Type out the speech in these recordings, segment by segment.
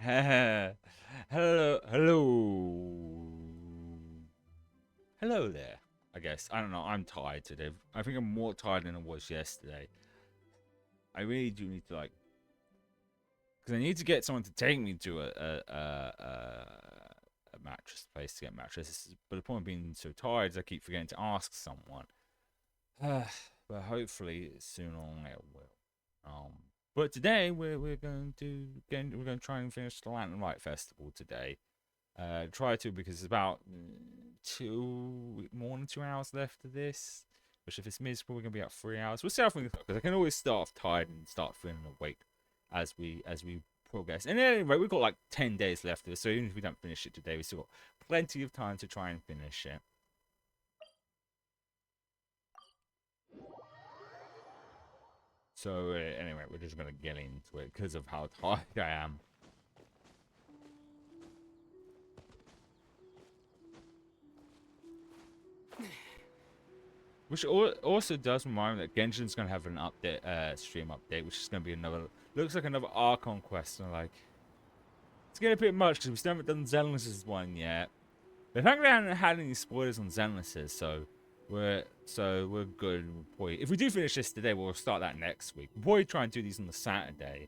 Hello, hello, hello there. I guess I don't know. I'm tired today. I think I'm more tired than I was yesterday. I really do need to because I need to get someone to take me to a mattress place to get mattresses. But the point of being so tired is I keep forgetting to ask someone. But hopefully soon on I will. But today we're going to try and finish the Lantern Light Festival today. Try to because it's about more than 2 hours left of this. Which if it's miserable, we're gonna be at 3 hours. We'll see how things go because I can always start off tired and start feeling awake as we progress. And anyway, we've got like 10 days left of it, so even if we don't finish it today, we still got plenty of time to try and finish it. So anyway, we're just gonna get into it because of how tired I am. Which also does remind me that Genshin's gonna have an update, stream update, which is gonna be looks like another Archon quest. And like, it's getting a bit much because we still haven't done Zenless's one yet. The fact we haven't had any spoilers on Zenless's, so we're good. If we do finish this today, we'll start that next week. We'll probably try and do these on the Saturday.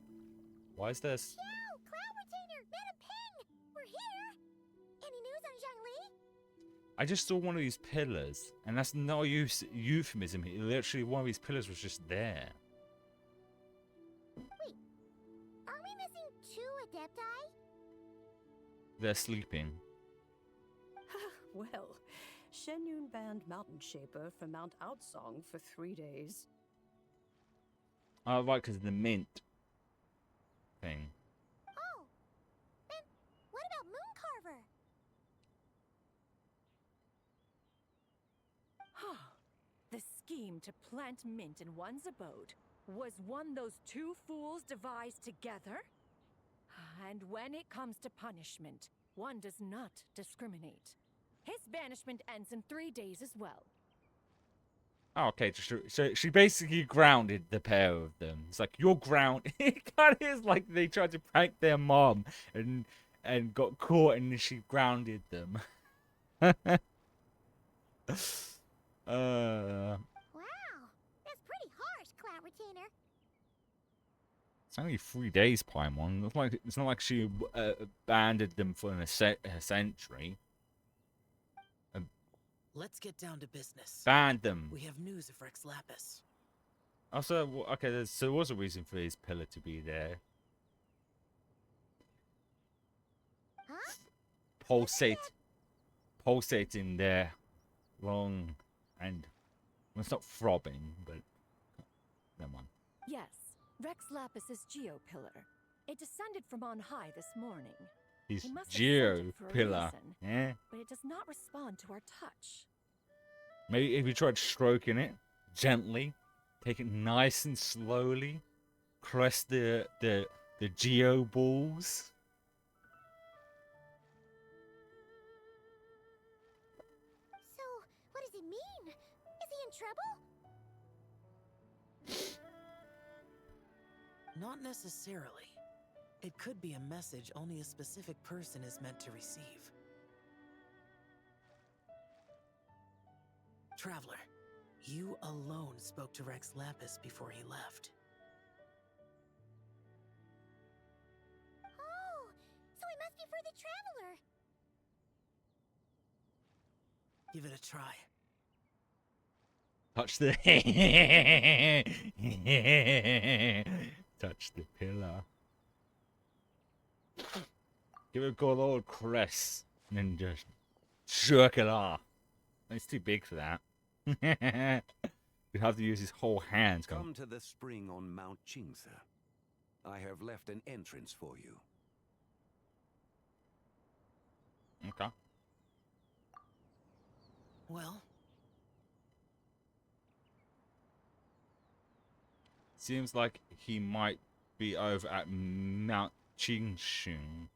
Why is this? Yo, Cloud Retainer, Mana Ping! We're here! Any news on Zhongli? I just saw one of these pillars, and that's no euphemism. Literally, one of these pillars was just there. Wait, are we missing 2 Adepti? They're sleeping. Well, Shenyun banned Mountain Shaper from Mount Outsong for 3 days. Oh, right, because of the mint thing. Oh, then what about Mooncarver? The scheme to plant mint in one's abode was one those two fools devised together? And when it comes to punishment, one does not discriminate. His banishment ends in 3 days as well. Oh, okay, so she basically grounded the pair of them. It's like, you're grounded. It kind of is like they tried to prank their mom and got caught and she grounded them. Wow, that's pretty harsh, Cloud Retainer. It's only 3 days, Paimon. It's not like she abandoned them for a century. Let's get down to business. Banned them. We have news of Rex Lapis. Also, okay, so there was a reason for his pillar to be there. Huh? Pulsating there, long, and well, it's not throbbing, but never mind. Yes, Rex Lapis's Geo Pillar. It descended from on high this morning. His He must have Geo sent it for a pillar, reason, yeah. but it does not respond to our touch. Maybe if you tried stroking it gently, take it nice and slowly, caress the Geo balls. So, what does it mean? Is he in trouble? Not necessarily. It could be a message only a specific person is meant to receive. Traveler, you alone spoke to Rex Lapis before he left. Oh, so it must be for the Traveler. Give it a try. Touch the touch the pillar. Give it a good old caress and then just jerk it off. It's too big for that. You'd have to use his whole hands. Come to the spring on Mount Qingse. I have left an entrance for you. Okay. Well, Seems like he might be over at Mount Qingshun.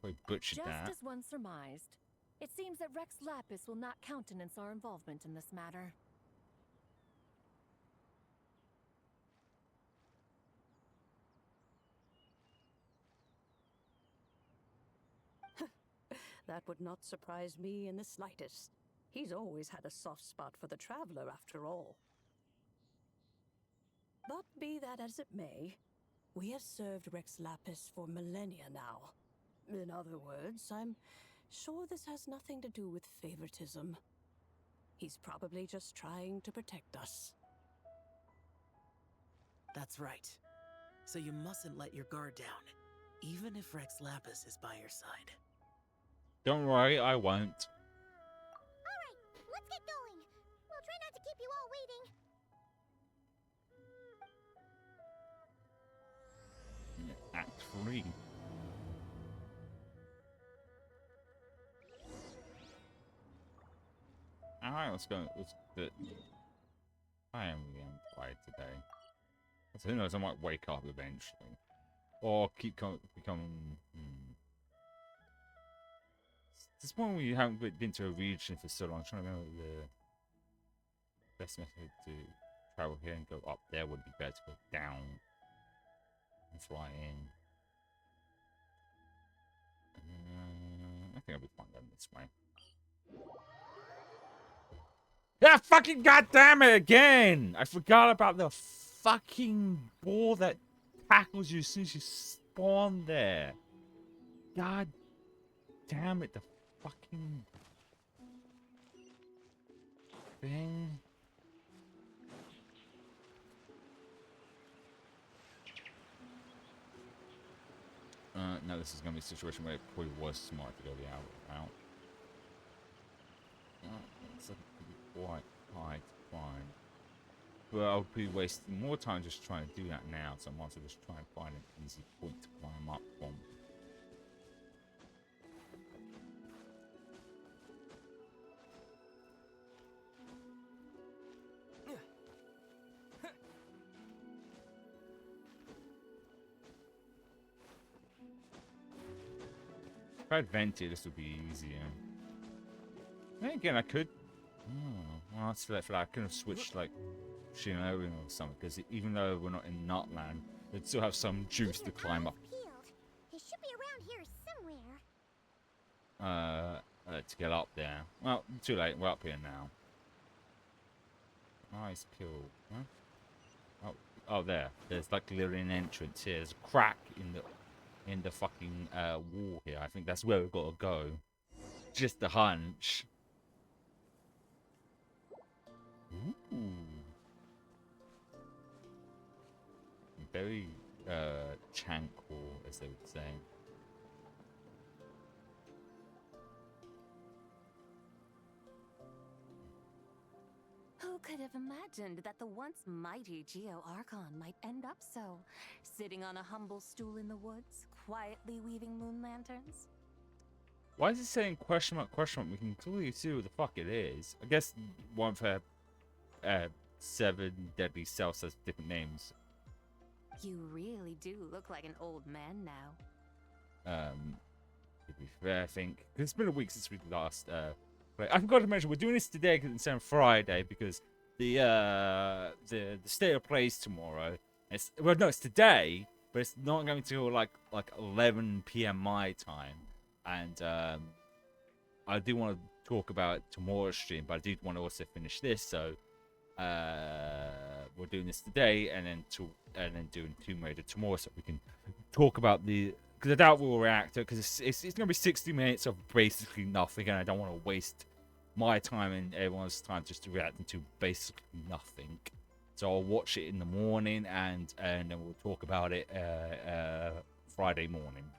I butchered Just that. as one surmised, it seems that Rex Lapis will not countenance our involvement in this matter. That would not surprise me in the slightest. He's always had a soft spot for the traveler, after all. But be that as it may, we have served Rex Lapis for millennia now. In other words, I'm sure this has nothing to do with favoritism. He's probably just trying to protect us. That's right. So you mustn't let your guard down, even if Rex Lapis is by your side. Don't worry, I won't. Alright, let's get going. We'll try not to keep you all waiting. Act 3. Alright, let's go. Let's do it. I am really tired today. So who knows, I might wake up eventually. Or keep becoming... This point we haven't been to a region for so long. I'm trying to remember the best method to travel here and go up there would be better to go down and fly in. I think I'll be fine going this way. Yeah, fucking goddamn it again! I forgot about the fucking ball that tackles you as soon as you spawn there. God damn it, the fucking thing. No, this is gonna be a situation where it probably was smart to go the out route. It's quite hard to find. But I'll be wasting more time just trying to do that now, so I might as well just try and find an easy point to climb up from. If I had vented, this would be easier. Then again, I could. Oh, well, that's like I could have switched like Shinorin or something, because even though we're not in Nutland, it'd still have some juice to climb up. He should be around here somewhere. To get up there. Well, too late. We're up here now. Nice kill. Huh? Oh, there. There's like literally an entrance here. There's a crack in the fucking wall here. I think that's where we've got to go. Just a hunch. Ooh. Very tranquil, as they would say. Who could have imagined that the once mighty Geo Archon might end up so, sitting on a humble stool in the woods, quietly weaving moon lanterns? Why is it saying question mark, question mark? We can clearly see what the fuck it is. I guess one of her 7 deadly cells has different names. You really do look like an old man now. To be fair, I think 'cause it's been a week since we last played. I forgot to mention we're doing this today because it's on Friday because the state of plays tomorrow. It's today, but it's not going to like 11 p.m. my time, and I do want to talk about tomorrow's stream, but I do want to also finish this, so we're doing this today and then doing Tomb Raider tomorrow, so we can talk about because I doubt we'll react to it because it's going to be 60 minutes of basically nothing, and I don't want to waste my time and everyone's time just to react to basically nothing. So I'll watch it in the morning and then we'll talk about it Friday morning.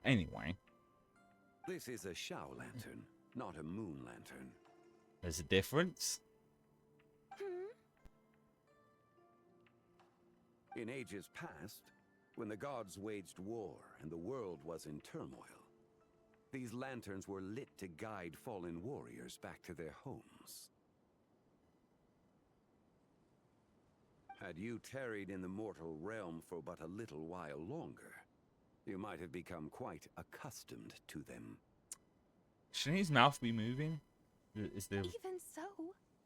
Anyway, This is a Shao lantern, not a moon lantern. there's a difference. In ages past, when the gods waged war and the world was in turmoil, these lanterns were lit to guide fallen warriors back to their homes. Had you tarried in the mortal realm for but a little while longer, you might have become quite accustomed to them. Shouldn't his mouth be moving? Is there... Even so,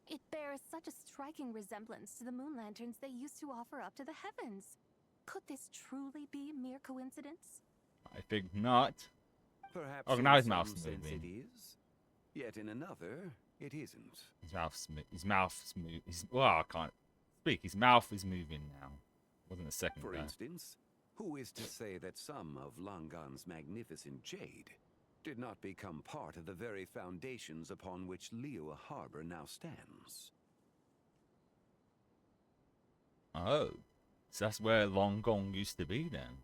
it bears such a striking resemblance to the moon lanterns they used to offer up to the heavens. Could this truly be mere coincidence? I think not. Perhaps Oh, in now his some mouth's sense moving. it is, yet in another it isn't. His mouth's moving. Well, I can't speak. His mouth is moving now. Wasn't a second For ago. instance, who is to say that some of Langan's magnificent jade did not become part of the very foundations upon which Liyue Harbor now stands? Oh, so that's where Long Gong used to be then.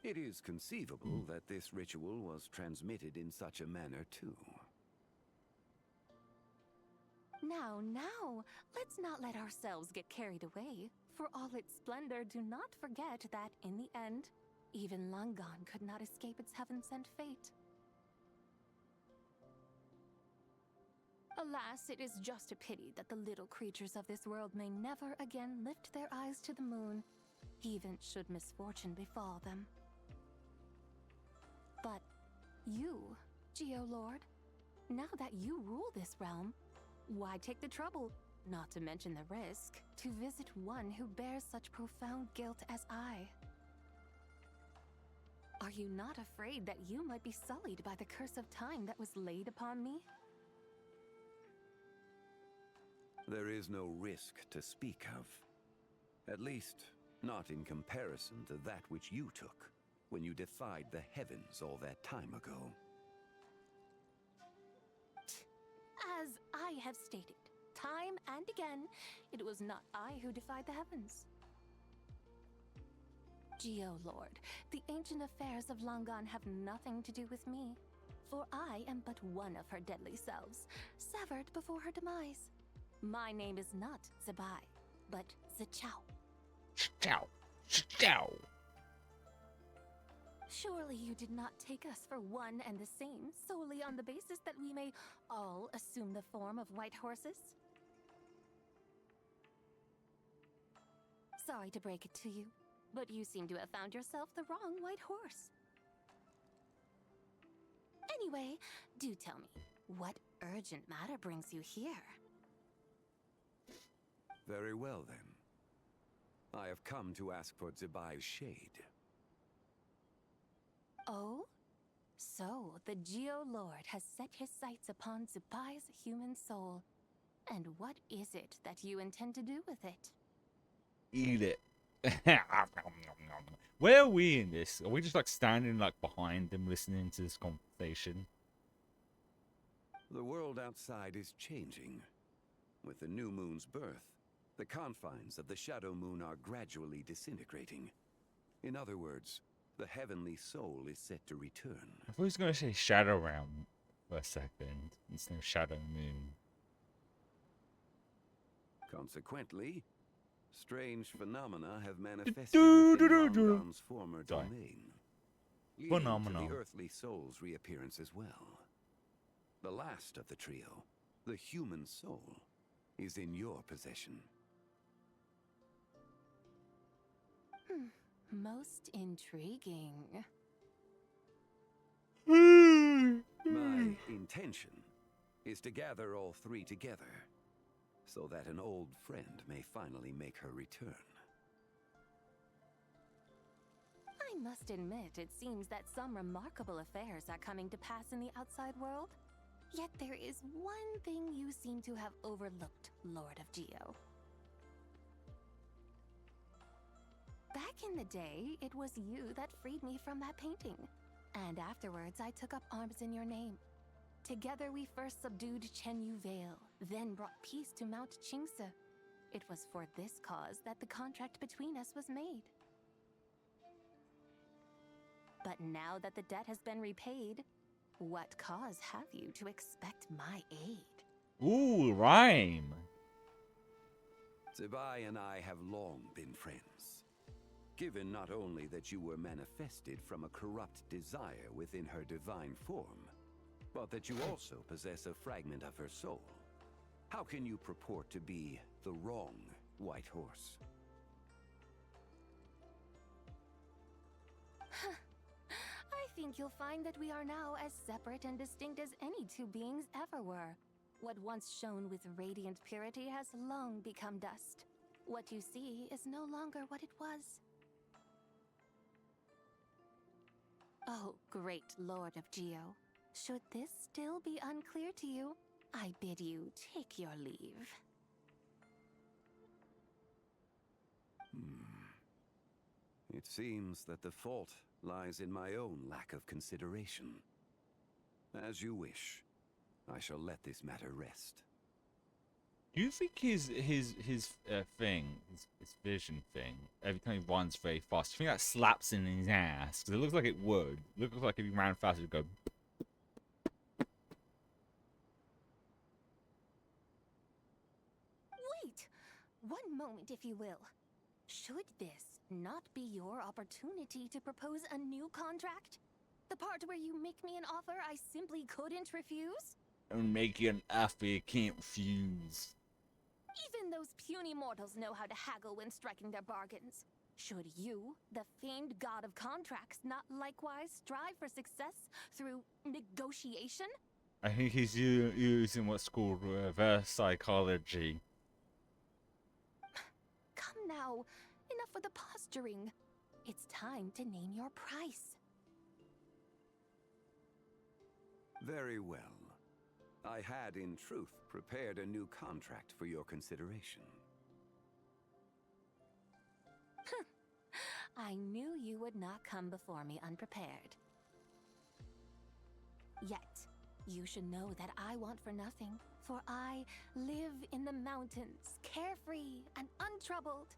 It is conceivable that this ritual was transmitted in such a manner too. Now, let's not let ourselves get carried away. For all its splendor, do not forget that, in the end, even Langan could not escape its heaven-sent fate. Alas, it is just a pity that the little creatures of this world may never again lift their eyes to the moon, even should misfortune befall them. But you, Geolord, now that you rule this realm, why take the trouble, not to mention the risk, to visit one who bears such profound guilt as I? Are you not afraid that you might be sullied by the curse of time that was laid upon me? There is no risk to speak of. At least, not in comparison to that which you took when you defied the heavens all that time ago. As I have stated, time and again, it was not I who defied the heavens. Geolord, the ancient affairs of Langan have nothing to do with me, for I am but one of her deadly selves, severed before her demise. My name is not Zebai, but Zichao. Ciao. Ciao. Surely you did not take us for one and the same, solely on the basis that we may all assume the form of white horses? Sorry to break it to you, but you seem to have found yourself the wrong white horse. Anyway, do tell me, what urgent matter brings you here? Very well then. I have come to ask for Zebai's shade. Oh? So, the Geolord has set his sights upon Zebai's human soul. And what is it that you intend to do with it? Eat it. Where are we in this? Are we just like standing like behind them listening to this conversation? The world outside is changing. With the new moon's birth, the confines of the Shadow Moon are gradually disintegrating. In other words, the heavenly soul is set to return. I thought he was going to say Shadow Realm for a second instead of Shadow Moon. Consequently, strange phenomena have manifested within Langan's former domain, leading to the earthly soul's reappearance as well. The last of the trio, the human soul, is in your possession. Most intriguing. My intention is to gather all three together, so that an old friend may finally make her return. I must admit, it seems that some remarkable affairs are coming to pass in the outside world. Yet there is one thing you seem to have overlooked, Lord of Geo. Back in the day, it was you that freed me from that painting. And afterwards, I took up arms in your name. Together we first subdued Chenyu Vale, then brought peace to Mount Qingse. It was for this cause that the contract between us was made. But now that the debt has been repaid, what cause have you to expect my aid? Ooh, rhyme. Zebai and I have long been friends. Given not only that you were manifested from a corrupt desire within her divine form, but that you also possess a fragment of her soul, how can you purport to be the wrong white horse? I think you'll find that we are now as separate and distinct as any two beings ever were. What once shone with radiant purity has long become dust. What you see is no longer what it was. Oh, great Lord of Geo. Should this still be unclear to you, I bid you take your leave. It seems that the fault lies in my own lack of consideration. As you wish. I shall let this matter rest. Do you think his thing, his vision thing, every time he runs very fast, do you think that slaps in his ass? Because it looks like it would. It looks like if he ran fast, it would go. Wait! One moment, if you will. Should this not be your opportunity to propose a new contract? The part where you make me an offer I simply couldn't refuse? And make you an offer you can't refuse. Even those puny mortals know how to haggle when striking their bargains. Should you, the famed god of contracts, not likewise strive for success through negotiation? I think he's using what's called reverse psychology. Come now, enough with the posturing. It's time to name your price. Very well. I had, in truth, prepared a new contract for your consideration. I knew you would not come before me unprepared. Yet, you should know that I want for nothing, for I live in the mountains, carefree and untroubled.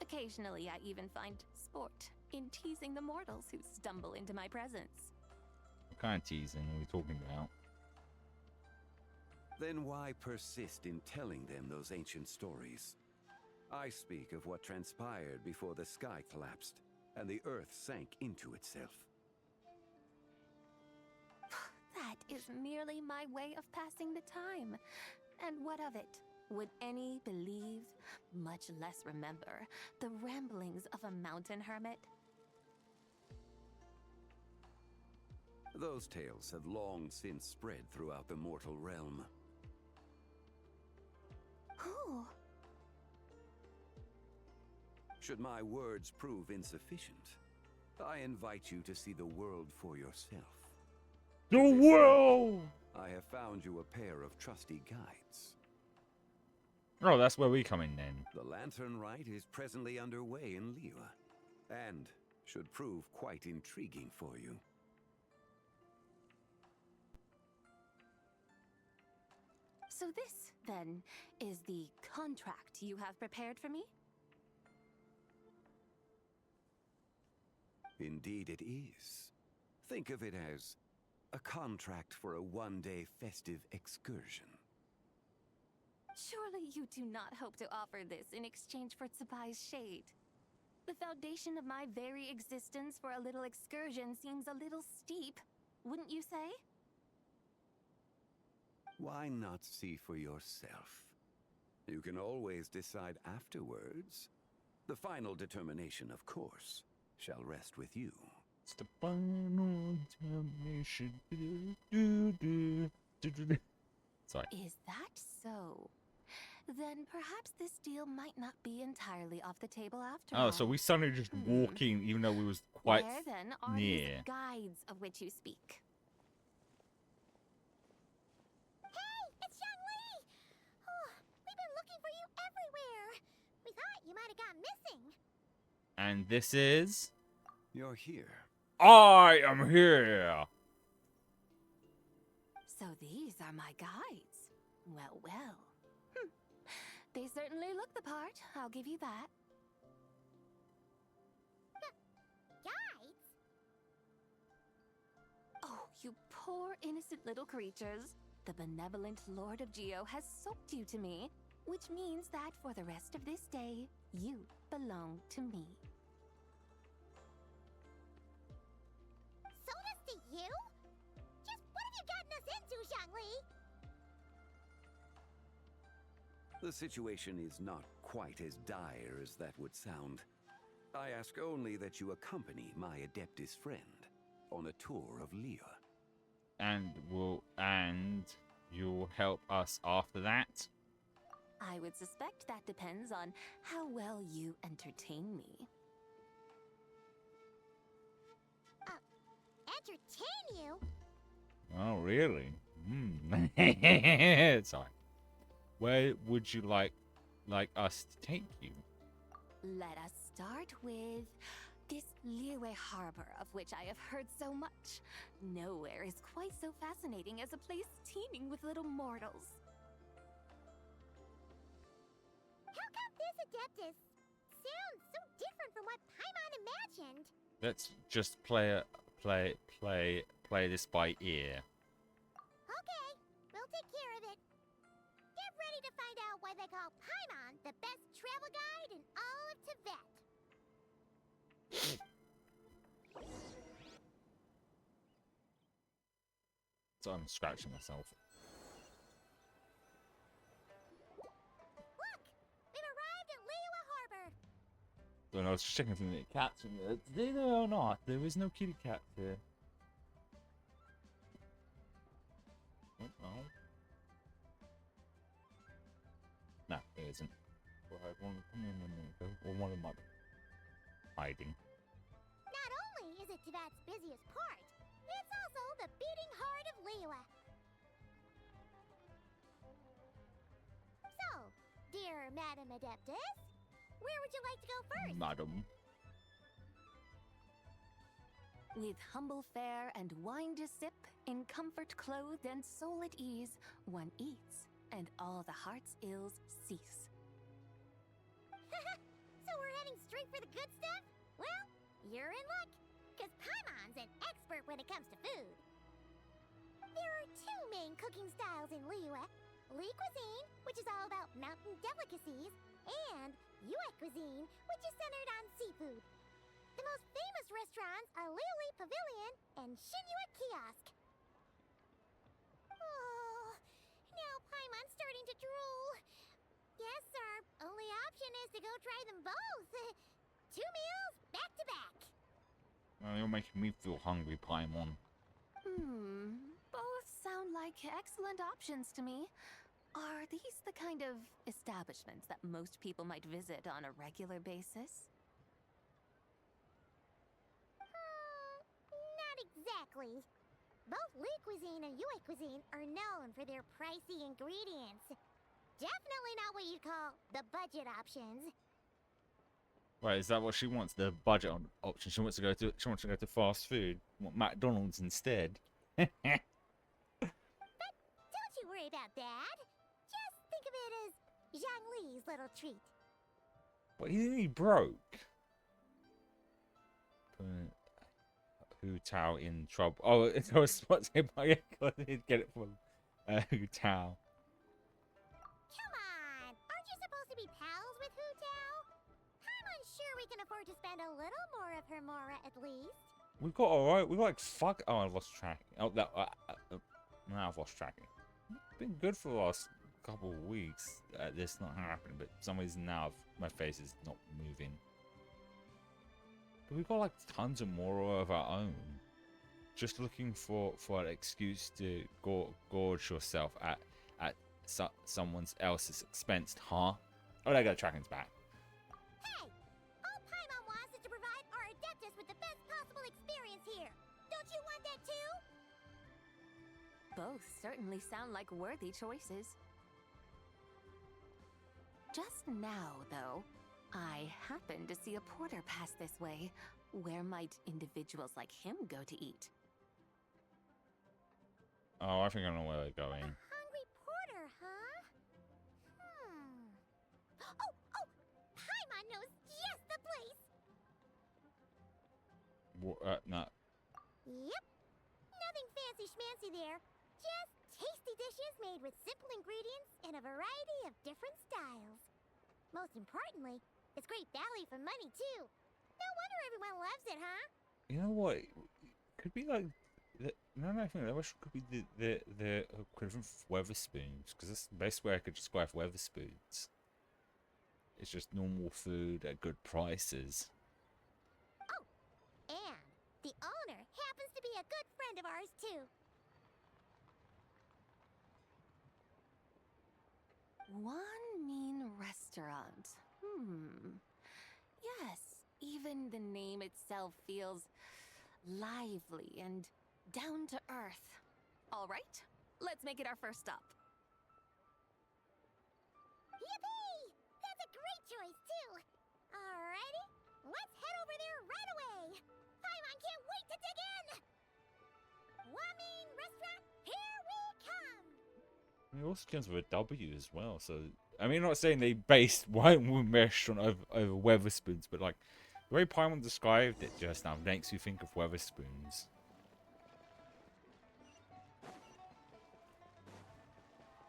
Occasionally, I even find sport in teasing the mortals who stumble into my presence. What kind of teasing are we talking about? Then why persist in telling them those ancient stories? I speak of what transpired before the sky collapsed and the earth sank into itself. That is merely my way of passing the time. And what of it? Would any believe, much less remember, the ramblings of a mountain hermit? Those tales have long since spread throughout the mortal realm. Who? Should my words prove insufficient, I invite you to see the world for yourself. The world! I have found you a pair of trusty guides. Oh, that's where we come in then. The lantern rite is presently underway in Liyue, and should prove quite intriguing for you. So this, then, is the contract you have prepared for me? Indeed it is. Think of it as a contract for a one-day festive excursion. Surely you do not hope to offer this in exchange for Tsubai's shade. The foundation of my very existence for a little excursion seems a little steep, wouldn't you say? Why not see for yourself? You can always decide afterwards. The final determination, of course, shall rest with you. It's the final determination. Sorry. Is that so? Then perhaps this deal might not be entirely off the table after all. Oh, so we suddenly just walking, even though we was quite Where then are near. these guides of which you speak? Hey, it's Xiangli! Oh, we've been looking for you everywhere. We thought you might have gone missing. And this is... You're here. I am here! So these are my guides. Well, well. They certainly look the part, I'll give you that. Guides? Oh, you poor innocent little creatures. The benevolent Lord of Geo has soaked you to me, which means that for the rest of this day, you belong to me. Sold us to you? Just what have you gotten us into, Xiangli? The situation is not quite as dire as that would sound. I ask only that you accompany my Adeptus friend on a tour of Liyue. And you'll help us after that? I would suspect that depends on how well you entertain me. entertain you. Oh, really? Hmm. Sorry. Where would you like us to take you? Let us start with this Liyue Harbor, of which I have heard so much. Nowhere is quite so fascinating as a place teeming with little mortals. How come this Adeptus sounds so different from what Paimon imagined? Let's just play this by ear. Okay, we'll take care of it. Get ready to find out why they call Paimon the best travel guide in all of Tibet. So I'm scratching myself. Look, we've arrived at Liyue Harbor. Don't know, I was just checking if there are cats in there. Today there or not, there is no kitty cat here. Oh, no. No, there isn't. Well, I had one come in a minute ago, or one of them might be hiding. Not only is it Tibet's busiest part, it's also the beating heart of Liyue. So, dear Madam Adeptus, where would you like to go first? Madam. With humble fare and wine to sip, in comfort clothed and soul at ease, one eats, and all the heart's ills cease. So we're heading straight for the good stuff? Well, you're in luck, because Paimon's an expert when it comes to food. There are two main cooking styles in Liyue. Li cuisine, which is all about mountain delicacies, and Yue cuisine, which is centered on seafood. The most famous restaurants are Liuli Pavilion and Shinyue Kiosk. Oh, now Paimon's starting to drool. Guess our only option is to go try them both. 2 meals back to back. Well, you're making me feel hungry, Paimon. Both sound like excellent options to me. Are these the kind of establishments that most people might visit on a regular basis? Not exactly. Both Li cuisine and Yue cuisine are known for their pricey ingredients. Definitely not what you'd call the budget options. Right, is that what she wants? The budget option? She wants to go to fast food. Want McDonald's instead? But don't you worry about that. Just think of it as Zhang Li's little treat. What, he broke? Put Hu Tao in trouble. Oh, it was sponsored by He'd get it from Hu Tao. Come on! Aren't you supposed to be pals with Hu Tao? I'm unsure we can afford to spend a little more of her mora at least. We got alright. We got like fuck. Oh, I lost track. Oh, that. Now I've lost track. It's been good for the last couple of weeks. This not happening, but for some reason now my face is not moving. But we got like tons of more of our own. Just looking for an excuse to gorge yourself at someone else's expense, huh? Oh, I got tracking's back. Hey! All Paimon wants is to provide our Adeptus with the best possible experience here. Don't you want that too? Both certainly sound like worthy choices. Just now, though, I happened to see a porter pass this way. Where might individuals like him go to eat? Oh, I think I know where they're going. Hungry porter, huh? Oh! Paimon knows just the place! No. Yep. Nothing fancy schmancy there. Just tasty dishes made with simple ingredients in a variety of different styles. Most importantly, it's great value for money, too. No wonder everyone loves it, huh? You know what? Could be like. No, I think that could be the equivalent of Weatherspoons, because that's the best way I could describe Weatherspoons. It's just normal food at good prices. Oh, and the owner happens to be a good friend of ours, too. One Mean Restaurant. Yes, even the name itself feels lively, and down to earth. All right, let's make it our first stop. Yippee! That's a great choice, too! Alrighty, let's head over there right away! Paimon can't wait to dig in! Wamin Restaurant, here we come! It also comes with a W as well, so... I mean, I'm not saying they based White Moon Restaurant over Weatherspoons, but like, the way Paimon described it just now makes you think of Weatherspoons.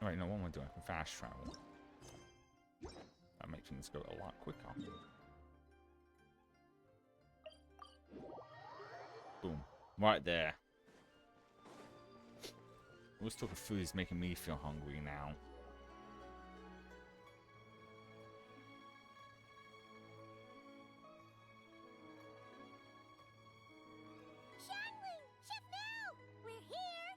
Alright, no, what am I doing? I can fast travel. That makes things go a lot quicker. Boom. Right there. All this talk of food is making me feel hungry now. Xiangling! Chef Now! We're here!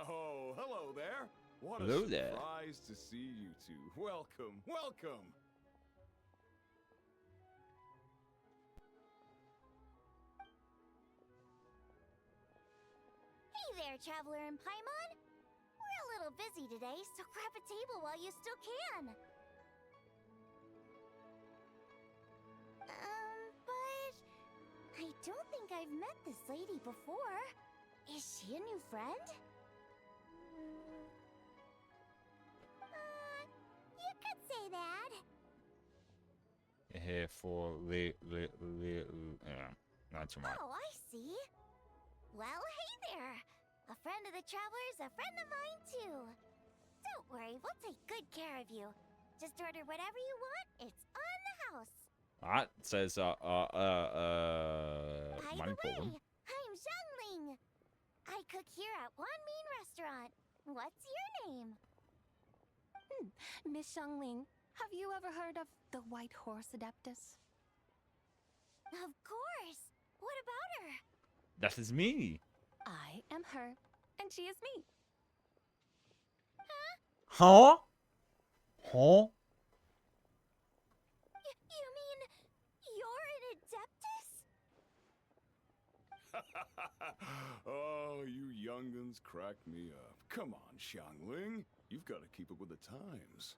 Oh, hello there. What Hello a there. surprise to see you two. Welcome, welcome. Hey there, Traveler and Paimon! We're a little busy today, so grab a table while you still can! But... I don't think I've met this lady before. Is she a new friend? You could say that. Here for that's right. Oh, I see. Well, hey there! A friend of the Traveler's a friend of mine, too. Don't worry, we'll take good care of you. Just order whatever you want, it's on the house. That says By money the problem. way, I'm Xiangling. I cook here at Wanmin Restaurant. What's your name? Miss Xiangling, have you ever heard of the White Horse Adeptus? Of course! What about her? That is me. I am her, and she is me. Huh? Huh? You mean you're an Adeptus? Oh, you younguns crack me up. Come on, Xiangling. You've got to keep up with the times.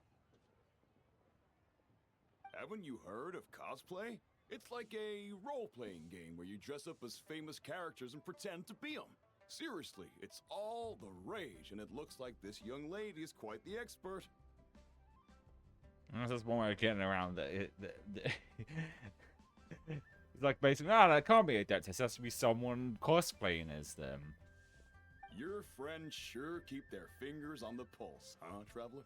Haven't you heard of cosplay? It's like a role-playing game where you dress up as famous characters and pretend to be them. Seriously, it's all the rage, and it looks like this young lady is quite the expert. That's just one way of getting around it. It's like basically, no, that can't be Adeptus. It has to be someone cosplaying as them. Your friends sure keep their fingers on the pulse, huh, Traveler?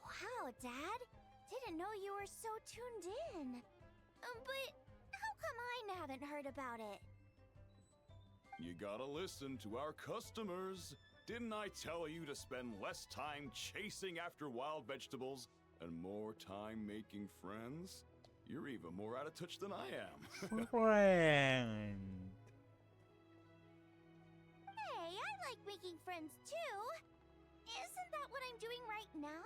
Wow, Dad. Didn't know you were so tuned in. But how come I haven't heard about it? You gotta listen to our customers. Didn't I tell you to spend less time chasing after wild vegetables and more time making friends? You're even more out of touch than I am. Friend. Hey, I like making friends too. Isn't that what I'm doing right now?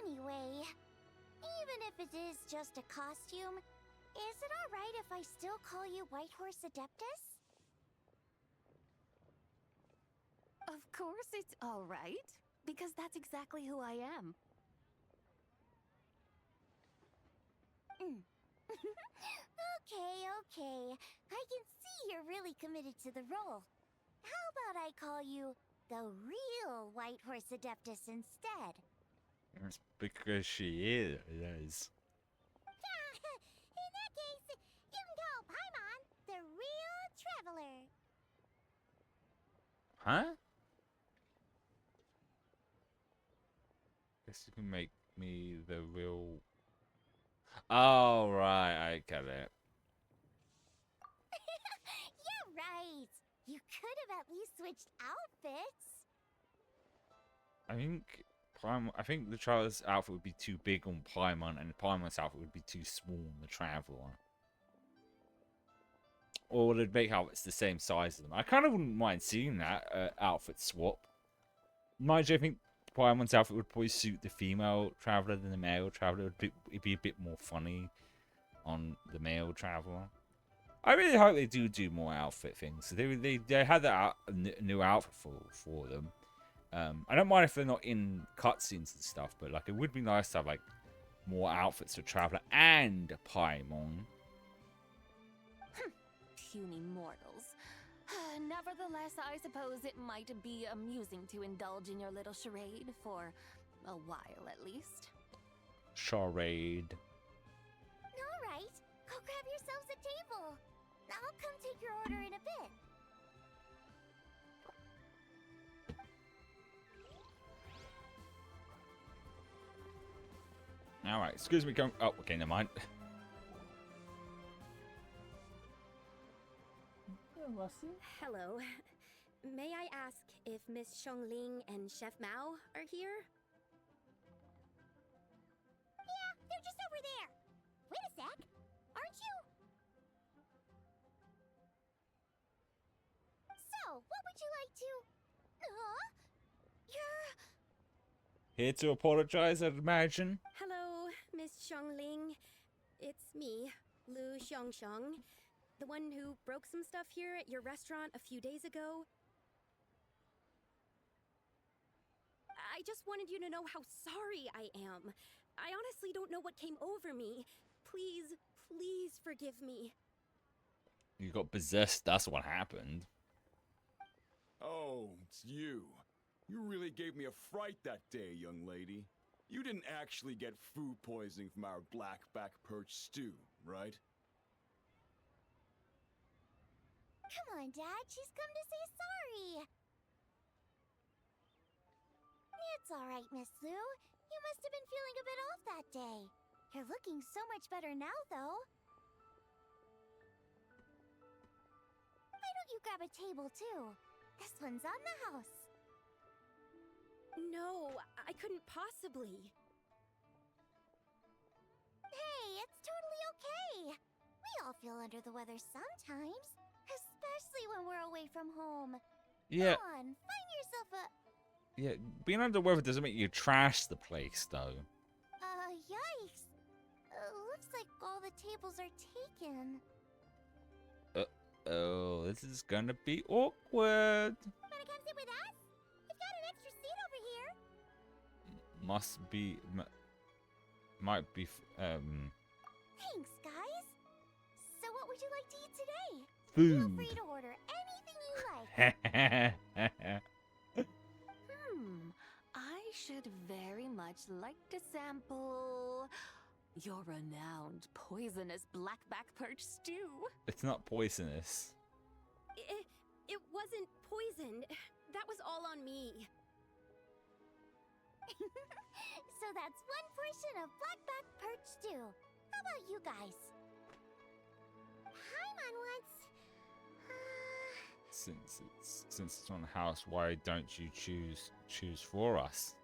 Anyway, even if it is just a costume, is it alright if I still call you White Horse Adeptus? Of course it's all right, because that's exactly who I am. Okay. I can see you're really committed to the role. How about I call you the real White Horse Adeptus instead? It's because she is. In that case, you can call Paimon the real traveler. Huh? Guess you can make me the real. Oh right, I get it. Yeah, right. You could have at least switched outfits. I think the Traveler's outfit would be too big on Paimon, and Paimon's outfit would be too small on the Traveler. Or they'd make outfits the same size as them. I kind of wouldn't mind seeing that outfit swap. Mind you, I think Paimon's outfit would probably suit the female traveler than the male traveler. It'd be a bit more funny on the male traveler. I really hope they do more outfit things. They had that new outfit for them. I don't mind if they're not in cutscenes and stuff, but like it would be nice to have like more outfits for Traveler and Paimon. Puny mortals. Nevertheless, I suppose it might be amusing to indulge in your little charade for a while at least. Charade. Alright, go grab yourselves a table. I'll come take your order in a bit. Alright, excuse me, oh, okay, never mind. Hello. May I ask if Miss Xiongling and Chef Mao are here? Yeah, they're just over there. Wait a sec. Aren't you? So, what would you like to... You're... Here to apologize, I'd imagine. Hello, Miss Xiongling. It's me, Lu Xiongxiong, the one who broke some stuff here at your restaurant a few days ago. I just wanted you to know how sorry I am. I honestly don't know what came over me. Please, please forgive me. You got possessed, that's what happened. Oh, it's you. You really gave me a fright that day, young lady. You didn't actually get food poisoning from our blackback perch stew, right? Come on, Dad. She's come to say sorry. It's alright, Miss Lu. You must have been feeling a bit off that day. You're looking so much better now, though. Why don't you grab a table, too? This one's on the house. No, I couldn't possibly. Hey, it's totally okay. We all feel under the weather sometimes. Especially when we're away from home. Yeah. Come on, find yourself a... Yeah, being under the weather doesn't make you trash the place, though. Yikes. Looks like all the tables are taken. Oh, this is gonna be awkward. Wanna come sit with us? We've got an extra seat over here. Must be... might be... Thanks, guys. So what would you like to eat today? Feel Food. free to order anything you like. I should very much like to sample your renowned poisonous blackback perch stew. It's not poisonous. It wasn't poisoned. That was all on me. So that's one portion of blackback perch stew. How about you guys? Paimon wants... Since it's on the house, why don't you choose for us?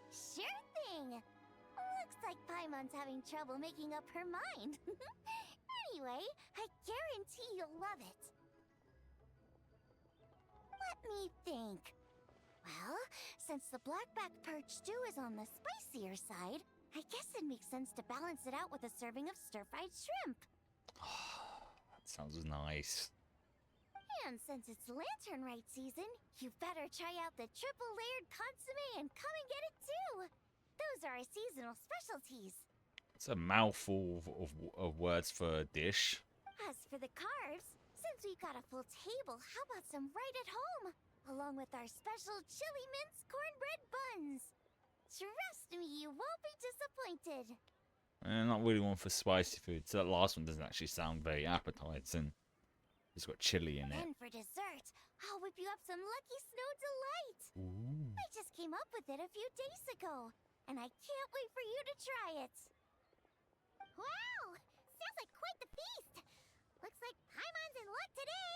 Sure thing. Looks like Paimon's having trouble making up her mind. Anyway, I guarantee you'll love it. Let me think. Well, since the blackback perch stew is on the spicier side, I guess it makes sense to balance it out with a serving of stir-fried shrimp. That sounds nice. And since it's Lantern Rite season, you better try out the triple-layered consommé and come and get it too. Those are our seasonal specialties. It's a mouthful of words for a dish. As for the carbs, since we've got a full table, how about some right at home? Along with our special chili mince cornbread buns. Trust me, you won't be disappointed. Not really one for spicy food, so that last one doesn't actually sound very appetizing. It's got chili in it. And for dessert, I'll whip you up some Lucky Snow Delight. Ooh. I just came up with it a few days ago, and I can't wait for you to try it. Wow! Sounds like quite the feast. Looks like Paimon's in luck today.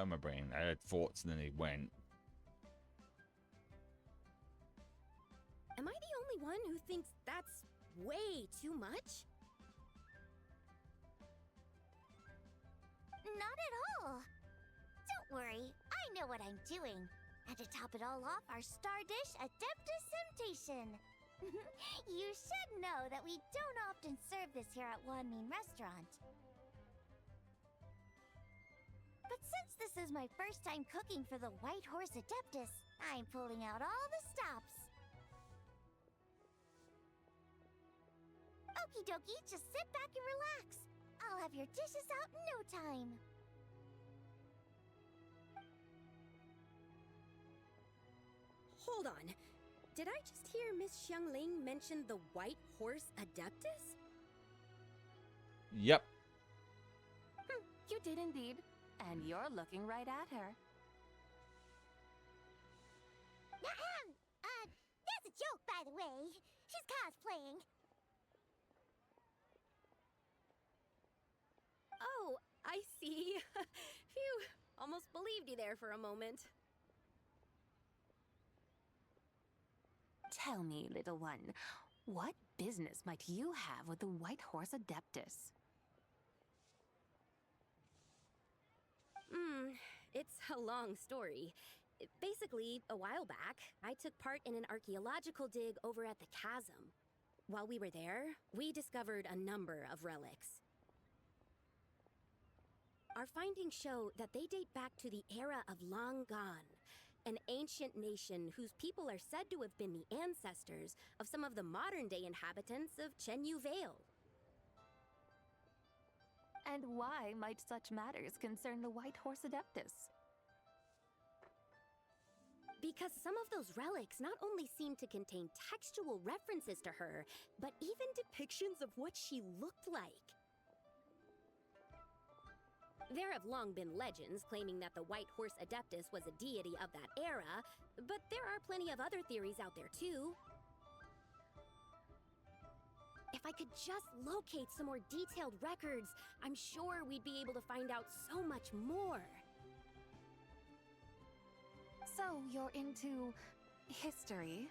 My brain. I had thoughts and then they went. Am I the only one who thinks that's way too much? Not at all. Don't worry, I know what I'm doing. And to top it all off, our star dish, Adeptus Temptation. You should know that we don't often serve this here at Wanmin Restaurant. But since this is my first time cooking for the White Horse Adeptus, I'm pulling out all the stops. Okie dokie, just sit back and relax. I'll have your dishes out in no time. Hold on. Did I just hear Miss Xiangling mention the White Horse Adeptus? Yep. You did indeed. And you're looking right at her. That's a joke, by the way. She's cosplaying. Oh, I see. Phew, almost believed you there for a moment. Tell me, little one, what business might you have with the White Horse Adeptus? It's a long story. Basically, a while back, I took part in an archaeological dig over at the chasm. While we were there, we discovered a number of relics. Our findings show that they date back to the era of Long Gone, an ancient nation whose people are said to have been the ancestors of some of the modern-day inhabitants of Chenyu Vale. And why might such matters concern the White Horse Adeptus? Because some of those relics not only seem to contain textual references to her, but even depictions of what she looked like. There have long been legends claiming that the White Horse Adeptus was a deity of that era, but there are plenty of other theories out there too. If I could just locate some more detailed records, I'm sure we'd be able to find out so much more. So you're into history?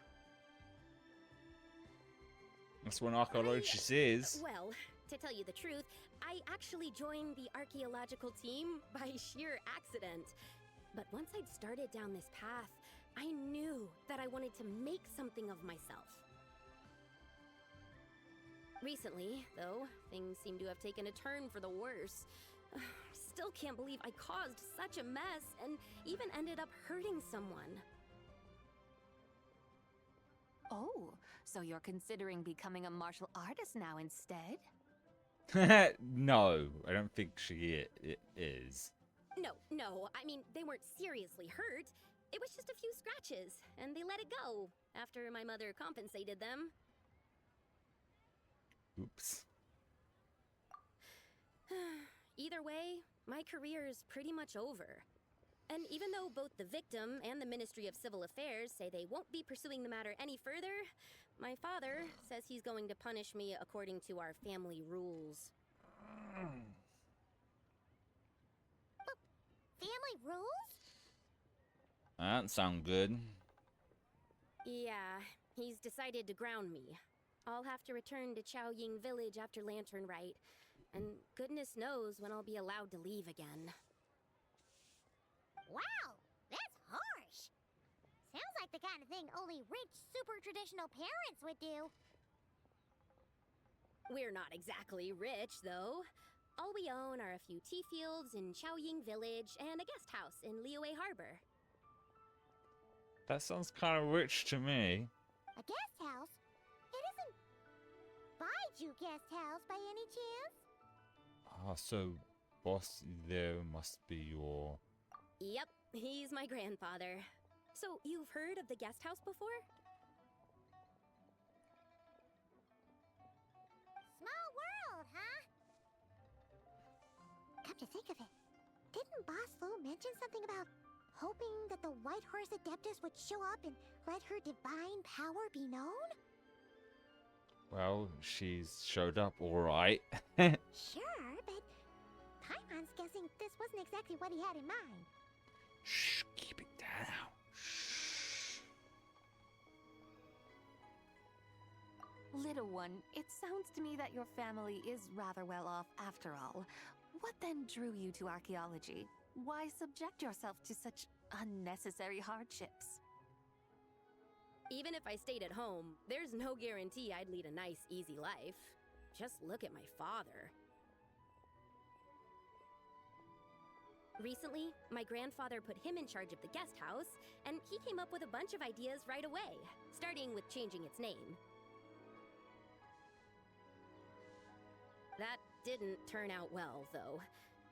That's what archaeologist is. Well, to tell you the truth, I actually joined the archaeological team by sheer accident. But once I'd started down this path, I knew that I wanted to make something of myself. Recently, though, things seem to have taken a turn for the worse. Still can't believe I caused such a mess and even ended up hurting someone. Oh, so you're considering becoming a martial artist now instead? No, I don't think she is. No, I mean, they weren't seriously hurt. It was just a few scratches, and they let it go after my mother compensated them. Oops. Either way, my career is pretty much over. And even though both the victim and the Ministry of Civil Affairs say they won't be pursuing the matter any further, my father says he's going to punish me according to our family rules. Family rules? That doesn't sound good. Yeah, he's decided to ground me. I'll have to return to Chaoying Village after Lantern Rite, and goodness knows when I'll be allowed to leave again. Wow, that's harsh. Sounds like the kind of thing only rich, super traditional parents would do. We're not exactly rich, though. All we own are a few tea fields in Chaoying Village and a guest house in Liyue Harbor. That sounds kind of rich to me. A guest house? It isn't Baiju Guest House by any chance? Ah, so boss there must be your... Yep, he's my grandfather. So, you've heard of the guest house before? Small world, huh? Come to think of it, didn't Boss Fu mention something about hoping that the White Horse Adeptus would show up and let her divine power be known? Well, she's showed up alright. Sure, but Paimon's guessing this wasn't exactly what he had in mind. Shh, keep it down. Shh. Little one, it sounds to me that your family is rather well off after all. What then drew you to archaeology? Why subject yourself to such unnecessary hardships. Even if I stayed at home, there's no guarantee I'd lead a nice, easy life. Just look at my father. Recently, my grandfather put him in charge of the guest house, and he came up with a bunch of ideas right away, starting with changing its name. That didn't turn out well, though.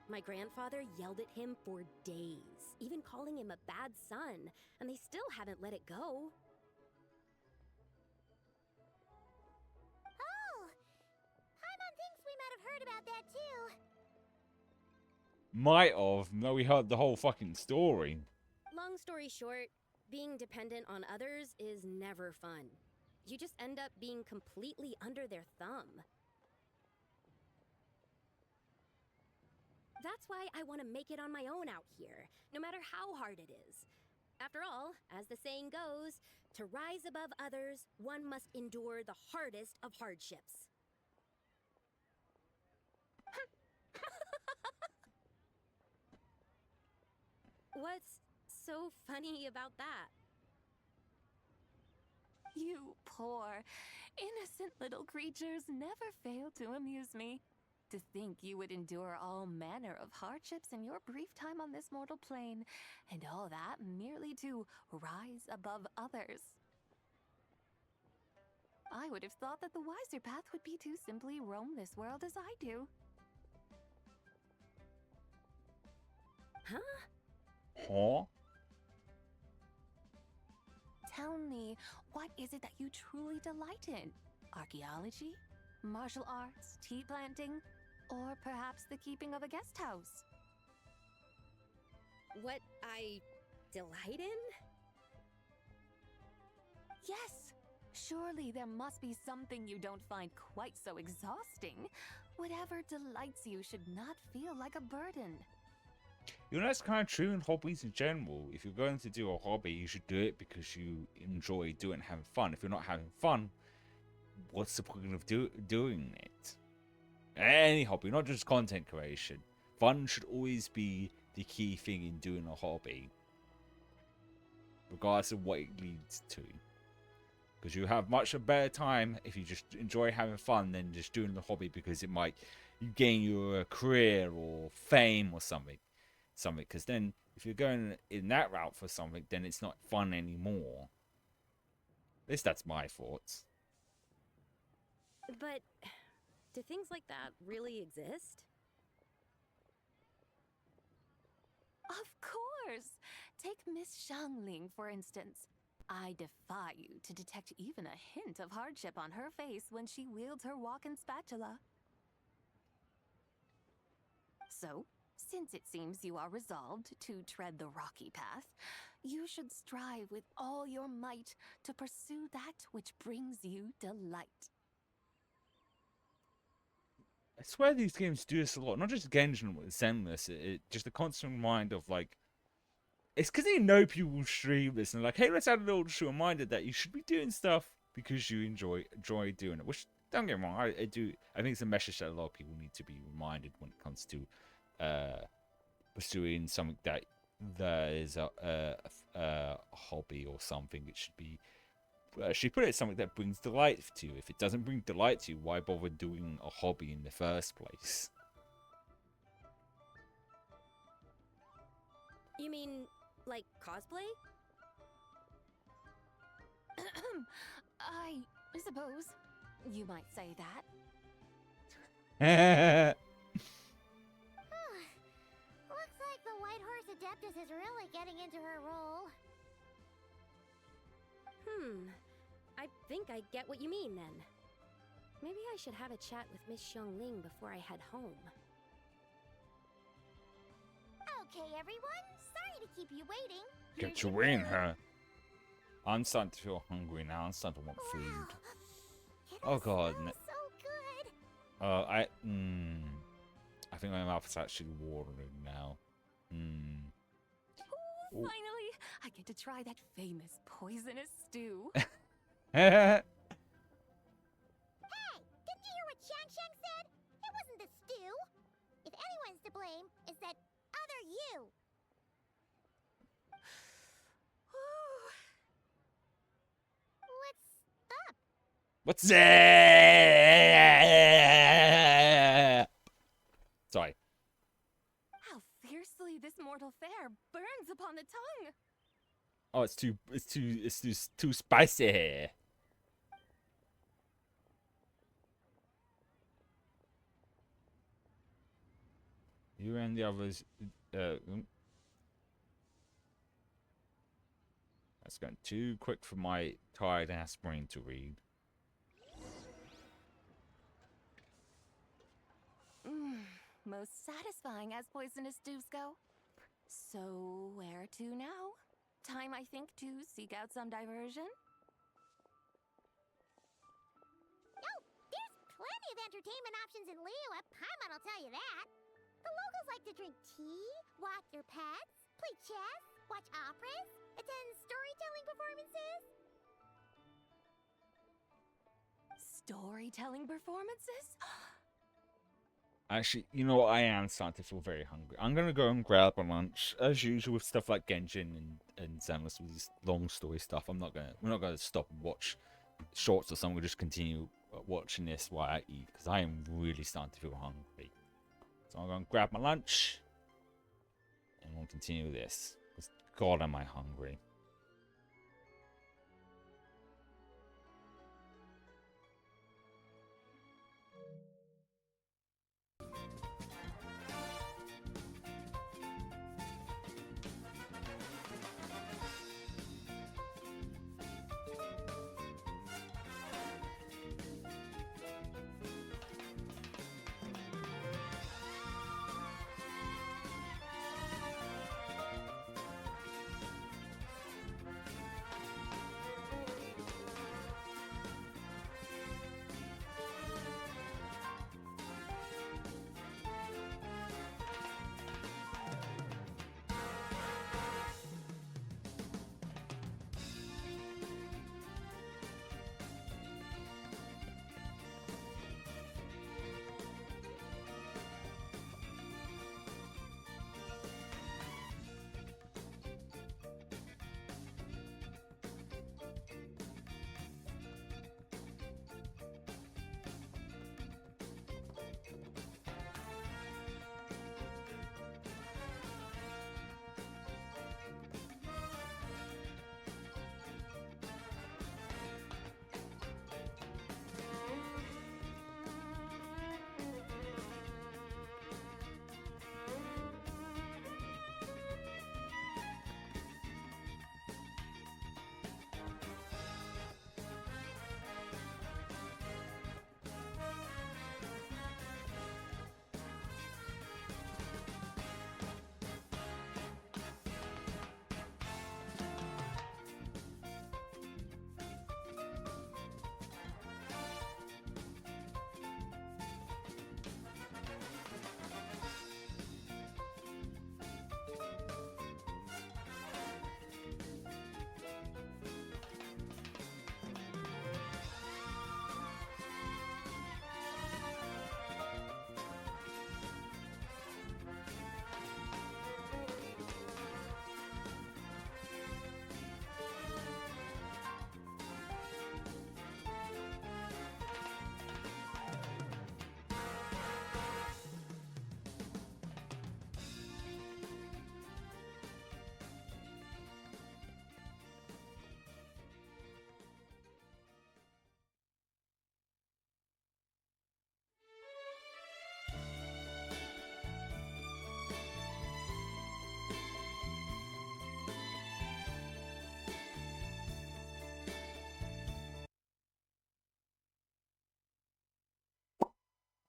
My grandfather yelled at him for days, even calling him a bad son, and they still haven't let it go. Oh! Paimon thinks we might have heard about that too. Might have. No, we heard the whole fucking story. Long story short, being dependent on others is never fun. You just end up being completely under their thumb. That's why I want to make it on my own out here, no matter how hard it is. After all, as the saying goes, to rise above others, one must endure the hardest of hardships. What's so funny about that? You poor, innocent little creatures never fail to amuse me. To think you would endure all manner of hardships in your brief time on this mortal plane, and all that merely to rise above others. I would have thought that the wiser path would be to simply roam this world as I do. Huh? Huh? Tell me, what is it that you truly delight in? Archaeology? Martial arts? Tea planting? Or perhaps the keeping of a guest house? What I delight in? Yes! Surely there must be something you don't find quite so exhausting. Whatever delights you should not feel like a burden. You know, that's kind of true in hobbies in general. If you're going to do a hobby, you should do it because you enjoy doing it and having fun. If you're not having fun, what's the point of doing it? Any hobby, not just content creation. Fun should always be the key thing in doing a hobby, regardless of what it leads to. Because you have much a better time if you just enjoy having fun than just doing the hobby because it might gain you a career or fame or something. Because then if you're going in that route for something, then it's not fun anymore. At least that's my thoughts. But do things like that really exist? Of course! Take Miss Xiangling, for instance. I defy you to detect even a hint of hardship on her face when she wields her walking spatula. So, since it seems you are resolved to tread the rocky path, you should strive with all your might to pursue that which brings you delight. I swear these games do this a lot. Not just Genshin with Zenless. Just the constant reminder of like, it's because they know people will stream this and like, hey, let's add a little reminder that you should be doing stuff because you enjoy doing it. Which, don't get me wrong, I do. I think it's a message that a lot of people need to be reminded when it comes to pursuing something that is a hobby or something. It should be. She put it something that brings delight to you. If it doesn't bring delight to you, why bother doing a hobby in the first place? You mean, like, cosplay? I suppose you might say that. Looks like the White Horse Adeptus is really getting into her role. I think I get what you mean then. Maybe I should have a chat with Miss Xiangling before I head home. Okay, everyone. Sorry to keep you waiting. Get you in, huh? I'm starting to feel hungry now. I'm starting to want food. Oh god. So good. I think my mouth is actually watering now. Ooh, finally, I get to try that famous poisonous stew. Hey, didn't you hear what Shang said? It wasn't the stew. If anyone's to blame, it's that other you. What's that? Sorry. How fiercely this mortal fare burns upon the tongue. Oh, it's too spicy. You and the others. That's going too quick for my tired ass brain to read. Most satisfying as poisonous stews go. So, where to now? Time, I think, to seek out some diversion? Oh, there's plenty of entertainment options in Liyue. Paimon will tell you that. The locals like to drink tea, walk their pets, play chess, watch operas, attend storytelling performances. Storytelling performances? Actually, you know what? I am starting to feel very hungry. I'm gonna go and grab a lunch, as usual with stuff like Genshin and Zenless with this long story stuff. We're not gonna stop and watch shorts or something. We'll just continue watching this while I eat because I am really starting to feel hungry. So I'm gonna grab my lunch and we'll continue this. Because God, am I hungry.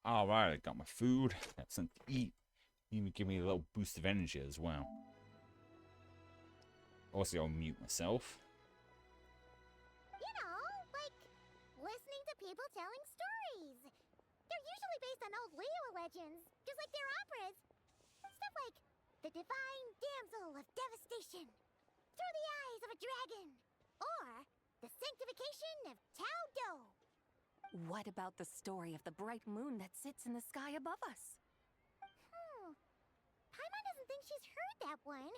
Alright, I got my food. Got something to eat. Even give me a little boost of energy as well. Also, I'll mute myself. You know, like listening to people telling stories. They're usually based on old Liyue legends, just like their operas. Stuff like the Divine Damsel of Devastation, Through the Eyes of a Dragon, or the Sanctification of Tao Do. What about the story of the bright moon that sits in the sky above us? Paimon doesn't think she's heard that one.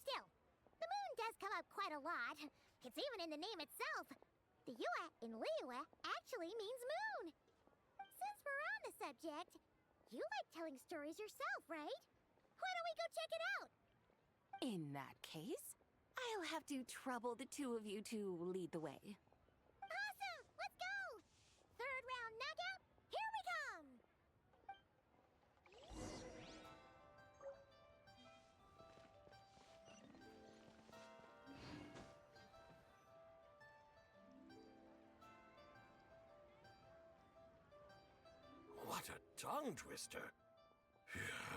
Still, the moon does come up quite a lot. It's even in the name itself. The Yua in Liyue actually means moon. Since we're on the subject, you like telling stories yourself, right? Why don't we go check it out? In that case, I'll have to trouble the two of you to lead the way. Awesome! Let's go! Third round knockout, here we come! What a tongue twister!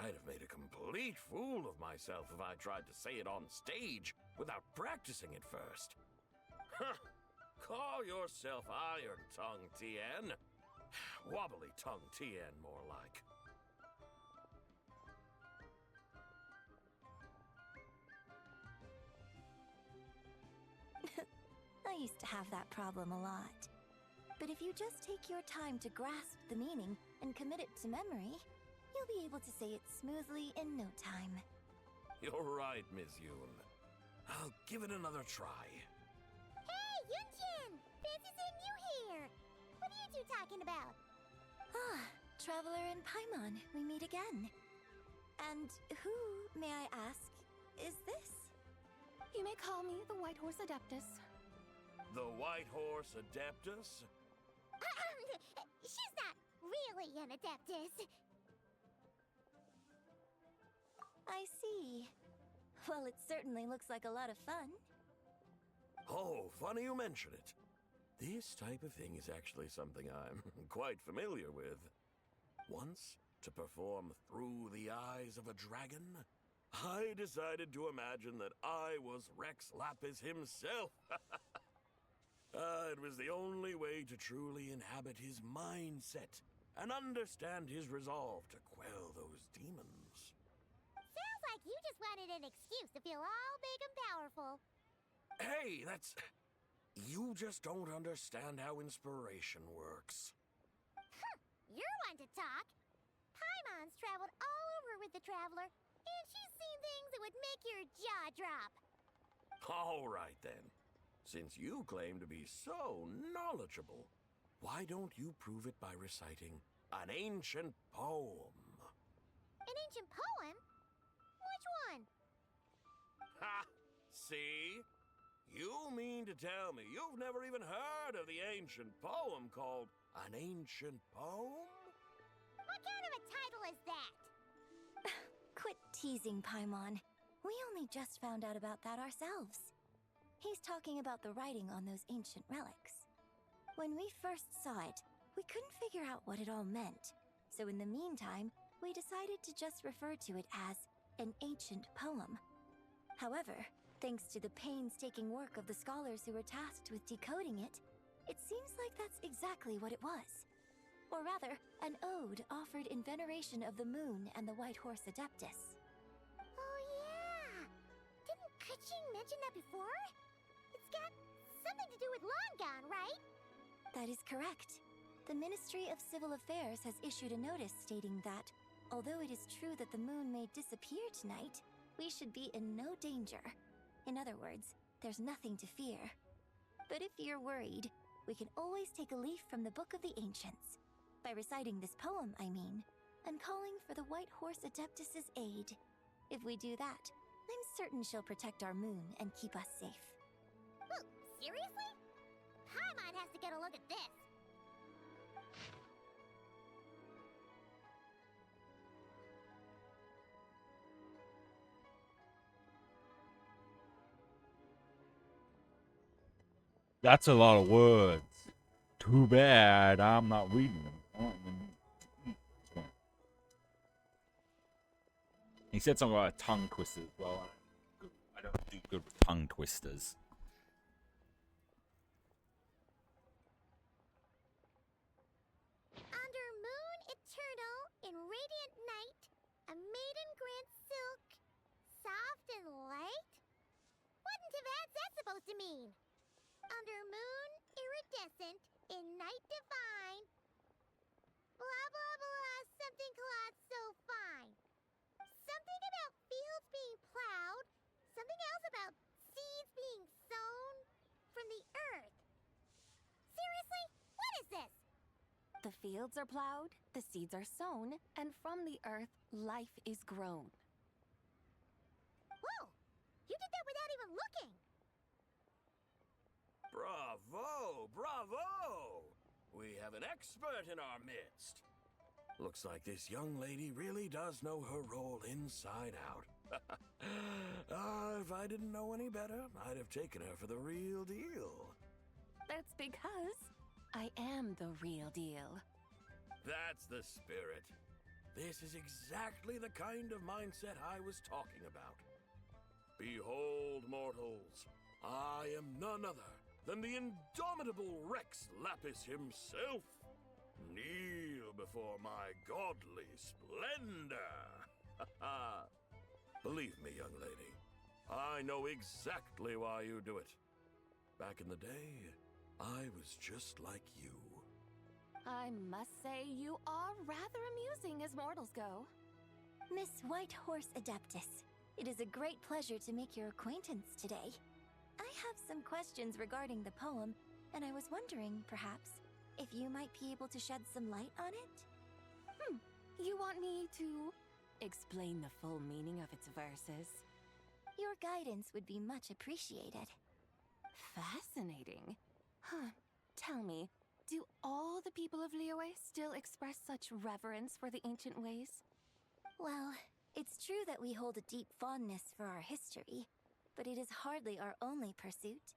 I'd have made a complete fool of myself if I tried to say it on stage without practicing it first. Huh. Call yourself Iron Tongue Tien. Wobbly Tongue Tien, more like. I used to have that problem a lot. But if you just take your time to grasp the meaning and commit it to memory, you'll be able to say it smoothly in no time. You're right, Ms. Yoon. I'll give it another try. Hey, Yunjin! Fancy seeing you here! What are you two talking about? Ah, Traveler and Paimon, we meet again. And who, may I ask, is this? You may call me the White Horse Adeptus. The White Horse Adeptus? She's not really an Adeptus. I see. Well, it certainly looks like a lot of fun. Oh, funny you mention it. This type of thing is actually something I'm quite familiar with. Once, to perform Through the Eyes of a Dragon, I decided to imagine that I was Rex Lapis himself. It was the only way to truly inhabit his mindset and understand his resolve to quell those demons. Sounds like you just wanted an excuse to feel all big and powerful. Hey, that's... You just don't understand how inspiration works. You're one to talk. Paimon's traveled all over with the Traveler, and she's seen things that would make your jaw drop. All right, then. Since you claim to be so knowledgeable, why don't you prove it by reciting an ancient poem? An ancient poem? Which one? Ha! See? You mean to tell me you've never even heard of the ancient poem called An Ancient Poem? What kind of a title is that? Quit teasing, Paimon. We only just found out about that ourselves. He's talking about the writing on those ancient relics. When we first saw it, we couldn't figure out what it all meant. So in the meantime, we decided to just refer to it as an ancient poem. However, thanks to the painstaking work of the scholars who were tasked with decoding it, it seems like that's exactly what it was. Or rather, an ode offered in veneration of the moon and the White Horse Adeptus. Oh yeah! Didn't Keqing mention that before? It's got something to do with Longan, right? That is correct. The Ministry of Civil Affairs has issued a notice stating that, although it is true that the moon may disappear tonight, we should be in no danger. In other words, there's nothing to fear. But if you're worried, we can always take a leaf from the Book of the Ancients. By reciting this poem, I mean, and calling for the White Horse Adeptus' aid. If we do that, I'm certain she'll protect our moon and keep us safe. Oh, seriously? Paimon has to get a look at this. That's a lot of words. Too bad I'm not reading them. I don't even- He said something about a tongue twister as well. I don't do good with tongue twisters. Under moon eternal in radiant night, a maiden grants silk, soft and light? What in Tivat's that supposed to mean? Under moon iridescent in night divine. Blah blah blah, something clot so fine. Something about fields being plowed, something else about seeds being sown from the earth. The fields are plowed, the seeds are sown, and from the earth, life is grown. Whoa! You did that without even looking! Bravo! Bravo! We have an expert in our midst. Looks like this young lady really does know her role inside out. If I didn't know any better, I'd have taken her for the real deal. That's because I am the real deal. That's the spirit. This is exactly the kind of mindset I was talking about. Behold, mortals, I am none other than the indomitable Rex Lapis himself. Kneel before my godly splendor. Believe me, young lady, I know exactly why you do it. Back in the day, I was just like you. I must say you are rather amusing as mortals go. Miss White Horse Adeptus, it is a great pleasure to make your acquaintance today. I have some questions regarding the poem, and I was wondering, perhaps, if you might be able to shed some light on it? You want me to explain the full meaning of its verses? Your guidance would be much appreciated. Fascinating. Tell me, do all the people of Liyue still express such reverence for the ancient ways? Well, it's true that we hold a deep fondness for our history, but it is hardly our only pursuit.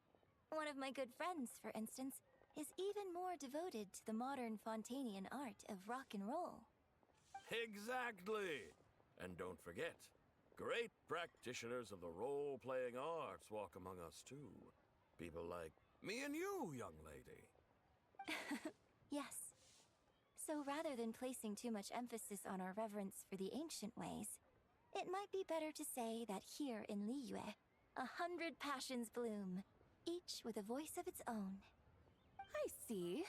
One of my good friends, for instance, is even more devoted to the modern Fontanian art of rock and roll. Exactly! And don't forget, great practitioners of the role-playing arts walk among us too. People like me and you, young lady. Yes. So rather than placing too much emphasis on our reverence for the ancient ways, it might be better to say that here in Liyue, 100 passions bloom, each with a voice of its own. I see.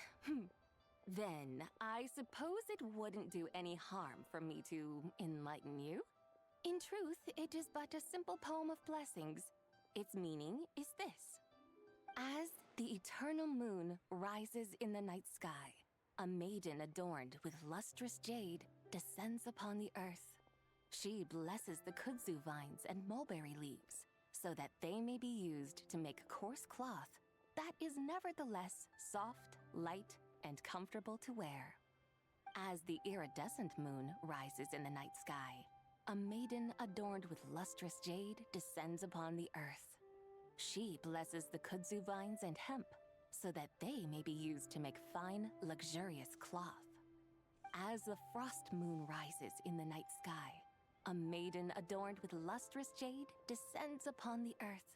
Then, I suppose it wouldn't do any harm for me to enlighten you. In truth, it is but a simple poem of blessings. Its meaning is this. As the eternal moon rises in the night sky, a maiden adorned with lustrous jade descends upon the earth. She blesses the kudzu vines and mulberry leaves, so that they may be used to make coarse cloth that is nevertheless soft, light, and comfortable to wear. As the iridescent moon rises in the night sky, a maiden adorned with lustrous jade descends upon the earth. She blesses the kudzu vines and hemp, so that they may be used to make fine, luxurious cloth. As the frost moon rises in the night sky, a maiden adorned with lustrous jade descends upon the earth.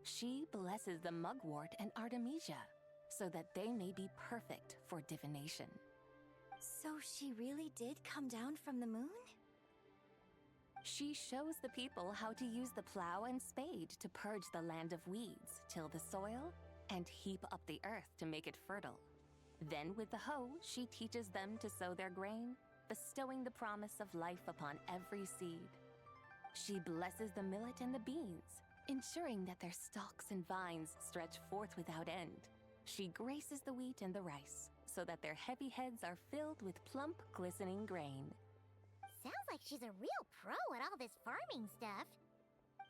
She blesses the mugwort and artemisia, so that they may be perfect for divination. So she really did come down from the moon? She shows the people how to use the plow and spade to purge the land of weeds, till the soil, and heap up the earth to make it fertile. Then with the hoe, she teaches them to sow their grain, bestowing the promise of life upon every seed. She blesses the millet and the beans, ensuring that their stalks and vines stretch forth without end. She graces the wheat and the rice, so that their heavy heads are filled with plump, glistening grain. Sounds like she's a real pro at all this farming stuff.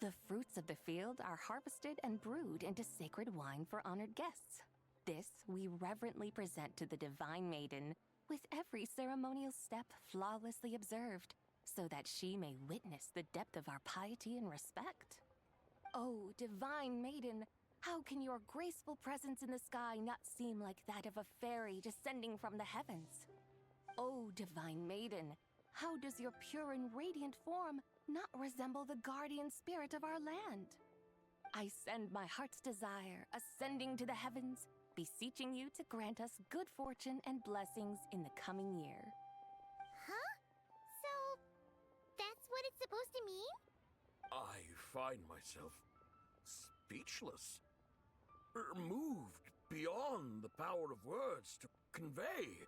The fruits of the field are harvested and brewed into sacred wine for honored guests. This we reverently present to the Divine Maiden, with every ceremonial step flawlessly observed, so that she may witness the depth of our piety and respect. Oh, Divine Maiden, how can your graceful presence in the sky not seem like that of a fairy descending from the heavens? Oh, Divine Maiden, how does your pure and radiant form not resemble the guardian spirit of our land? I send my heart's desire, ascending to the heavens, beseeching you to grant us good fortune and blessings in the coming year. Huh? So, that's what it's supposed to mean? I find myself speechless, moved beyond the power of words to convey.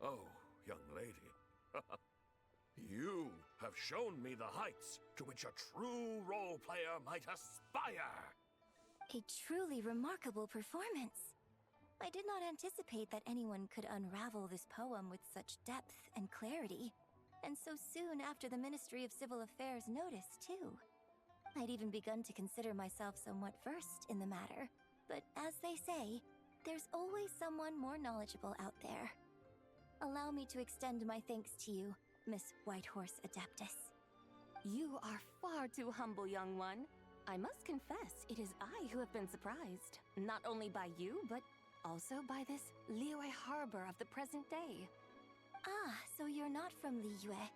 Oh, young lady, you have shown me the heights to which a true role player might aspire. A truly remarkable performance. I did not anticipate that anyone could unravel this poem with such depth and clarity, and so soon after the Ministry of Civil Affairs noticed, too. I'd even begun to consider myself somewhat versed in the matter, but as they say, there's always someone more knowledgeable out there. Allow me to extend my thanks to you, Miss Whitehorse Adeptus. You are far too humble, young one. I must confess, it is I who have been surprised, not only by you, but also by this Liyue Harbor of the present day. Ah, so you're not from Liyue.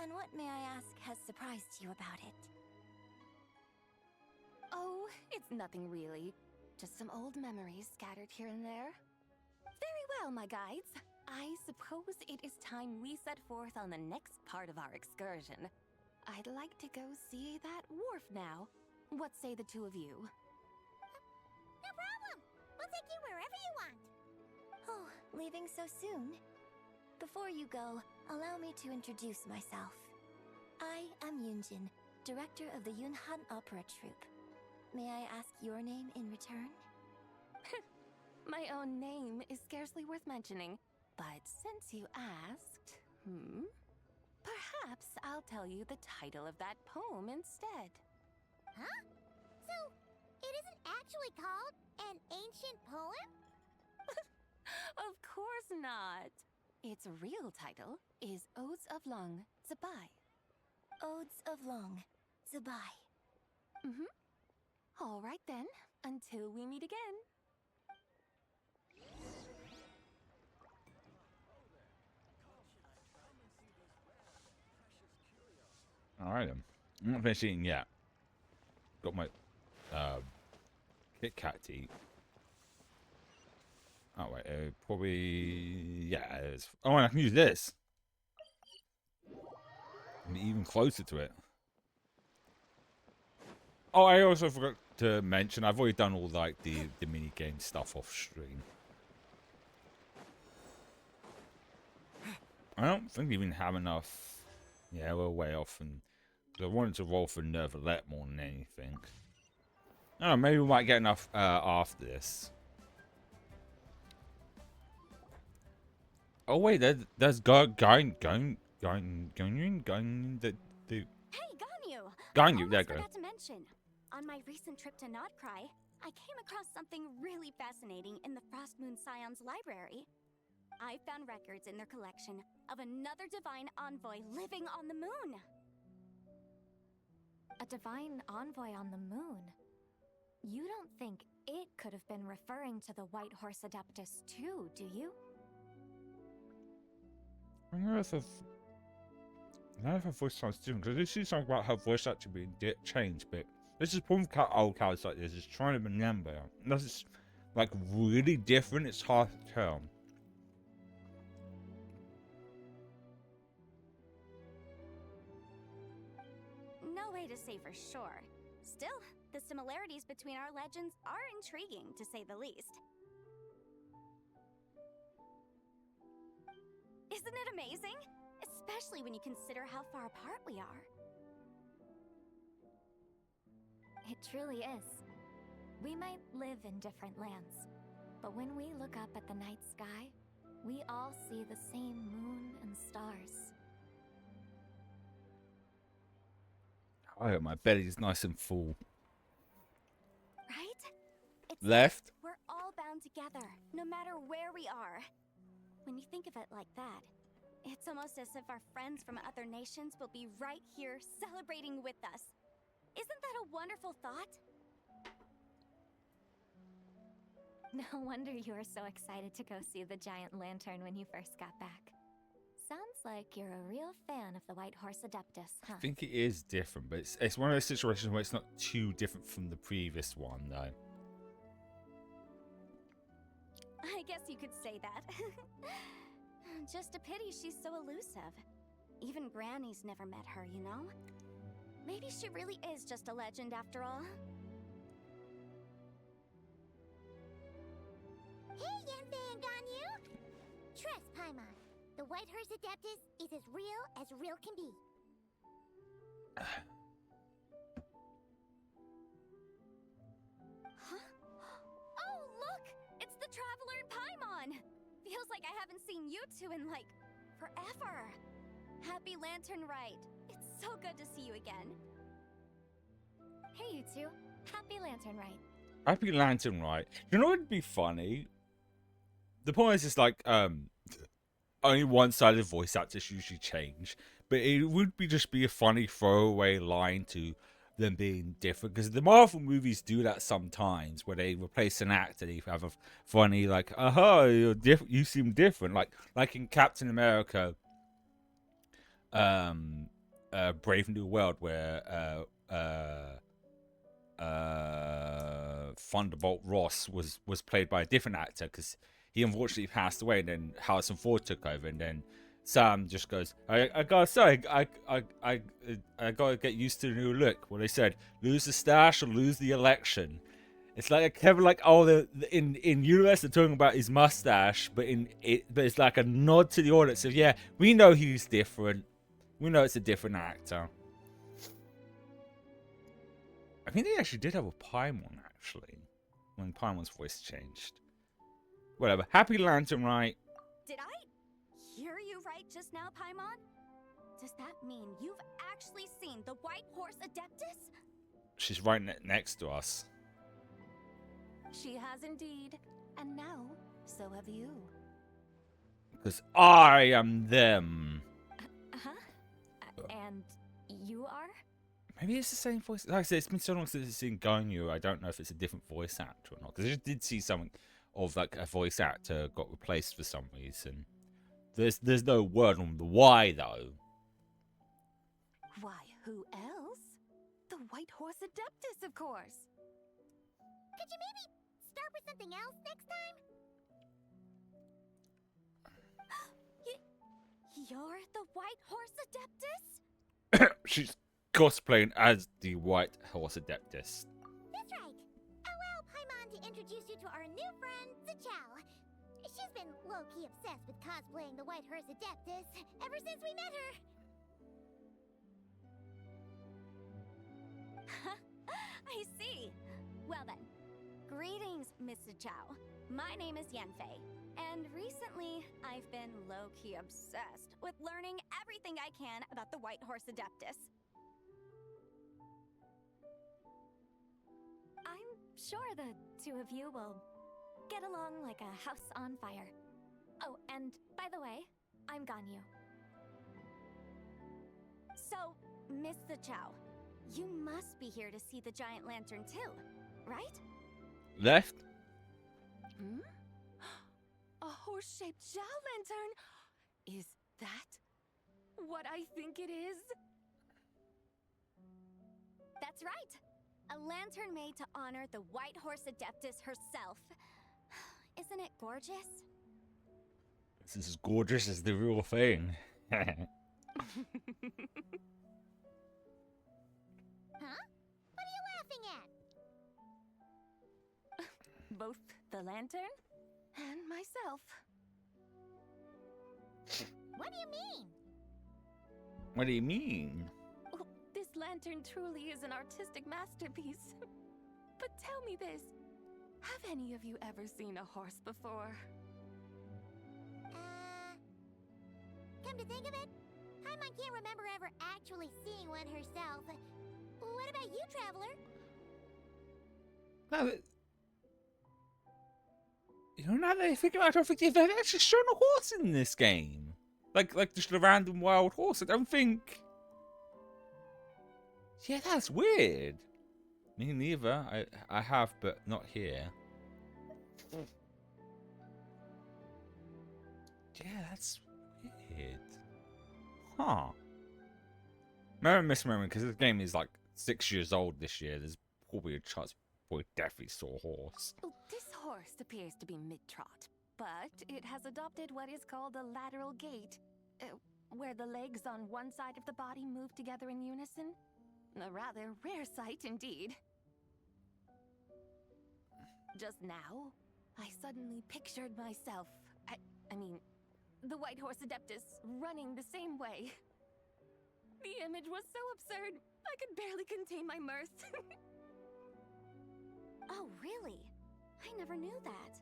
And what, may I ask, has surprised you about it? Oh, it's nothing really. Just some old memories scattered here and there. Very well, my guides. I suppose it is time we set forth on the next part of our excursion. I'd like to go see that wharf now. What say the two of you? No problem. We'll take you wherever you want. Oh, leaving so soon? Before you go, allow me to introduce myself. I am Yunjin, director of the Yunhan Opera Troupe. May I ask your name in return? My own name is scarcely worth mentioning, but since you asked, perhaps I'll tell you the title of that poem instead. Huh? So, it isn't actually called an ancient poem? Of course not. Its real title is Odes of Long Zabai. Odes of Long Zabai. All right then, until we meet again. All right then. I'm not finished eating yet. Got my Kit Kat to eat. Oh wait, probably yeah. It's, oh, and I can use this. I'm even closer to it. Oh, I also forgot to mention I've already done all like the mini game stuff off stream. I don't think we even have enough. Yeah, we're way off, and I wanted to roll for Nervalette more than anything. I don't know, maybe we might get enough after this. Oh wait, there's going the Hey, Ganyu! Ganyu, there you I go. forgot to mention, on my recent trip to Notcry, I came across something really fascinating in the Frostmoon Scion's library. I found records in their collection of another divine envoy living on the moon. A divine envoy on the moon? You don't think it could have been referring to the White Horse Adeptus too, do you? I wonder if her voice sounds different, because I did see something about her voice actually being changed, but this is one old characters like this is trying to remember. Unless it's like really different, it's hard to tell. No way to say for sure. Still, the similarities between our legends are intriguing, to say the least. Isn't it amazing? Especially when you consider how far apart we are. It truly is. We might live in different lands, but when we look up at the night sky, we all see the same moon and stars. I hope my belly's nice and full. Right? It's Left. like we're all bound together, no matter where we are. When you think of it like that, it's almost as if our friends from other nations will be right here celebrating with us. Isn't that a wonderful thought? No wonder you were so excited to go see the giant lantern when you first got back. Sounds like you're a real fan of the White Horse Adeptus, huh? I think it is different, but it's one of those situations where it's not too different from the previous one, though. I guess you could say that. Just a pity she's so elusive. Even Granny's never met her, you know? Maybe she really is just a legend after all. Hey, Yanfei and Ganyu! Trust, Paimon. The White Horse Adeptus is as real can be. Huh? Oh, look! It's the Traveler Feels like I haven't seen you two in, like, forever. Happy Lantern Rite. It's so good to see you again. Hey, you two. Happy Lantern Rite. Happy Lantern, right? You know what would be funny? The point is, it's like, only one side of the voice actors usually change. But it would just be a funny throwaway line to them being different. Because the Marvel movies do that sometimes, where they replace an actor, they have a funny, like, aha, you're different, you seem different. Like in Captain America, Brave New World, where Thunderbolt Ross was played by a different actor because he unfortunately passed away, and then Harrison Ford took over, and then Sam just goes, I gotta say, I gotta get used to the new look. Well, they said, lose the stash or lose the election. It's like Kevin, like, oh, in US they're talking about his mustache, but it's like a nod to the audience of, yeah, we know he's different. We know it's a different actor. I think they actually did have a Paimon, actually, when Paimon's voice changed. Whatever. Happy Lantern, right? Did I hear you right just now, Paimon? Does that mean you've actually seen the White Horse Adeptus? She's right next to us. She has indeed. And now, so have you. Because I am them. And you are? Maybe it's the same voice. Like I said, it's been so long since I've seen Gonyu, I don't know if it's a different voice actor or not. Because I just did see something of, like, a voice actor got replaced for some reason. There's no word on the why, though. Why, who else? The White Horse Adeptus, of course. Could you maybe start with something else next time? You're the White Horse Adeptus? She's cosplaying as the White Horse Adeptus. That's right. Allow Paimon to introduce you to our new friend, Zichao. She's been low-key obsessed with cosplaying the White Horse Adeptus ever since we met her. I see. Well then, greetings, Miss Zichao. My name is Yanfei, and recently I've been low-key obsessed with learning everything I can about the White Horse Adeptus. I'm sure the two of you will get along like a house on fire. Oh, and by the way, I'm Gonyu. So, Miss Zichao, you must be here to see the giant lantern too, right? Left? Hmm? A horse-shaped Zhao lantern? Is that what I think it is? That's right. A lantern made to honor the White Horse Adeptus herself. Isn't it gorgeous? This is as gorgeous as the real thing. Huh? What are you laughing at? Both the lantern and myself. What do you mean? What do you mean? Oh, this lantern truly is an artistic masterpiece. But tell me this. Have any of you ever seen a horse before? Come to think of it, Paimon can't remember ever actually seeing one herself. What about you, Traveler? No, you know, now that I think about it, I don't think they've ever actually shown a horse in this game. Like just a random wild horse. I don't think. Yeah, that's weird. Me neither. I have, but not here. Yeah, that's weird. Huh. Maybe misremembering, because this game is like 6 years old this year. There's probably a chance we definitely saw a horse. Oh, this horse appears to be mid-trot, but it has adopted what is called a lateral gait, where the legs on one side of the body move together in unison. A rather rare sight indeed. Just now, I suddenly pictured myself, I mean, the White Horse Adeptus running the same way. The image was so absurd, I could barely contain my mirth. Oh, really? I never knew that.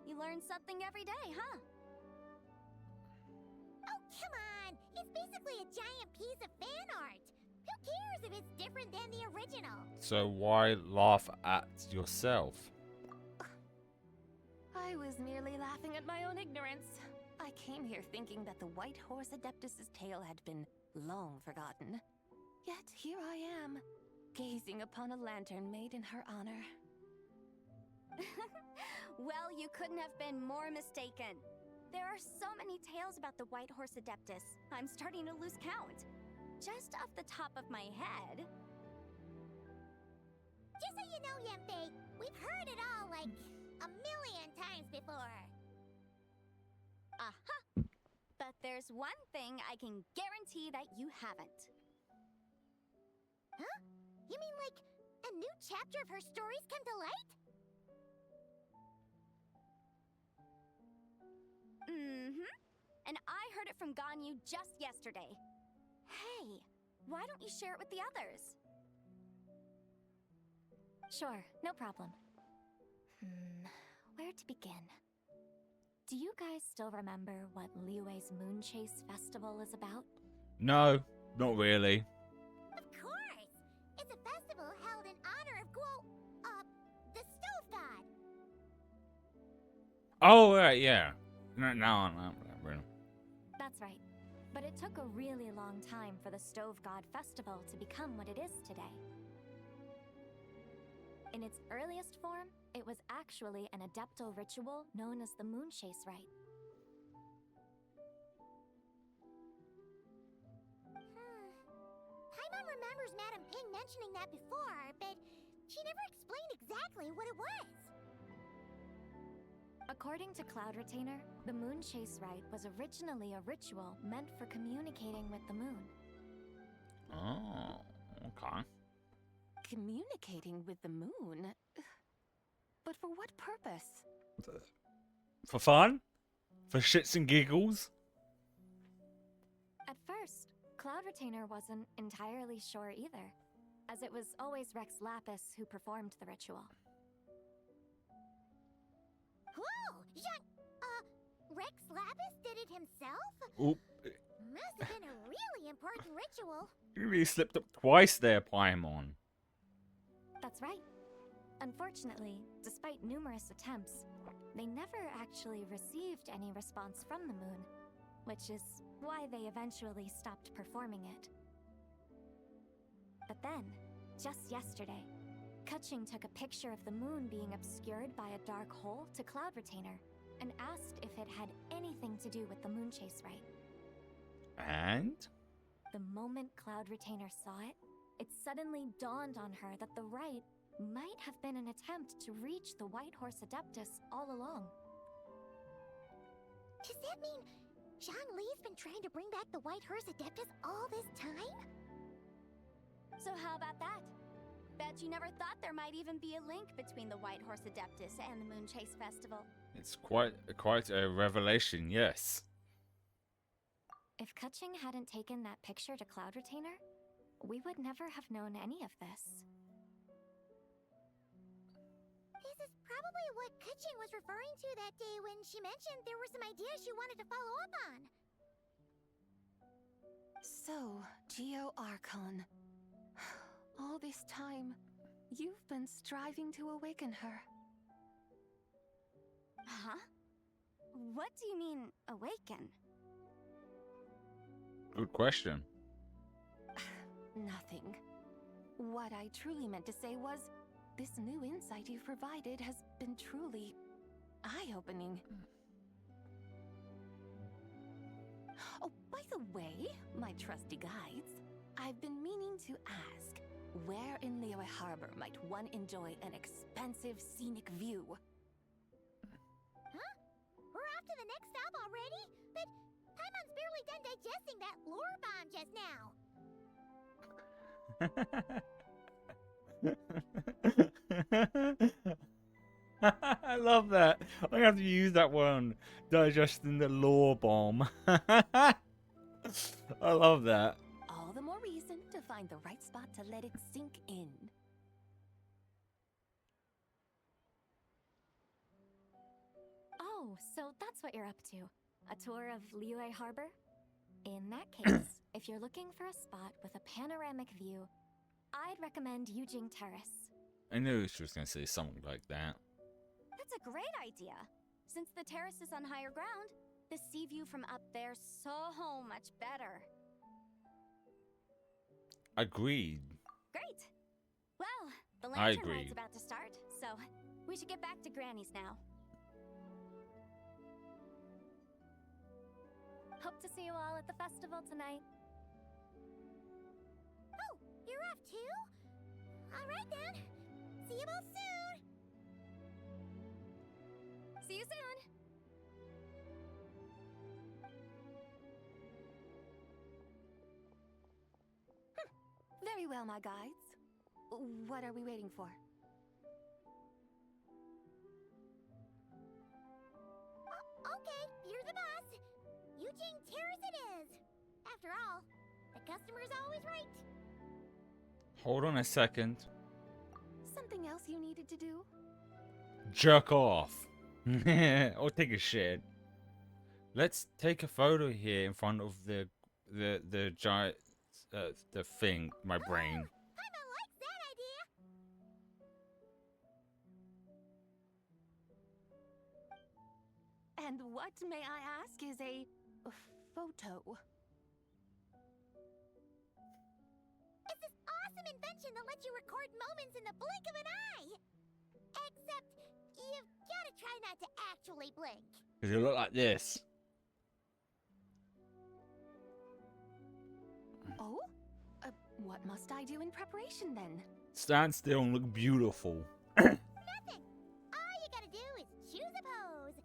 You learn something every day, huh? Oh, come on! It's basically a giant piece of fan art! Who cares if it's different than the original? So why laugh at yourself? I was merely laughing at my own ignorance. I came here thinking that the White Horse Adeptus's tale had been long forgotten. Yet here I am, gazing upon a lantern made in her honor. Well, you couldn't have been more mistaken. There are so many tales about the White Horse Adeptus, I'm starting to lose count. Just off the top of my head. Just so you know, Yanfei, we've heard it all like a million times before. Aha! But there's one thing I can guarantee that you haven't. Huh? You mean like a new chapter of her stories come to light? Mm-hmm. And I heard it from Ganyu just yesterday. Hey, why don't you share it with the others? Sure, no problem. Where to begin? Do you guys still remember what Liyue's Moon Chase Festival is about? No, not really. Of course! It's a festival held in honor of the Stove God. Oh, right, yeah. No, not really. That's right. But it took a really long time for the Stove God Festival to become what it is today. In its earliest form, it was actually an adeptal ritual known as the Moon Chase Rite. Paimon remembers Madame Ping mentioning that before, but she never explained exactly what it was. According to Cloud Retainer, the Moon Chase Rite was originally a ritual meant for communicating with the moon. Oh, okay. Communicating with the moon? But for what purpose? For fun? For shits and giggles? At first, Cloud Retainer wasn't entirely sure either, as it was always Rex Lapis who performed the ritual. Whoa! Rex Lapis did it himself? Oop. Must have been a really important ritual. You really slipped up twice there, Paimon. That's right. Unfortunately, despite numerous attempts, they never actually received any response from the moon, which is why they eventually stopped performing it. But then, just yesterday, Keqing took a picture of the moon being obscured by a dark hole to Cloud Retainer and asked if it had anything to do with the Moon Chase Rite. And? The moment Cloud Retainer saw it, it suddenly dawned on her that the rite might have been an attempt to reach the White Horse Adeptus all along. Does that mean Zhongli's been trying to bring back the White Horse Adeptus all this time? So how about that? Bet you never thought there might even be a link between the White Horse Adeptus and the Moon Chase Festival. It's quite a revelation, yes. If Keqing hadn't taken that picture to Cloud Retainer, we would never have known any of this. This is probably what Keqing was referring to that day when she mentioned there were some ideas she wanted to follow up on. So, Geo Archon. All this time, you've been striving to awaken her. Huh? What do you mean, awaken? Good question. Nothing. What I truly meant to say was, this new insight you've provided has been truly eye-opening. Oh, by the way, my trusty guides, I've been meaning to ask, where in Liyue Harbor might one enjoy an expensive scenic view? Huh? We're off to the next stop already? But Paimon's barely done digesting that lore bomb just now. I love that. I'm gonna have to use that one. Digesting the lore bomb. I love that. All the more reason to find the right spot to let it sink in. Oh, so that's what you're up to. A tour of Liyue Harbor? In that case, if you're looking for a spot with a panoramic view, I'd recommend Yujing Terrace. I knew she was going to say something like that. That's a great idea. Since the terrace is on higher ground, the sea view from up there's so much better. Agreed. Great. Well, the I lantern agree. ride's about to start, so we should get back to Granny's now. Hope to see you all at the festival tonight. Oh, you're off too? All right then. See you both soon. See you soon. Very well, my guides. What are we waiting for? Okay, you're the boss. Yujing Terrace it is. After all, the customer's always right. Hold on a second. Something else you needed to do? Jerk off. Or take a shit. Let's take a photo here in front of the giant the thing, my brain. Paimon likes that idea. And what, may I ask, is a photo? It's this awesome invention that lets you record moments in the blink of an eye. Except, you've gotta try not to actually blink. Because you look like this. Oh? What must I do in preparation then? Stand still and look beautiful. Nothing. All you gotta do is choose a pose.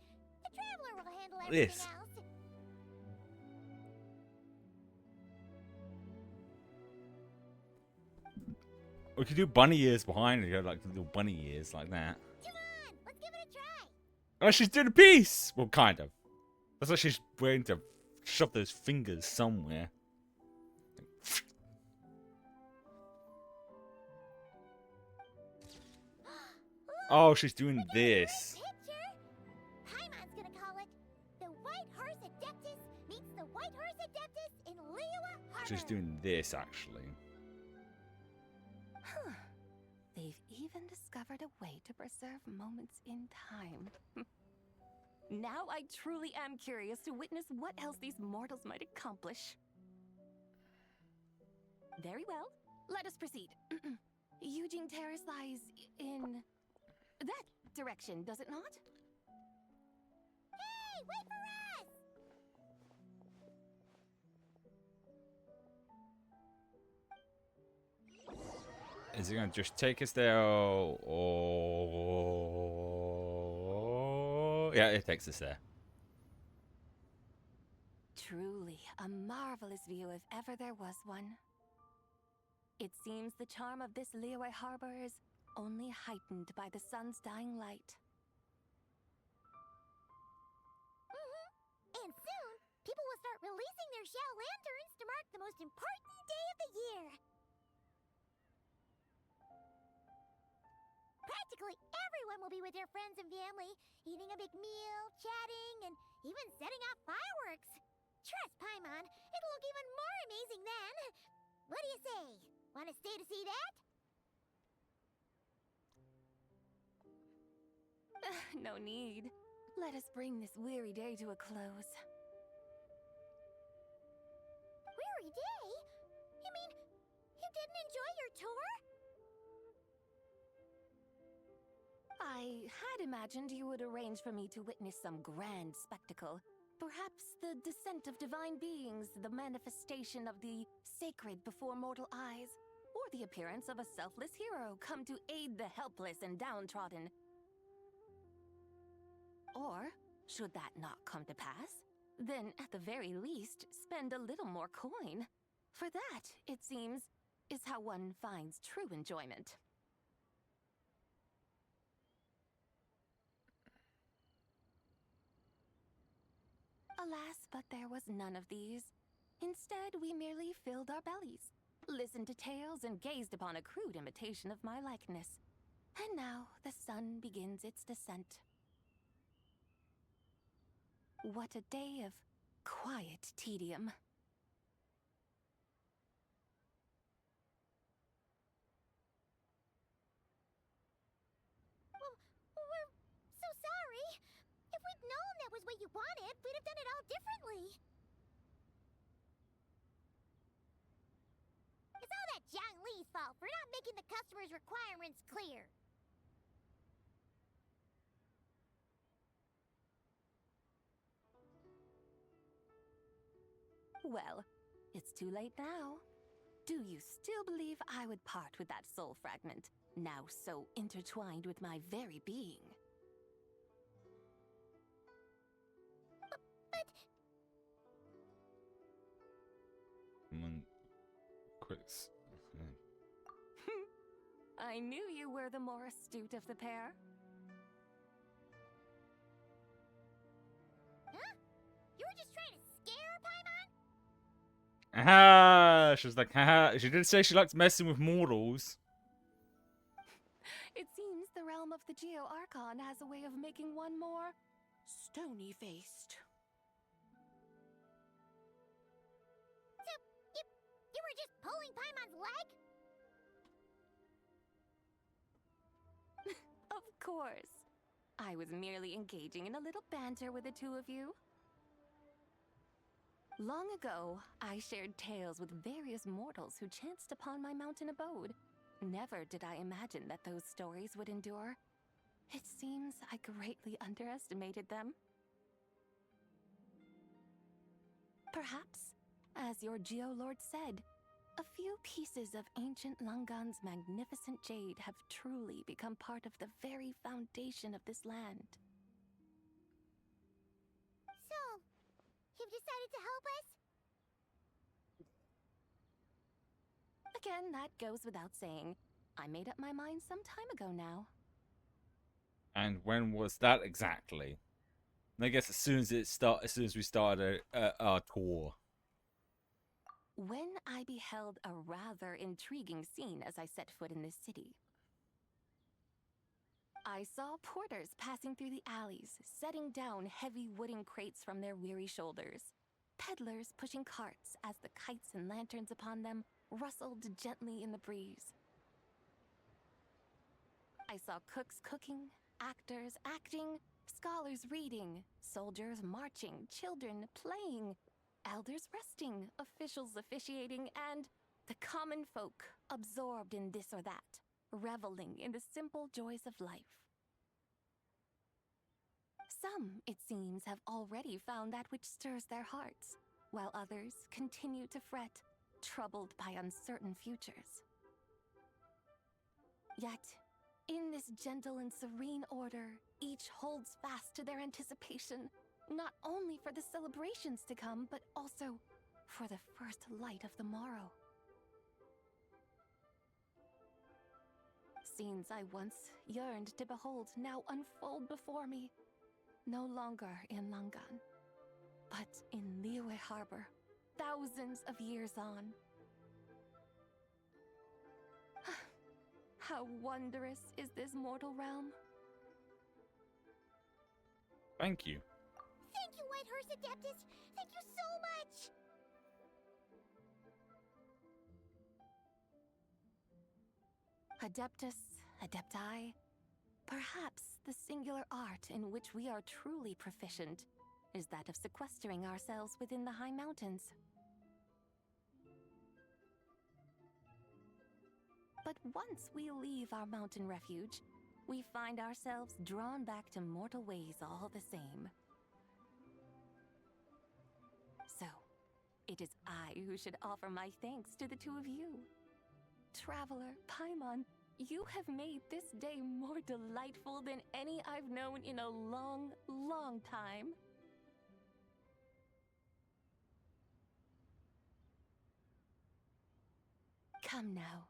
The traveler will handle everything This. else. We could do bunny ears behind her, like little bunny ears like that. Come on, let's give it a try. Oh, she's doing a piece! Well, kind of. That's like she's waiting to shove those fingers somewhere. Oh, she's doing this. Picture? Paimon's gonna call it The White Horse Adeptus meets the White Horse Adeptus in Liyue Harbor. She's doing this, actually. Huh. They've even discovered a way to preserve moments in time. Now I truly am curious to witness what else these mortals might accomplish. Very well. Let us proceed. Yujing Terrace lies in that direction, does it not? Hey, wait for us! Is it gonna just take us there, or... Yeah, it takes us there. Truly a marvelous view if ever there was one. It seems the charm of this Liyue Harbor is only heightened by the sun's dying light. And soon, people will start releasing their shell lanterns to mark the most important day of the year. Practically everyone will be with their friends and family, eating a big meal, chatting, and even setting off fireworks. Trust Paimon, it'll look even more amazing then. What do you say? Want to stay to see that? No need. Let us bring this weary day to a close. Weary day? You mean, you didn't enjoy your tour? I had imagined you would arrange for me to witness some grand spectacle. Perhaps the descent of divine beings, the manifestation of the sacred before mortal eyes, or the appearance of a selfless hero come to aid the helpless and downtrodden. Or, should that not come to pass, then at the very least, spend a little more coin. For that, it seems, is how one finds true enjoyment. Alas, but there was none of these. Instead, we merely filled our bellies, listened to tales, and gazed upon a crude imitation of my likeness. And now the sun begins its descent. What a day of quiet tedium. Well, we're so sorry. If we'd known that was what you wanted, we'd have done it all differently. It's all that Zhang Li's fault for not making the customer's requirements clear. Well, it's too late now. Do you still believe I would part with that soul fragment, now so intertwined with my very being? Quick. I knew you were the more astute of the pair. Huh? You were just trying to scare Paimon? Aha! She was like, haha. She did say she likes messing with mortals. It seems the realm of the Geo Archon has a way of making one more stony-faced. So, you were just pulling Paimon's leg? Of course. I was merely engaging in a little banter with the two of you. Long ago, I shared tales with various mortals who chanced upon my mountain abode. Never did I imagine that those stories would endure. It seems I greatly underestimated them. Perhaps, as your Geolord said, a few pieces of ancient Langan's magnificent jade have truly become part of the very foundation of this land. So, you've decided to help us? Again, that goes without saying. I made up my mind some time ago now. And when was that exactly? I guess as soon as we started our tour. When I beheld a rather intriguing scene as I set foot in this city. I saw porters passing through the alleys, setting down heavy wooden crates from their weary shoulders. Peddlers pushing carts as the kites and lanterns upon them rustled gently in the breeze. I saw cooks cooking, actors acting, scholars reading, soldiers marching, children playing, elders resting, officials officiating, and the common folk absorbed in this or that, reveling in the simple joys of life. Some, it seems, have already found that which stirs their hearts, while others continue to fret, troubled by uncertain futures. Yet, in this gentle and serene order, each holds fast to their anticipation, not only for the celebrations to come, but also for the first light of the morrow. Scenes I once yearned to behold now unfold before me, no longer in Langan, but in Liyue Harbor, thousands of years on. How wondrous is this mortal realm? Thank you. Thank you, Whitehurst Adeptus! Thank you so much! Adeptus, Adepti, perhaps the singular art in which we are truly proficient is that of sequestering ourselves within the high mountains. But once we leave our mountain refuge, we find ourselves drawn back to mortal ways all the same. So, it is I who should offer my thanks to the two of you. Traveler, Paimon, you have made this day more delightful than any I've known in a long, long time. Come now,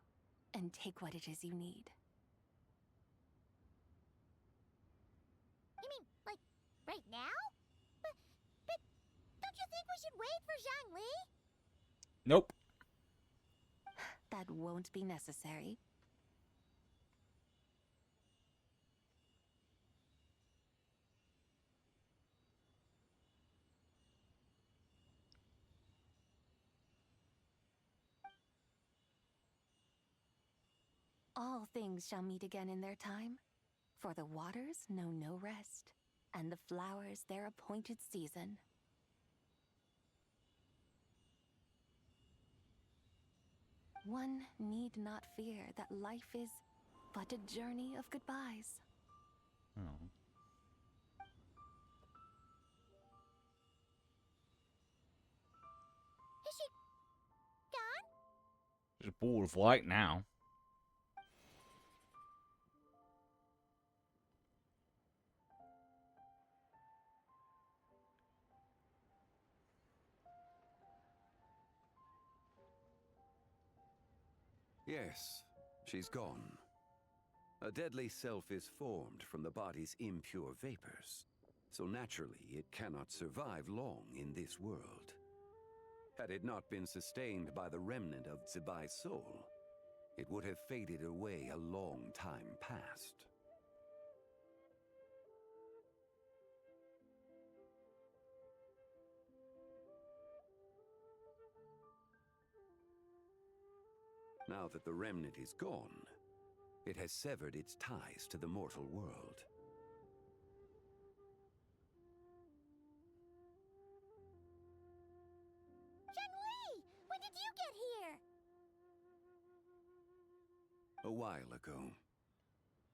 and take what it is you need. You mean, like, right now? But don't you think we should wait for Zhang Li? Nope. That won't be necessary. all things shall meet again in their time, for the waters know no rest, and the flowers their appointed season. One need not fear that life is but a journey of goodbyes. Oh. Is she gone? There's a ball of light now. Yes, she's gone. A deadly self is formed from the body's impure vapors, so naturally it cannot survive long in this world. Had it not been sustained by the remnant of Zibai's soul, it would have faded away a long time past. Now that the remnant is gone, it has severed its ties to the mortal world. Zhenhui! When did you get here? A while ago.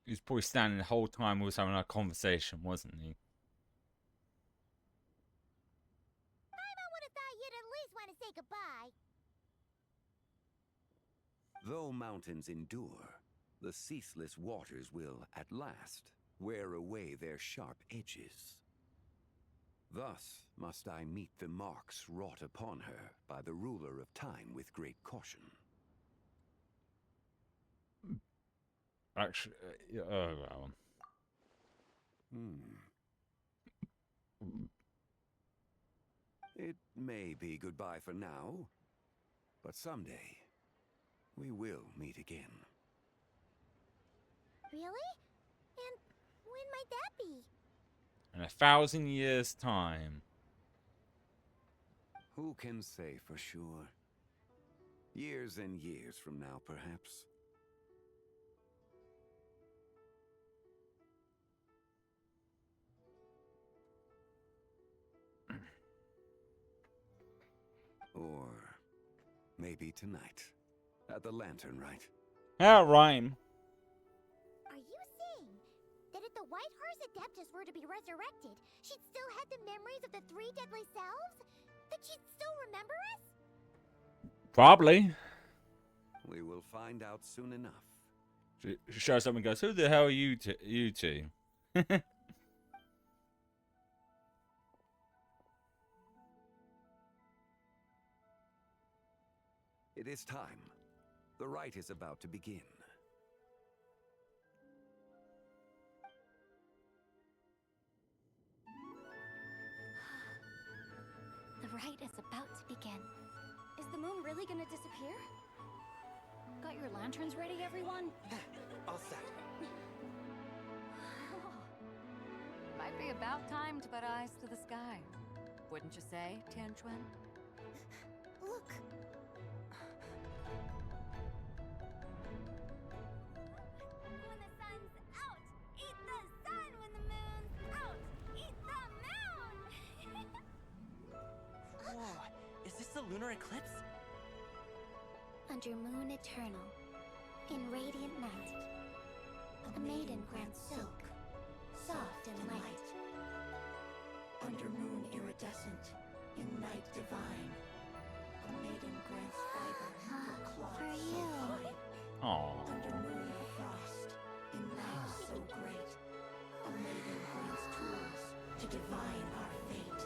He was probably standing the whole time we was having our conversation, wasn't he? I would have thought you'd at least want to say goodbye. Though mountains endure, the ceaseless waters will, at last, wear away their sharp edges. Thus must I meet the marks wrought upon her by the ruler of time with great caution. Actually, well. It may be goodbye for now, but someday we will meet again. Really? And when might that be? In 1,000 years' time. Who can say for sure? Years and years from now, perhaps. Or maybe tonight. At the Lantern Rite. That rhyme. Are you saying that if the White Horse Adeptus were to be resurrected, she'd still have the memories of the three deadly selves? That she'd still remember us? Probably. We will find out soon enough. She shows up and goes, "Who the hell are you two?" It is time. The rite is about to begin. The rite is about to begin. Is the moon really gonna disappear? Got your lanterns ready, everyone? All set. Might be about time to put eyes to the sky. Wouldn't you say, Tianquan? Look! When the sun's out, eat the sun. When the moon's out, eat the moon! Whoa, is this the lunar eclipse? Under moon eternal, in radiant night, a maiden grants silk, soft and light. Under moon iridescent, in night divine, a maiden grants fiber for cloth so fine. Aww. Under moon of frost, in night so great, a maiden grants tools to divine our fate.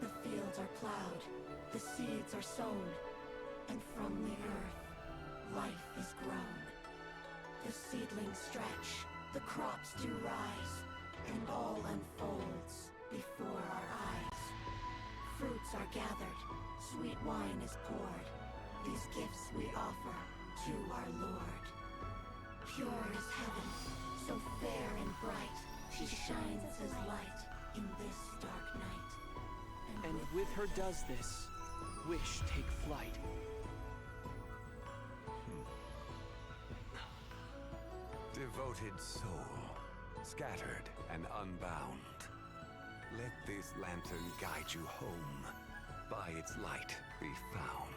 The fields are plowed, the seeds are sown, and from the earth, life is grown. The seedlings stretch, the crops do rise, and all unfolds before our eyes. Fruits are gathered, sweet wine is poured. These gifts we offer to our Lord. Pure is heaven, so fair and bright. She shines as his light in this dark night. And with her does this, wish take flight. Devoted soul, scattered and unbound. Let this lantern guide you home. By its light be found.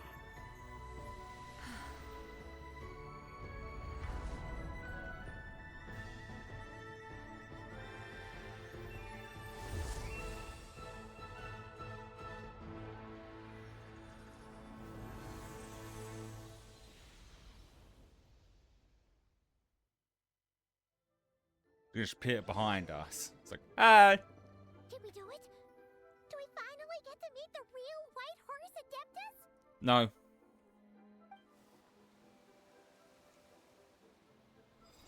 They just appear behind us. It's like, ah. Did we do it? Do we finally get to meet the real White Horse Adeptus? No.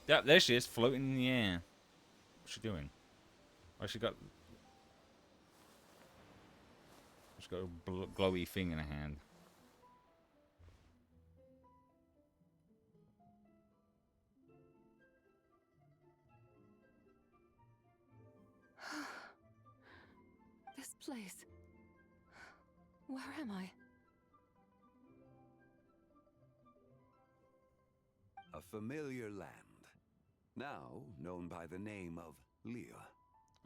Yeah, there she is, floating in the air. What's she doing? Oh, she got a glowy thing in her hand. This place. Where am I? A familiar land, now known by the name of Liyue.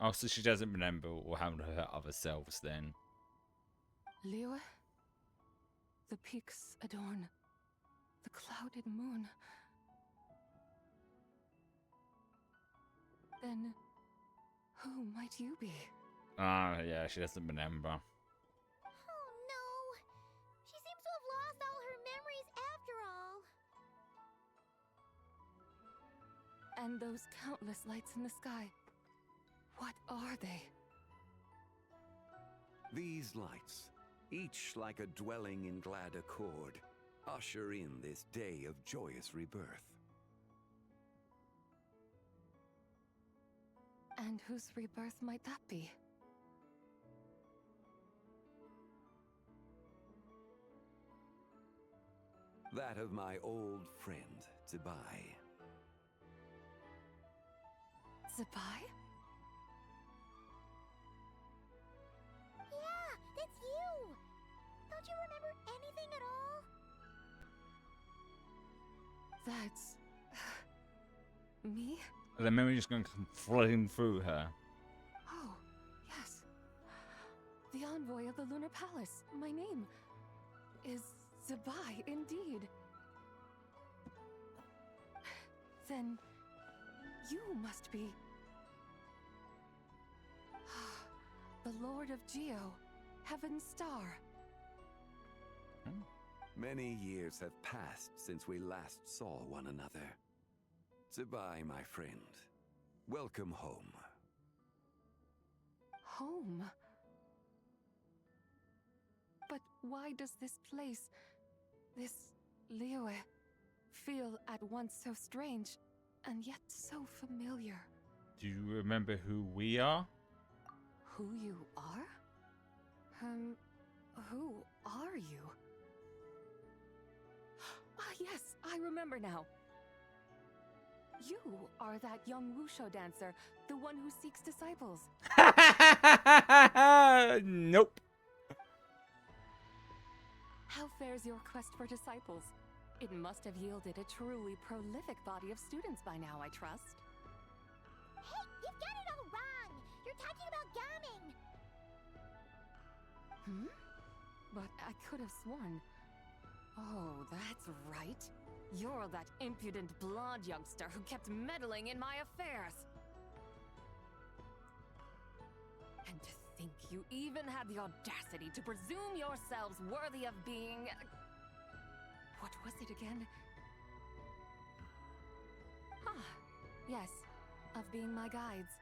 Oh, so she doesn't remember what happened to her other selves then. Liyue? The peaks adorn the clouded moon. Then, who might you be? Ah, yeah, she doesn't remember. Oh no! She seems to have lost all her memories after all. And those countless lights in the sky. What are they? These lights, each like a dwelling in glad accord, usher in this day of joyous rebirth. And whose rebirth might that be? That of my old friend, Zebai. Zebai? Yeah, that's you! Don't you remember anything at all? That's... me? The memory just going to come flooding through her. Oh, yes. The envoy of the Lunar Palace. My name is Zebai, indeed. Then you must be the Lord of Geo, Heaven's Star. Many years have passed since we last saw one another. Zebai, my friend. Welcome home. Home? But why does this place, this Liyue, feel at once so strange and yet so familiar? Do you remember who we are? Who you are? Who are you? Ah, yes, I remember now. You are that young Wushu dancer, the one who seeks disciples. Nope. How fares your quest for disciples? It must have yielded a truly prolific body of students by now, I trust. Hey, you've got it all wrong! You're talking about Gaming! But I could have sworn... Oh, that's right. You're that impudent blonde youngster who kept meddling in my affairs. And to think you even had the audacity to presume yourselves worthy of being... What was it again? Ah, yes, of being my guides.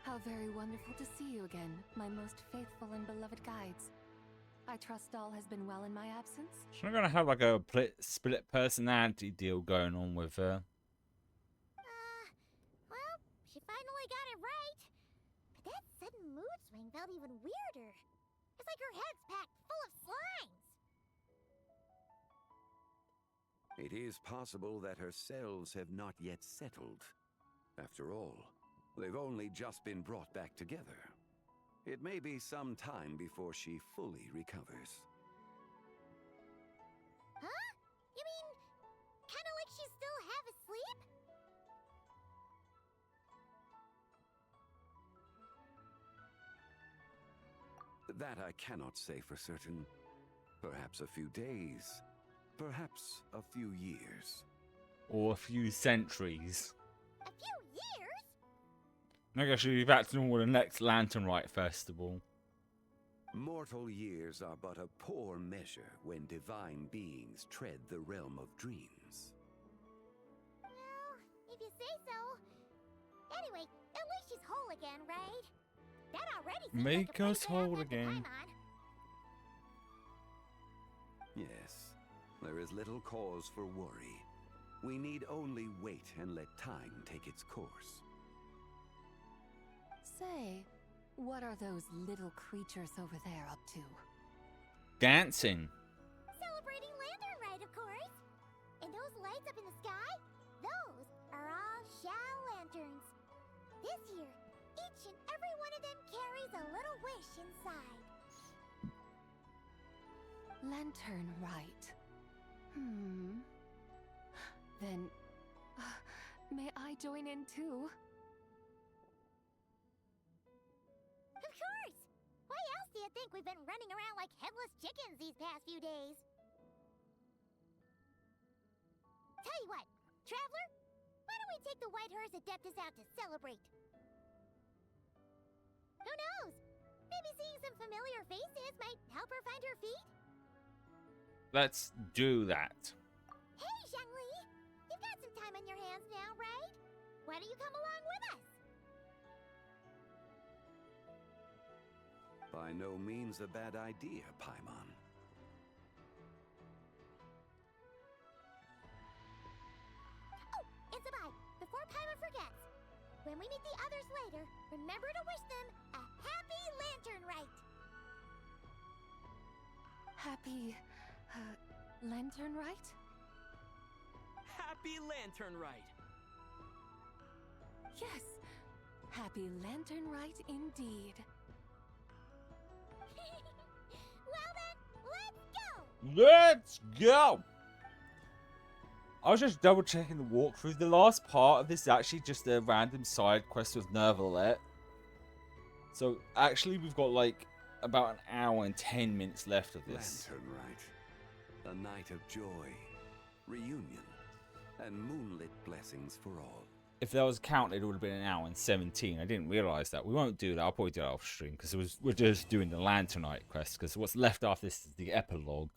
How very wonderful to see you again, my most faithful and beloved guides. I trust all has been well in my absence? She's not going to have like a split personality deal going on with her. Well, she finally got it right. But that sudden mood swing felt even weirder. It's like her head's packed full of slimes. It is possible that her cells have not yet settled. After all, they've only just been brought back together. It may be some time before she fully recovers. Huh? You mean That I cannot say for certain. Perhaps a few days. Perhaps a few years. Or a few centuries. A few years? I guess you'll be back to normal the next Lantern Rite Festival. Mortal years are but a poor measure when divine beings tread the realm of dreams. Well, if you say so. Anyway, at least she's whole again, right? That already seems Make like a us pretty bad whole mess to again. Paimon. Yes, there is little cause for worry. We need only wait and let time take its course. Say, what are those little creatures over there up to? Dancing. Celebrating Lantern Rite, of course. And those lights up in the sky? Those are all Shao lanterns. This year, each and every one of them carries a little wish inside. Lantern Rite. Then, may I join in too? Of course! Why else do you think we've been running around like headless chickens these past few days? Tell you what, Traveler, why don't we take the White Horse Adeptus out to celebrate? Who knows? Maybe seeing some familiar faces might help her find her feet? Let's do that. Hey, Zhangli! You've got some time on your hands now, right? Why don't you come along with us? By no means a bad idea, Paimon. Oh, and Sabai, before Paimon forgets, when we meet the others later, remember to wish them a happy Lantern Rite! Happy, Lantern Rite? Happy Lantern Rite! Yes, Happy Lantern Rite indeed. Well then, let's go! Let's go! I was just double checking the walkthrough. The last part of this is actually just a random side quest with Nervalet. So actually we've got like about an hour and 10 minutes left of this. Lantern Rite. A night of joy, reunion, and moonlit blessings for all. If there was a count, it would have been an hour and 17. I didn't realize that. We won't do that. I'll probably do that off stream because we're just doing the Lantern Rite quest. Because what's left after this is the epilogue.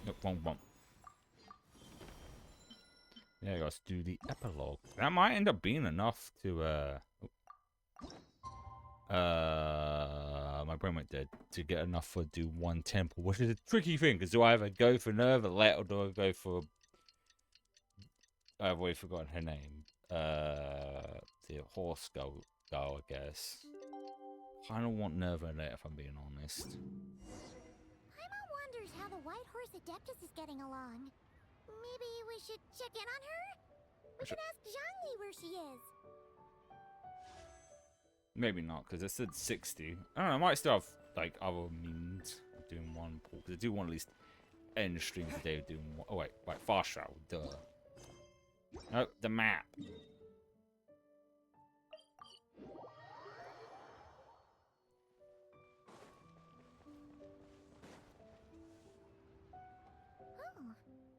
Nope, wrong one. Yeah, let's do the epilogue. That might end up being enough to my brain went dead, to get enough for do one temple, which is a tricky thing because do I either go for Nervalet or do I go for I've already forgotten her name, the horse girl, I guess. I don't want Nervalet if I'm being honest. Paimon wonders how the White Horse Adeptus is getting along. Maybe we should check in on her? We should ask Zhangli where she is. Maybe not, because I said 60. I don't know, I might still have, like, other means of doing one pull. Because I do want to at least end the stream today of doing one. Oh, wait, fast travel, duh. Oh, the map. Oh,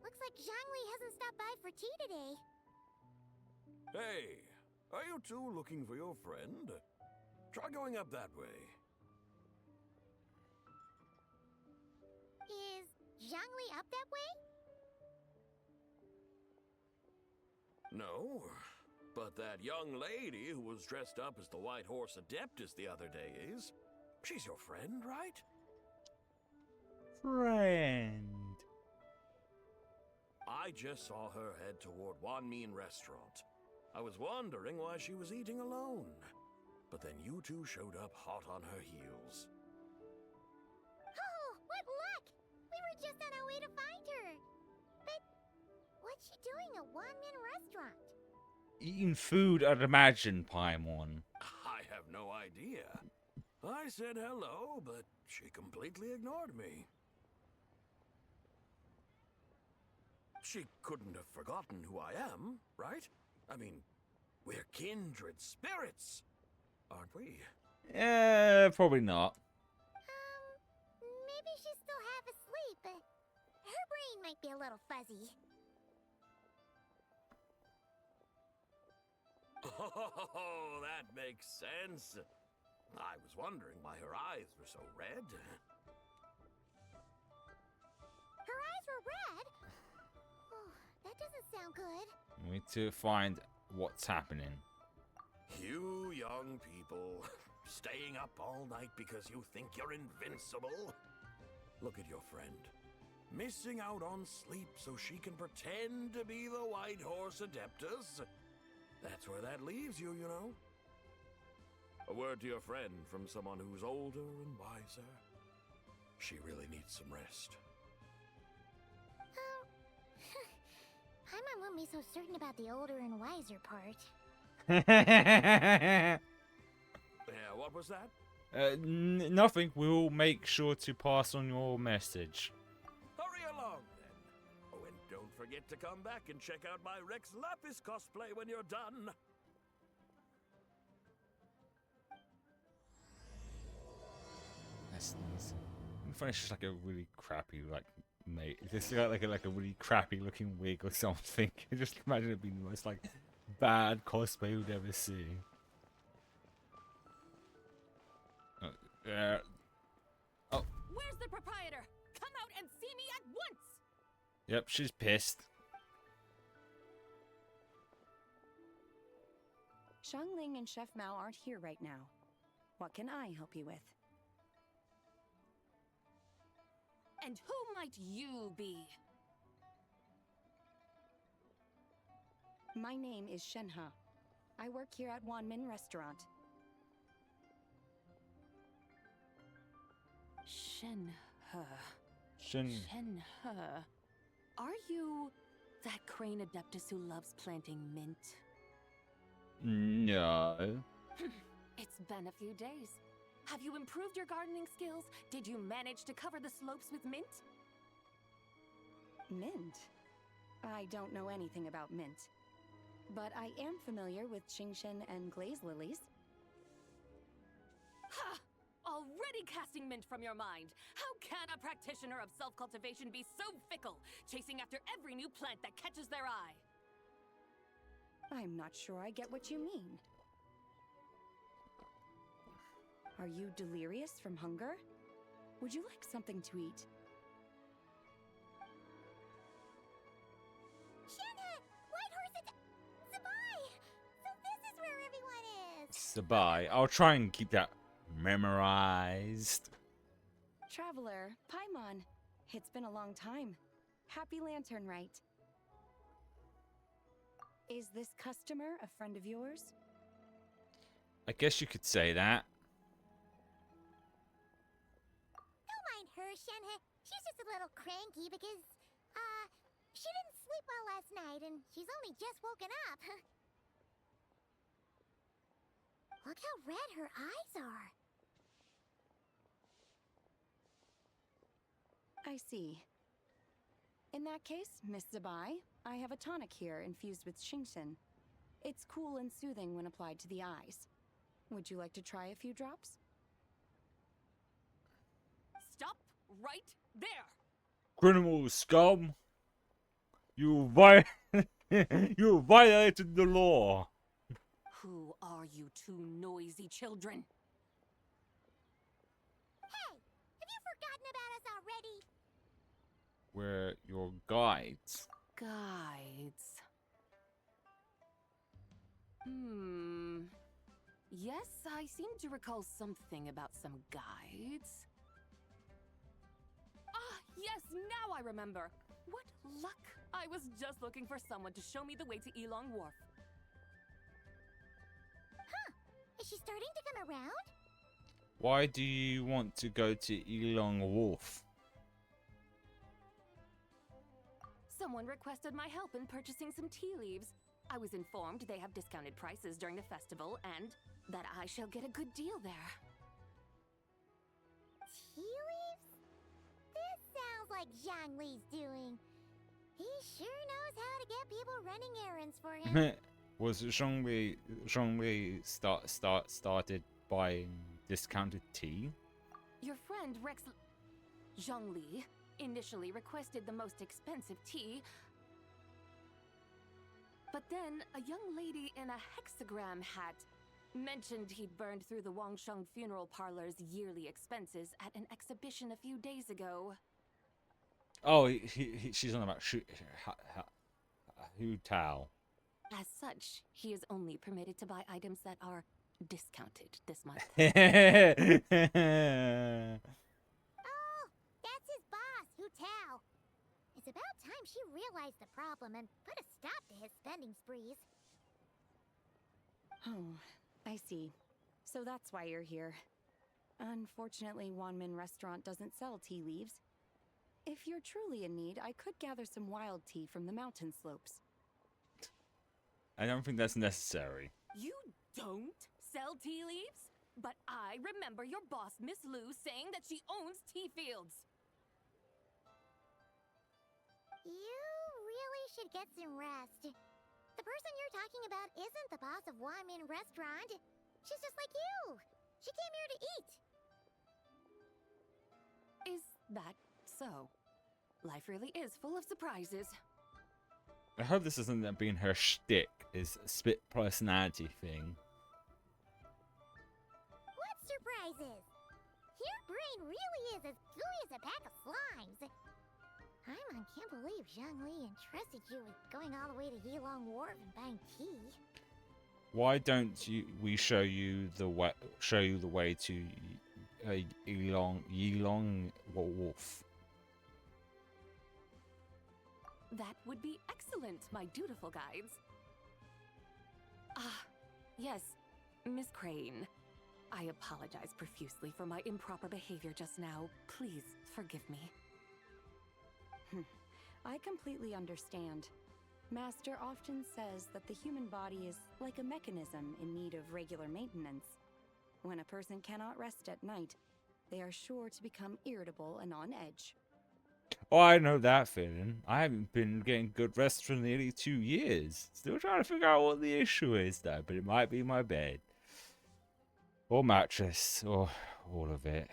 looks like Zhangli hasn't stopped by for tea today. Hey, are you two looking for your friend? Try going up that way. Is Zhangli up that way? No, but that young lady who was dressed up as the White Horse Adeptus the other day is. She's your friend, right? Friend. I just saw her head toward Wan Min Restaurant. I was wondering why she was eating alone. But then you two showed up hot on her heels. Oh, what luck! We were just on our way to find her. But what's she doing at Wan Min Restaurant? Eating food, I'd imagine, Paimon. I have no idea. I said hello, but she completely ignored me. She couldn't have forgotten who I am, right? I mean, We're kindred spirits, aren't we? Probably not. Maybe she's still half asleep, but her brain might be a little fuzzy. Oh, that makes sense. I was wondering why her eyes were so red. Her eyes were red? Oh, that doesn't sound good. We need to find what's happening. You young people, staying up all night because you think you're invincible? Look at your friend. Missing out on sleep so she can pretend to be the White Horse Adeptus? That's where that leaves you, you know. A word to your friend from someone who's older and wiser. She really needs some rest. Paimon won't be so certain about the older and wiser part. Yeah, what was that? Nothing. We'll make sure to pass on your message. Hurry along, then. Oh, and don't forget to come back and check out my Rex Lapis cosplay when you're done. That's nice. I find it's just like a really crappy, like, mate. It's just like a really crappy looking wig or something. Just imagine it being the most, like, bad cosplay you'd ever see. Oh. Where's the proprietor? Come out and see me at once! Yep, she's pissed. Xiangling and Chef Mao aren't here right now. What can I help you with? And who might you be? My name is Shenhe. I work here at Wanmin Restaurant. Shenhe. Shenhe. Are you that crane adeptus who loves planting mint? No. It's been a few days. Have you improved your gardening skills? Did you manage to cover the slopes with mint? Mint? I don't know anything about mint. But I am familiar with Qingshen and glaze lilies. Ha! Already casting mint from your mind. How can a practitioner of self-cultivation be so fickle, chasing after every new plant that catches their eye? I'm not sure I get what you mean. Are you delirious from hunger? Would you like something to eat? Shenhe! White Horse Sabai! So this is where everyone is! Sabai. I'll try and keep that memorized. Traveler, Paimon. It's been a long time. Happy Lantern Rite. Is this customer a friend of yours? I guess you could say that. Don't mind her, Shenhe. She's just a little cranky because, she didn't sleep well last night and she's only just woken up. Look how red her eyes are. I see. In that case, Miss Sabai, I have a tonic here infused with Qingshen. It's cool and soothing when applied to the eyes. Would you like to try a few drops? Stop right there! Criminal scum! You you violated the law! Who are you two noisy children? Hey! Have you forgotten about us already? We're your guides. Guides. Yes, I seem to recall something about some guides. Ah, yes, now I remember. What luck! I was just looking for someone to show me the way to Elong Wharf. Huh. Is she starting to come around? Why do you want to go to Elong Wharf? Someone requested my help in purchasing some tea leaves. I was informed they have discounted prices during the festival and that I shall get a good deal there. Tea leaves? This sounds like Zhongli's doing. He sure knows how to get people running errands for him. Was Zhongli started buying discounted tea? Your friend Rex Zhongli initially requested the most expensive tea, but then a young lady in a hexagram hat mentioned he'd burned through the Wangsheng Funeral Parlor's yearly expenses at an exhibition a few days ago. Oh, she's on about Hu Tao. As such, he is only permitted to buy items that are discounted this month. Oh, that's his boss, Hu Tao. It's about time she realized the problem and put a stop to his spending sprees. Oh, I see. So that's why you're here. Unfortunately, Wanmin Restaurant doesn't sell tea leaves. If you're truly in need, I could gather some wild tea from the mountain slopes. I don't think that's necessary. You don't sell tea leaves? But I remember your boss, Miss Lu, saying that she owns tea fields. You really should get some rest. The person you're talking about isn't the boss of Wanmin Restaurant. She's just like you. She came here to eat. Is that so? Life really is full of surprises. I hope this doesn't end up being her shtick, is split personality thing. What surprises? Your brain really is as gooey as a pack of slimes. Paimon can't believe Zhongli entrusted you with going all the way to Yilong Wharf and buying tea. Why don't we show you the way to Yilong Wharf? That would be excellent, my dutiful guides. Ah, yes, Miss Crane. I apologize profusely for my improper behavior just now. Please forgive me. I completely understand. Master often says that the human body is like a mechanism in need of regular maintenance. When a person cannot rest at night, they are sure to become irritable and on edge. Oh, I know that feeling. I haven't been getting good rest for nearly 2 years. Still trying to figure out what the issue is, though, but it might be my bed. Or mattress, or all of it.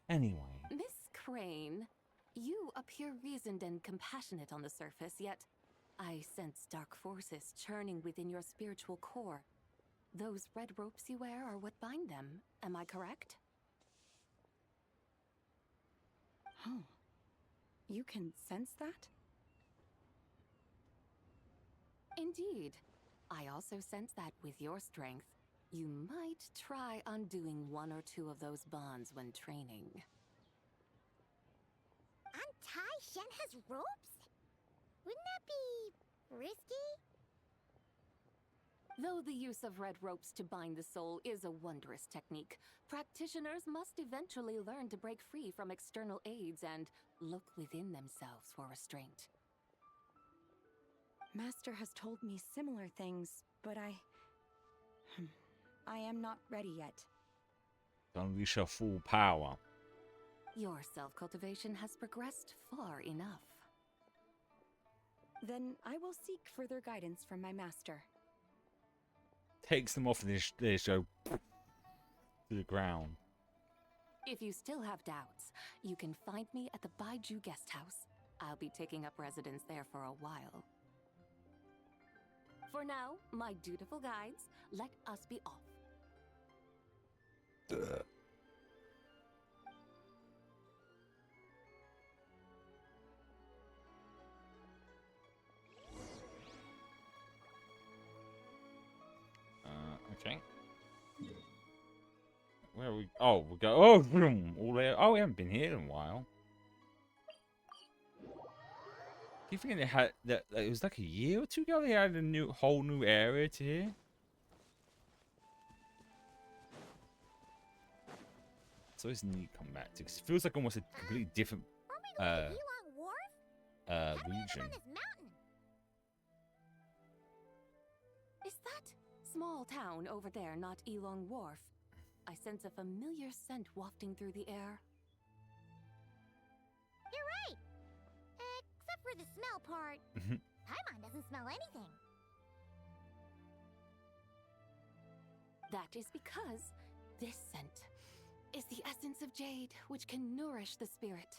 Anyway. Miss Crane, you appear reasoned and compassionate on the surface, yet I sense dark forces churning within your spiritual core. Those red ropes you wear are what bind them, am I correct? Oh. You can sense that? Indeed. I also sense that with your strength, you might try undoing one or two of those bonds when training. Antai Shen has ropes? Wouldn't that be risky? Though the use of red ropes to bind the soul is a wondrous technique, practitioners must eventually learn to break free from external aids and look within themselves for restraint. Master has told me similar things, but I am not ready yet. Don't unleash her full power. Your self-cultivation has progressed far enough. Then I will seek further guidance from my master. Takes them off and they just go to the ground. If you still have doubts, you can find me at the Baiju Guest House. I'll be taking up residence there for a while. For now, my dutiful guides, let us be off. Okay. Where are we? Oh, we go. Oh, all there. Oh, we haven't been here in a while. Keep thinking they had that. It was like a year or two ago. They had a whole new area to here. So it's neat to come back to. 'Cause it feels like almost a completely different region. Is that small town over there not Yilong Wharf? I sense a familiar scent wafting through the air. You're right! Except for the smell part. Paimon doesn't smell anything. That is because this scent is the essence of jade, which can nourish the spirit.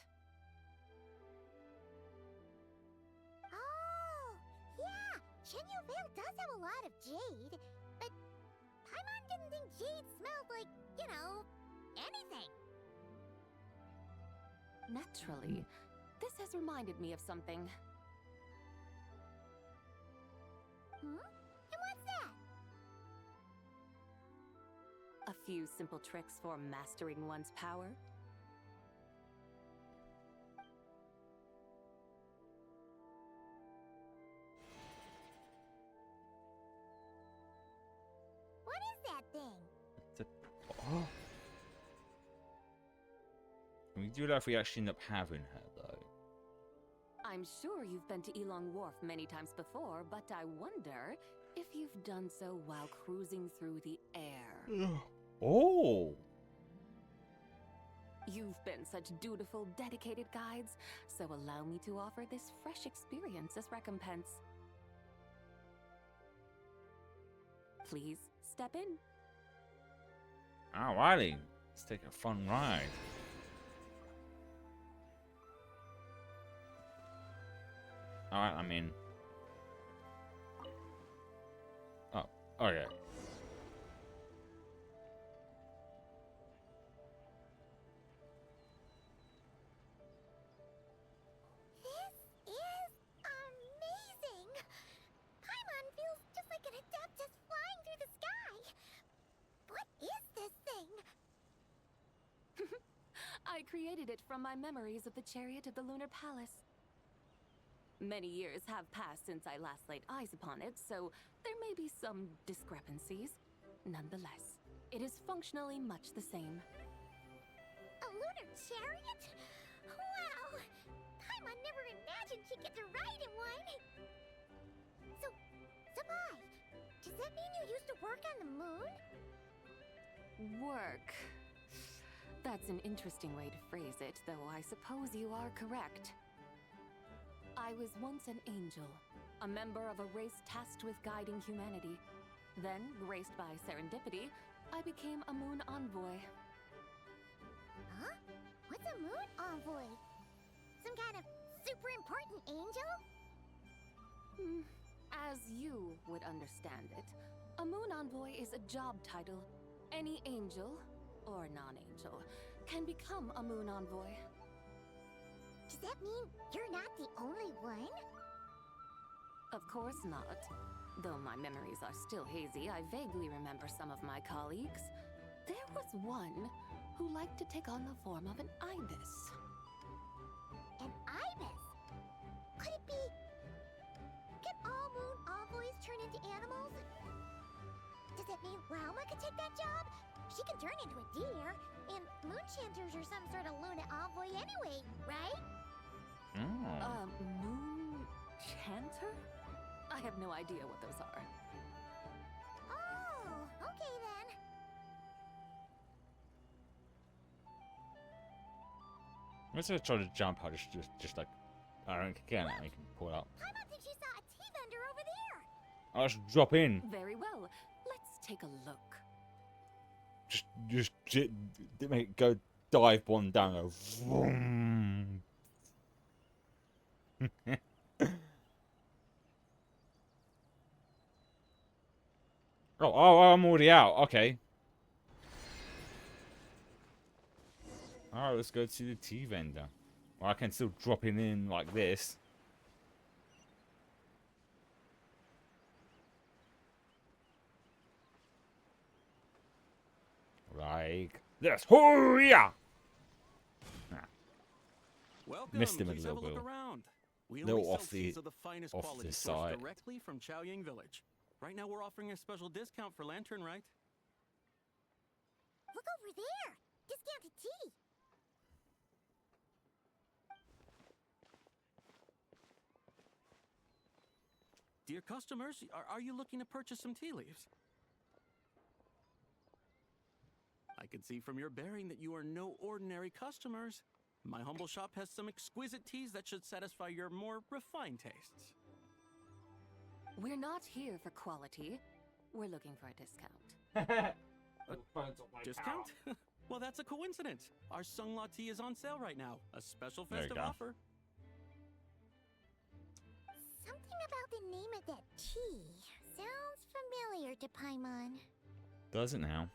Oh, yeah, Chenyu Vale does have a lot of jade, but Paimon didn't think jade smelled like, you know, anything. Naturally, this has reminded me of something. Hmm? And what's that? A few simple tricks for mastering one's power. What is that thing? Oh. Can we do that if we actually end up having her, though? I'm sure you've been to Elong Wharf many times before, but I wonder if you've done so while cruising through the air. Oh! You've been such dutiful, dedicated guides, so allow me to offer this fresh experience as recompense. Please step in. Alrighty, let's take a fun ride. Alright, I'm in. Oh, okay. This is amazing! Paimon feels just like an Adeptus flying through the sky. What is this thing? I created it from my memories of the chariot of the Lunar Palace. Many years have passed since I last laid eyes upon it, so there may be some discrepancies. Nonetheless, it is functionally much the same. A lunar chariot? Wow! Paimon never imagined she'd get to ride in one! So, Sabai, does that mean you used to work on the moon? Work. That's an interesting way to phrase it, though I suppose you are correct. I was once an angel, a member of a race tasked with guiding humanity. Then, graced by serendipity, I became a moon envoy. Huh? What's a moon envoy? Some kind of super important angel? As you would understand it, a moon envoy is a job title. Any angel, or non-angel, can become a moon envoy. Does that mean you're not the only one? Of course not. Though my memories are still hazy, I vaguely remember some of my colleagues. There was one who liked to take on the form of an ibis. An ibis? Could it be... Can all moon envoys turn into animals? Does that mean Rauma could take that job? She can turn into a deer, and moon chanters are some sort of Luna envoy anyway, right? Moon chanter? I have no idea what those are. Oh, okay then. Let's just try to jump out, just like, I don't care, I can pull out. Paimon thinks she saw a tea vendor over there. I'll just drop in. Very well. Let's take a look. Just make it go dive one down. Go vroom. oh, I'm already out. Okay. Alright, let's go to the tea vendor. Well, I can still drop it in like this. Like this. Hoo-yah! Welcome. Missed him a Please little have a bit. look around. We Little only sell off the- teas of the finest off quality the sourced side. directly from Chaoying Village. Right now we're offering a special discount for Lantern Rite. Look over there. Discounted tea. Dear customers, are you looking to purchase some tea leaves? I can see from your bearing that you are no ordinary customers. My humble shop has some exquisite teas that should satisfy your more refined tastes. We're not here for quality. we're looking for a discount. Discount? Well, that's a coincidence. Our Sunglaw tea is on sale right now. A special There you festive go. offer. Something about the name of that tea sounds familiar to Paimon. Does it now?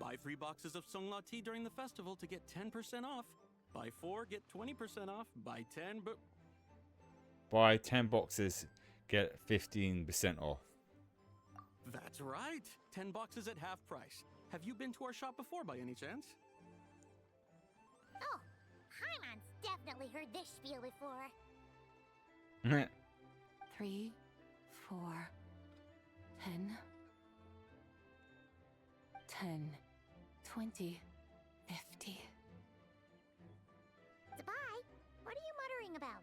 Buy 3 boxes of Sunglaw tea during the festival to get 10% off. Buy 4, get 20% off. Buy 10, but Buy 10 boxes, get 15% off. that's right. 10 boxes at half price. Have you been to our shop before by any chance? Oh, Paimon's definitely heard this spiel before. 3, 4, 10, 10, 20, 50. Zabai, what are you muttering about?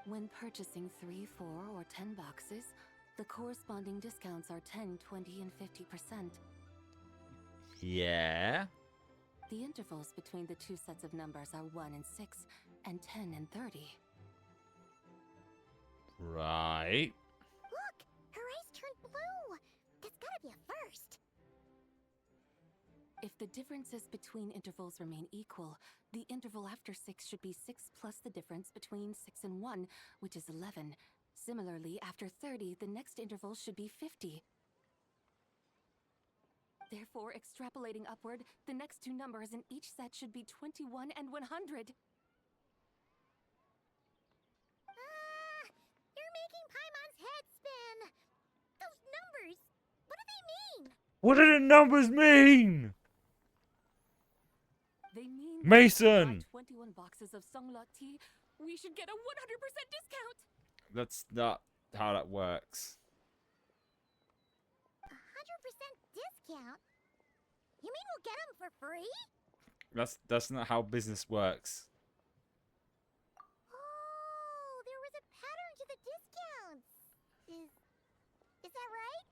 When purchasing 3, 4, or 10 boxes, the corresponding discounts are 10, 20, and 50%. Yeah. The intervals between the two sets of numbers are 1 and 6, and 10 and 30. Right. Look, her eyes turned blue. That's gotta be a first. If the differences between intervals remain equal, the interval after 6 should be 6 plus the difference between 6 and 1, which is 11. Similarly, after 30, the next interval should be 50. Therefore, extrapolating upward, the next two numbers in each set should be 21 and 100. You're making Paimon's head spin. Those numbers, what do they mean? What do the numbers mean? They mean Mason! that if we buy 21 boxes of Sunglaw tea, we should get a 100% discount. That's not how that works. 100% discount? You mean we'll get them for free? That's not how business works. Oh, there was a pattern to the discounts. Is that right?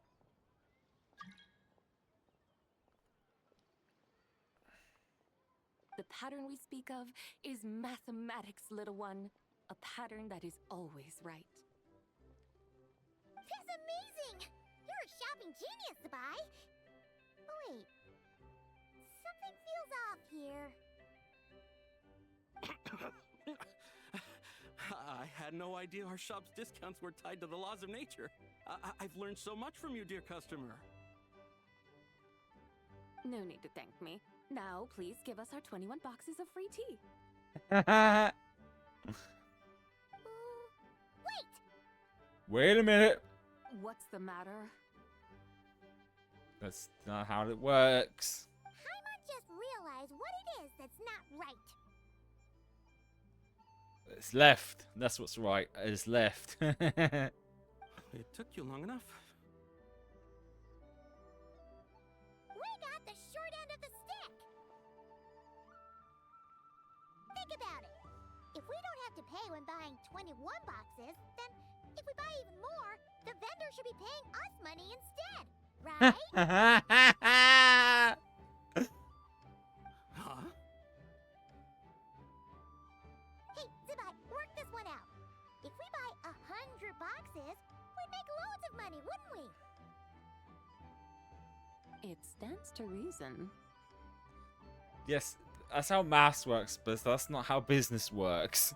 The pattern we speak of is mathematics, little one. A pattern that is always right. That's amazing! You're a shopping genius, Zabai. Oh, wait. Something feels off here. I had no idea our shop's discounts were tied to the laws of nature. I've learned so much from you, dear customer. No need to thank me. Now, please give us our 21 boxes of free tea. Wait a minute. What's the matter? That's not how it works. Paimon just realized what it is that's not right. It's left. That's what's right. It's left. It took you long enough. We got the short end of the stick. Think about it. If we don't have to pay when buying 21 boxes, then if we buy even more, the vendor should be paying us money instead, right? Huh? Hey, Zabai, work this one out. If we buy 100 boxes, we'd make loads of money, wouldn't we? It stands to reason. Yes, that's how maths works, but that's not how business works.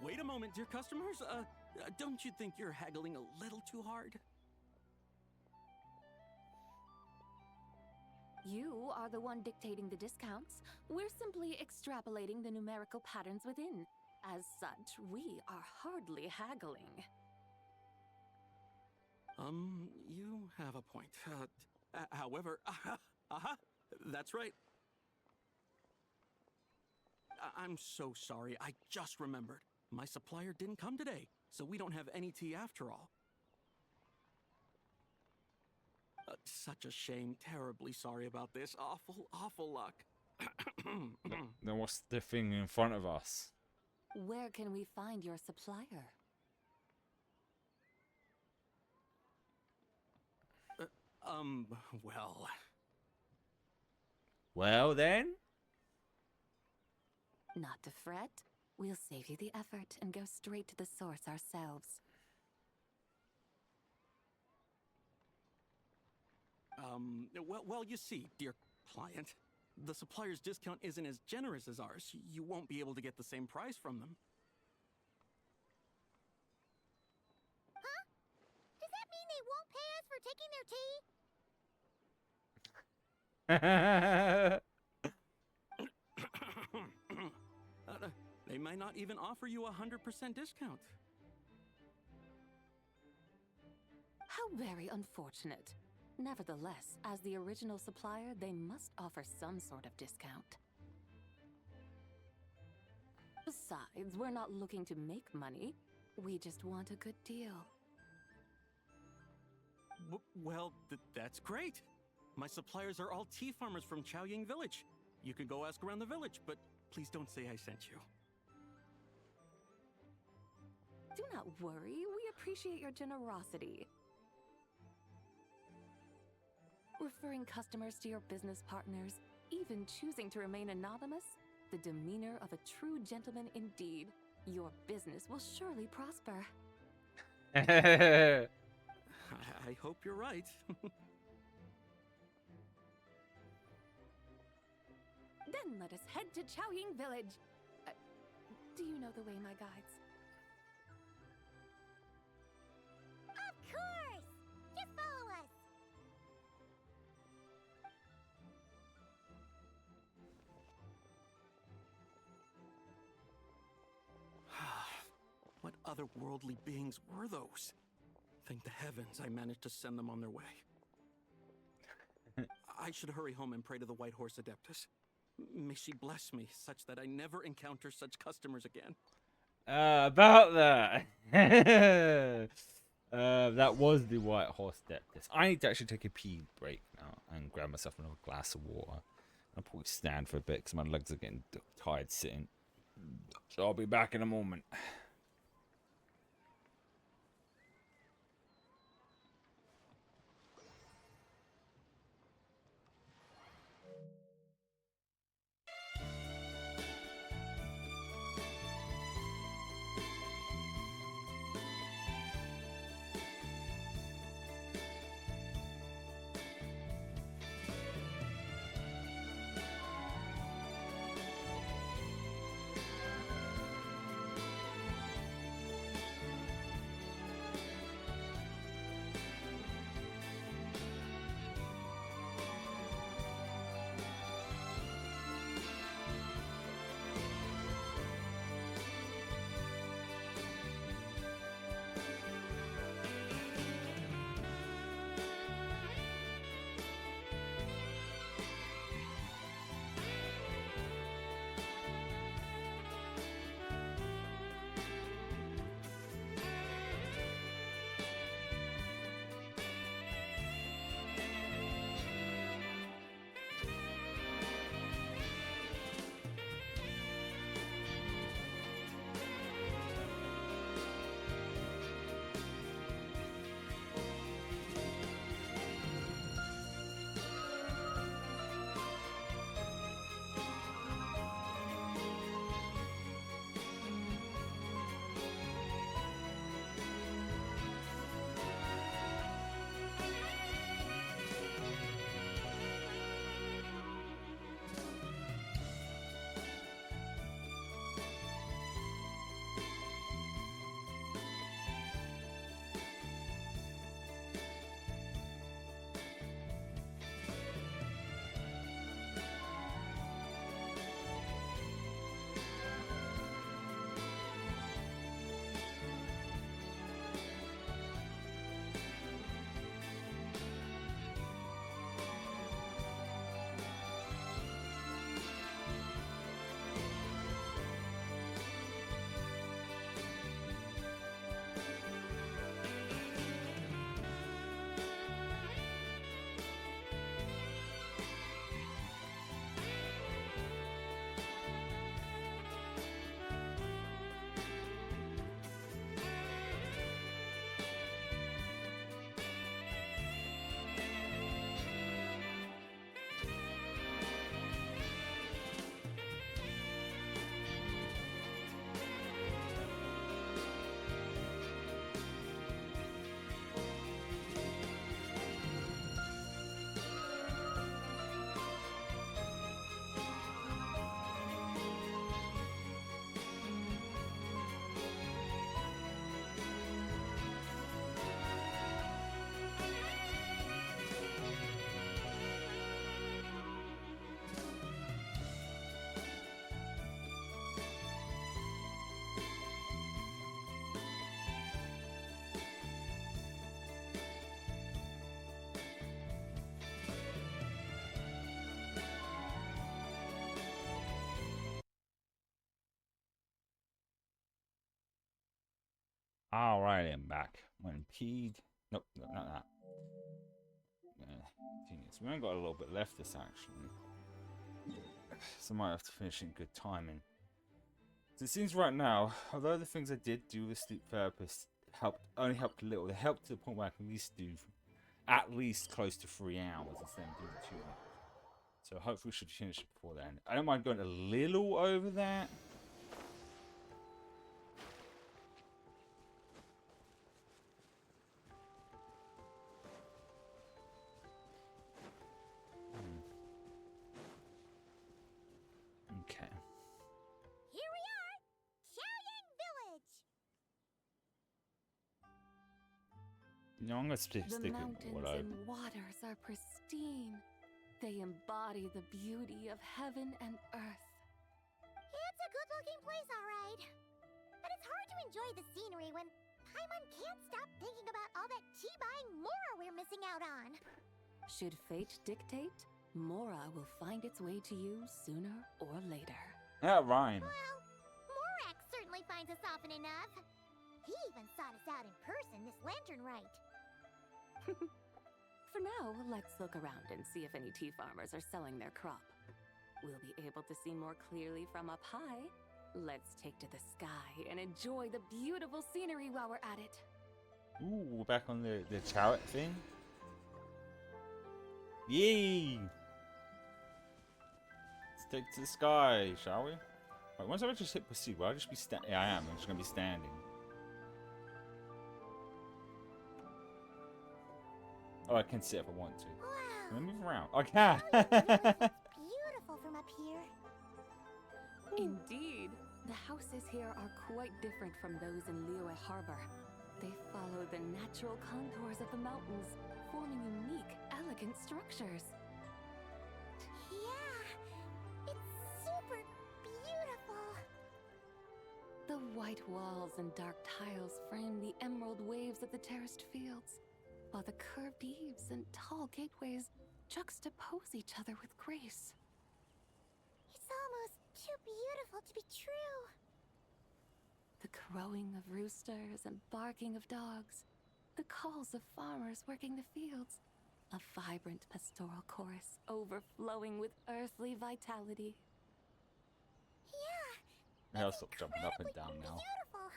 Wait a moment, dear customers. Don't you think you're haggling a little too hard? You are the one dictating the discounts. We're simply extrapolating the numerical patterns within. As such, we are hardly haggling. You have a point. However, that's right. I'm so sorry. I just remembered. My supplier didn't come today, so we don't have any tea after all. Such a shame. Terribly sorry about this. Awful luck. Then what's the thing in front of us? Where can we find your supplier? Well... Well then? Not to fret. We'll save you the effort and go straight to the source ourselves. Well, you see, dear client, the supplier's discount isn't as generous as ours. You won't be able to get the same price from them. Huh? Does that mean they won't pay us for taking their tea? They might not even offer you a 100% discount. How very unfortunate. Nevertheless, as the original supplier, they must offer some sort of discount. Besides, we're not looking to make money. We just want a good deal. Well, that's great. My suppliers are all tea farmers from Chaoying Village. You can go ask around the village, but please don't say I sent you. Do not worry, we appreciate your generosity. Referring customers to your business partners, even choosing to remain anonymous, the demeanor of a true gentleman indeed. Your business will surely prosper. I hope you're right. Then let us head to Chaoying Village. Do you know the way, my guides? Of course! Just follow us! What otherworldly beings were those? Thank the heavens I managed to send them on their way. I should hurry home and pray to the White Horse Adeptus. May she bless me such that I never encounter such customers again. About that. That was the White Horse Adeptus. I need to actually take a pee break now and grab myself another glass of water. I'll probably stand for a bit because my legs are getting tired sitting. So I'll be back in a moment. Alright, I'm back. When peed. Nope, no, not that. Genius. We only got a little bit left this actually. So I might have to finish in good timing. So it seems right now, although the things I did do with sleep therapist only helped a little, they helped to the point where I can at least do at least close to 3 hours instead of doing 2 hours. So hopefully we should finish it before then. I don't mind going a little over that. Okay. Here we are, Xiaoying Village. No, I'm gonna stick The with mountains what I. and waters are pristine. They embody the beauty of heaven and earth. It's a good-looking place, all right. But it's hard to enjoy the scenery when Paimon can't stop thinking about all that tea-buying Mora we're missing out on. Should fate dictate, Mora will find its way to you sooner or later. That rhyme. Well, Morak certainly finds us often enough. He even sought us out in person this lantern rite. For now, let's look around and see if any tea farmers are selling their crop. We'll be able to see more clearly from up high. Let's take to the sky and enjoy the beautiful scenery while we're at it. Ooh, we're back on the chariot thing. Yay! Let's take it to the sky, shall we? Right, once I just hit pursue, will I just be yeah, I am. I'm just gonna be standing. Oh, I can sit if I want to. Wow. Can I move around? I can! Beautiful from up here. Indeed, the houses here are quite different from those in Liyue Harbor. They follow the natural contours of the mountains, forming unique, elegant structures. Yeah, it's super beautiful. The white walls and dark tiles frame the emerald waves of the terraced fields, while the curved eaves and tall gateways juxtapose each other with grace. It's almost too beautiful to be true. The crowing of roosters and barking of dogs, the calls of farmers working the fields, a vibrant pastoral chorus overflowing with earthly vitality. Yeah, I'll stop jumping up and down now. beautiful,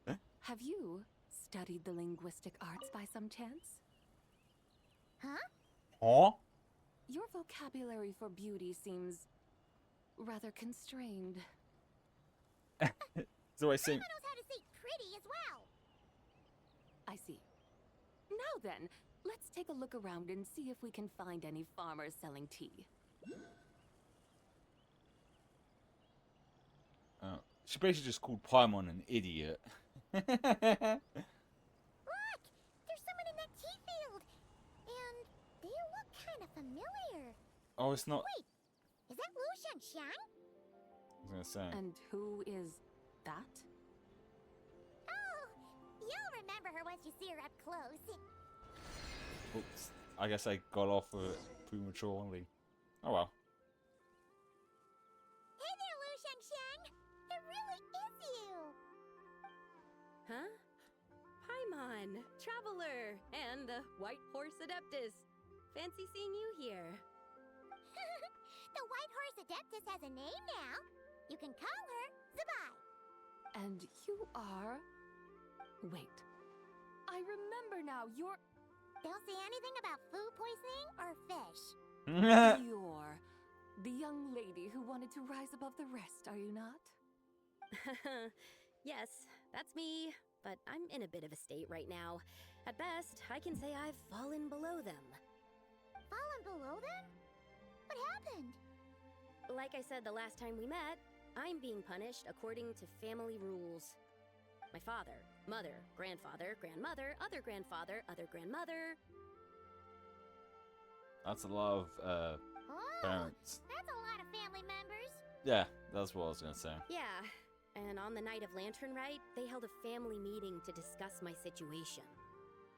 huh? Have you studied the linguistic arts by some chance? Huh? Huh? Your vocabulary for beauty seems rather constrained. So I say. Paimon knows how to say pretty as well. I see. Now then, let's take a look around and see if we can find any farmers selling tea. She basically just called Paimon an idiot. Look! There's someone in that tea field. And they look kind of familiar. Oh, it's not. Wait, is that Lu Shanxiang? I was gonna say. And who is that? Oh, you'll remember her once you see her up close. Oops. I guess I got off of it prematurely. Oh well. Hey there, Lu Shanxiang. It really is you. Huh? Paimon, Traveler, and the White Horse Adeptus. Fancy seeing you here. The White Horse Adeptus has a name now. You can call her Zabai. And you are... Wait. I remember now, you're... Don't say anything about food poisoning or fish. You're the young lady who wanted to rise above the rest, are you not? Yes, that's me, but I'm in a bit of a state right now. At best, I can say I've fallen below them. Fallen below them? What happened? Like I said the last time we met, I'm being punished according to family rules. My father, mother, grandfather, grandmother, other grandfather, other grandmother. That's a lot of parents. That's a lot of family members. Yeah, that's what I was gonna say. Yeah, and on the night of Lantern Rite, they held a family meeting to discuss my situation.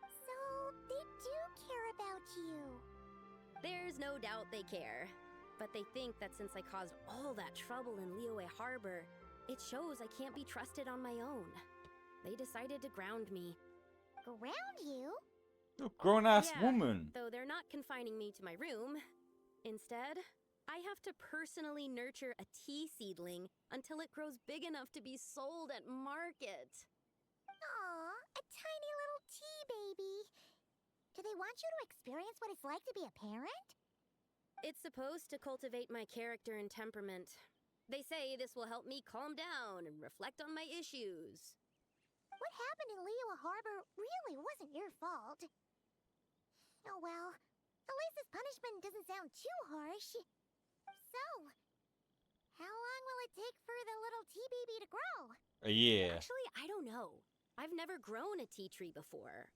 So, they do care about you. There's no doubt they care. But they think that since I caused all that trouble in Liyue Harbor, it shows I can't be trusted on my own. they decided to ground me. Ground you? You're a grown-ass Yeah, woman. Though they're not confining me to my room. Instead, I have to personally nurture a tea seedling until it grows big enough to be sold at market. Aw, a tiny little tea baby. Do they want you to experience what it's like to be a parent? It's supposed to cultivate my character and temperament. They say this will help me calm down and reflect on my issues. What happened in Liyue Harbor really wasn't your fault. Oh well, at least this punishment doesn't sound too harsh. So, how long will it take for the little tea baby to grow? A year. Actually, I don't know. I've never grown a tea tree before.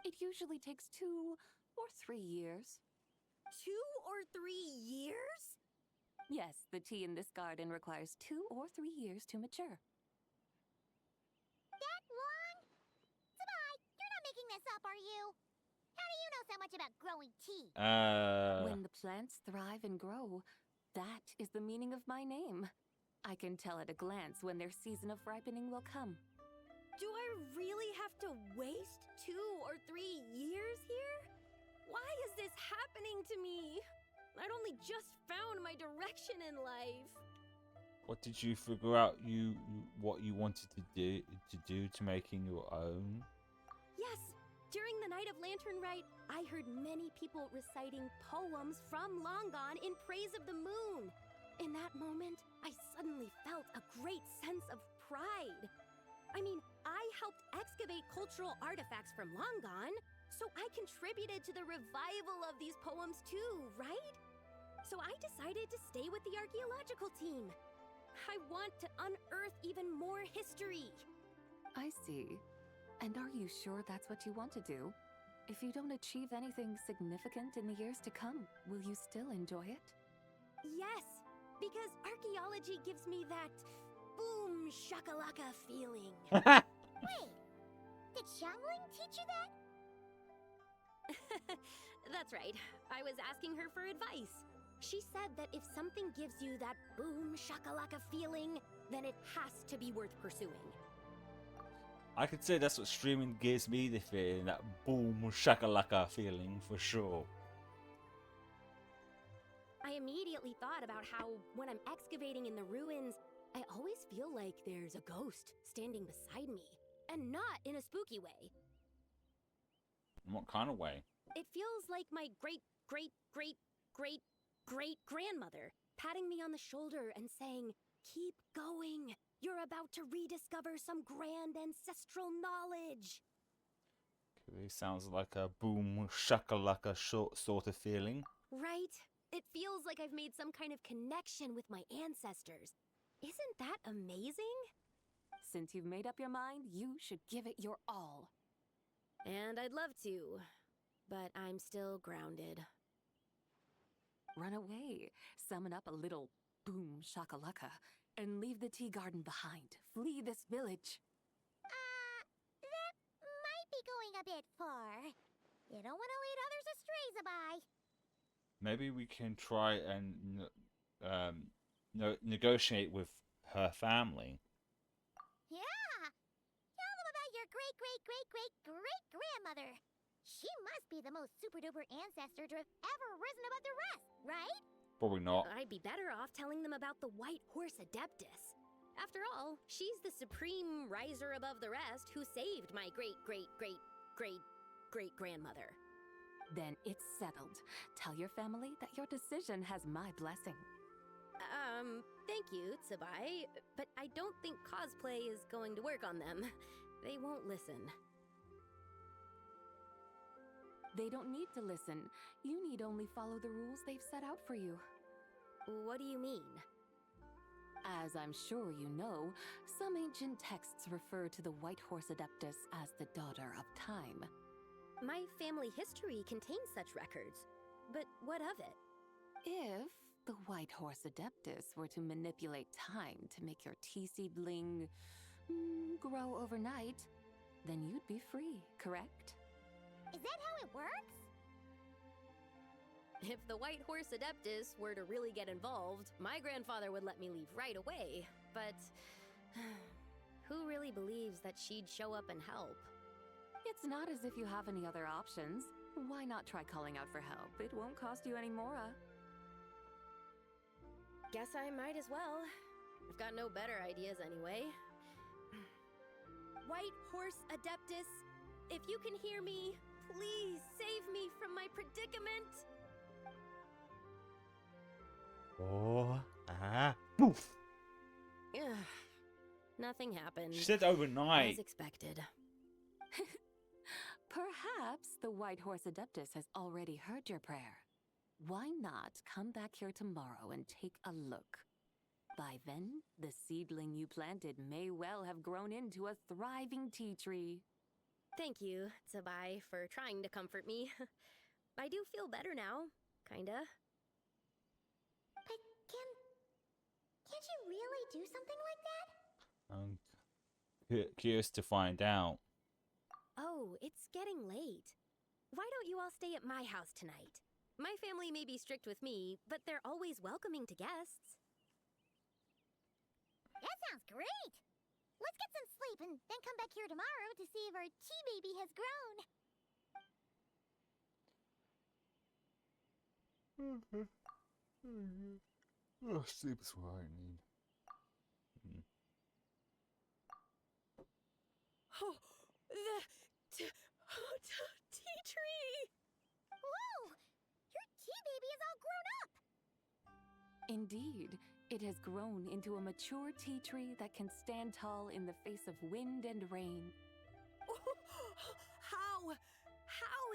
It usually takes 2 or 3 years. 2 or 3 years? Yes, the tea in this garden requires 2 or 3 years to mature. That long? Sabai, you're not making this up, are you? How do you know so much about growing tea? When the plants thrive and grow, that is the meaning of my name. I can tell at a glance when their season of ripening will come. Do I really have to waste 2 or 3 years here? Why is this happening to me? I'd only just found my direction in life. What did you figure out what you wanted to do to making your own? Yes, during the Night of Lantern Rite, I heard many people reciting poems from Long Gone in praise of the moon. In that moment, I suddenly felt a great sense of pride. I mean, I helped excavate cultural artifacts from Long Gone, so I contributed to the revival of these poems too, right? So I decided to stay with the archaeological team. I want to unearth even more history. I see. And are you sure that's what you want to do? If you don't achieve anything significant in the years to come, will you still enjoy it? Yes, because archaeology gives me that boom shakalaka feeling. Wait, did Xiangling teach you that? That's right. I was asking her for advice. She said that if something gives you that boom shakalaka feeling, then it has to be worth pursuing. I could say that's what streaming gives me the feeling, that boom shakalaka feeling for sure. I immediately thought about how, when I'm excavating in the ruins, I always feel like there's a ghost standing beside me, and not in a spooky way. In what kind of way? It feels like my great-great-great-great-great-grandmother patting me on the shoulder and saying, "Keep going. You're about to rediscover some grand ancestral knowledge." It sounds like a boom shakalaka sort of feeling. Right? It feels like I've made some kind of connection with my ancestors. Isn't that amazing? Since you've made up your mind, you should give it your all. And I'd love to, but I'm still grounded. Run away, summon up a little boom shakalaka, and leave the tea garden behind. Flee this village. That might be going a bit far. You don't want to lead others astray, Zabai. Maybe we can try and negotiate with her family. Yeah! Tell them about your great-great-great-great-great-grandmother. She must be the most super-duper ancestor to have ever risen above the rest, right? Probably not. I'd be better off telling them about the White Horse Adeptus. After all, she's the supreme riser above the rest who saved my great-great-great-great-great-grandmother. Then it's settled. Tell your family that your decision has my blessing. Thank you, Tsubai, but I don't think cosplay is going to work on them. They won't listen. They don't need to listen. You need only follow the rules they've set out for you. What do you mean? As I'm sure you know, some ancient texts refer to the White Horse Adeptus as the Daughter of Time. My family history contains such records, but what of it? If the White Horse Adeptus were to manipulate time to make your tea seedling grow overnight, then you'd be free, correct? Is that how it works? If the White Horse Adeptus were to really get involved, my grandfather would let me leave right away, but who really believes that she'd show up and help? It's not as if you have any other options. Why not try calling out for help? It won't cost you any mora. Guess I might as well. I've got no better ideas anyway. White Horse Adeptus, if you can hear me, please save me from my predicament. Oh, poof. Ugh, nothing happened. She said overnight. As expected. Perhaps the White Horse Adeptus has already heard your prayer. Why not come back here tomorrow and take a look? By then, the seedling you planted may well have grown into a thriving tea tree. Thank you, Tsabai, for trying to comfort me. I do feel better now, kinda. But can't you really do something like that? I'm curious to find out. Oh, it's getting late. Why don't you all stay at my house tonight? My family may be strict with me, but they're always welcoming to guests. That sounds great! Let's get some sleep and then come back here tomorrow to see if our tea baby has grown. Oh, sleep is what I need. Oh, the tea tree! Whoa! Your tea baby is all grown up! Indeed, it has grown into a mature tea tree that can stand tall in the face of wind and rain. How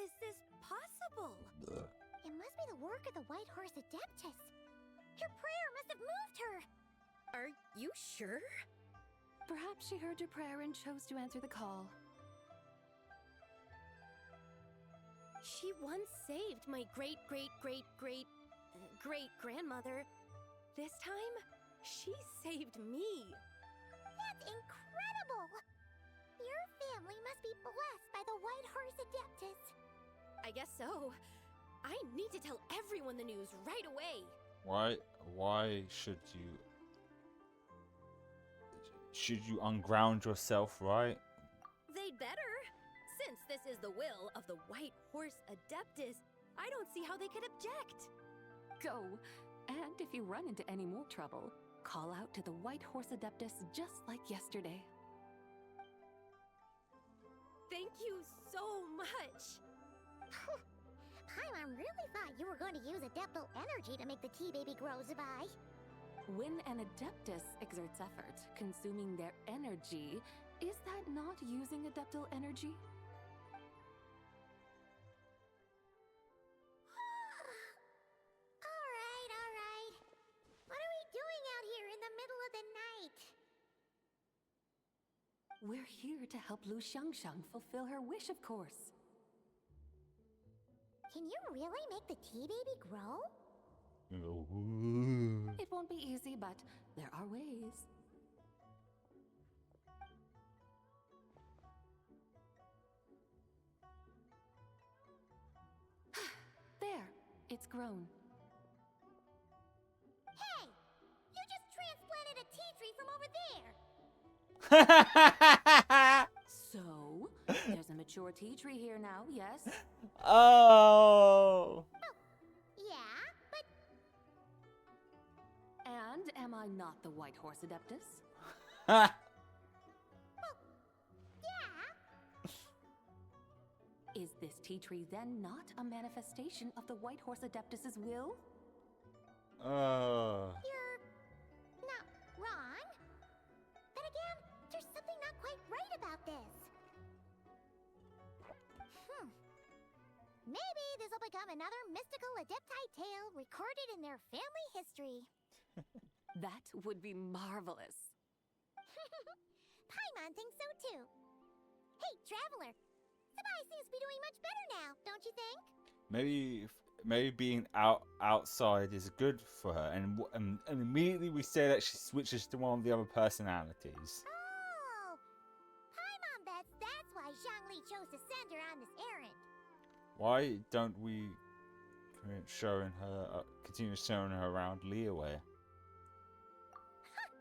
is this possible? It must be the work of the White Horse Adeptus. Your prayer must have moved her. Are you sure? Perhaps she heard your prayer and chose to answer the call. She once saved my great-great-great-great-great-grandmother. This time, she saved me. That's incredible! Your family must be blessed by the White Horse Adeptus. I guess so. I need to tell everyone the news right away. Why should you? Should you unground yourself, right? They'd better. Since this is the will of the White Horse Adeptus, I don't see how they could object. Go, and if you run into any more trouble, call out to the White Horse Adeptus just like yesterday. Thank you so much. Paimon really thought you were going to use Adeptal energy to make the tea baby grow, Zabai. When an Adeptus exerts effort, consuming their energy, is that not using Adeptal energy? All right. What are we doing out here in the middle of the night? We're here to help Lu Xiangxiang fulfill her wish, of course. Can you really make the tea baby grow? It won't be easy, but there are ways. There, it's grown. Hey! You just transplanted a tea tree from over there! So, there's a mature tea tree here now, yes? Oh! Yeah, but... And am I not the White Horse Adeptus? yeah. Is this tea tree then not a manifestation of the White Horse Adeptus's will? You're not wrong. Then again, there's something not quite right about this. Maybe this will become another mystical Adepti tale recorded in their family history. That would be marvelous. Paimon thinks so too. Hey, Traveler! Zabai seems to be doing much better now, don't you think? Maybe being outside is good for her, and immediately we say that she switches to one of the other personalities. Oh! Paimon bets that's why Zhongli chose to send her on this errand. Why don't we continue showing her around Liyue?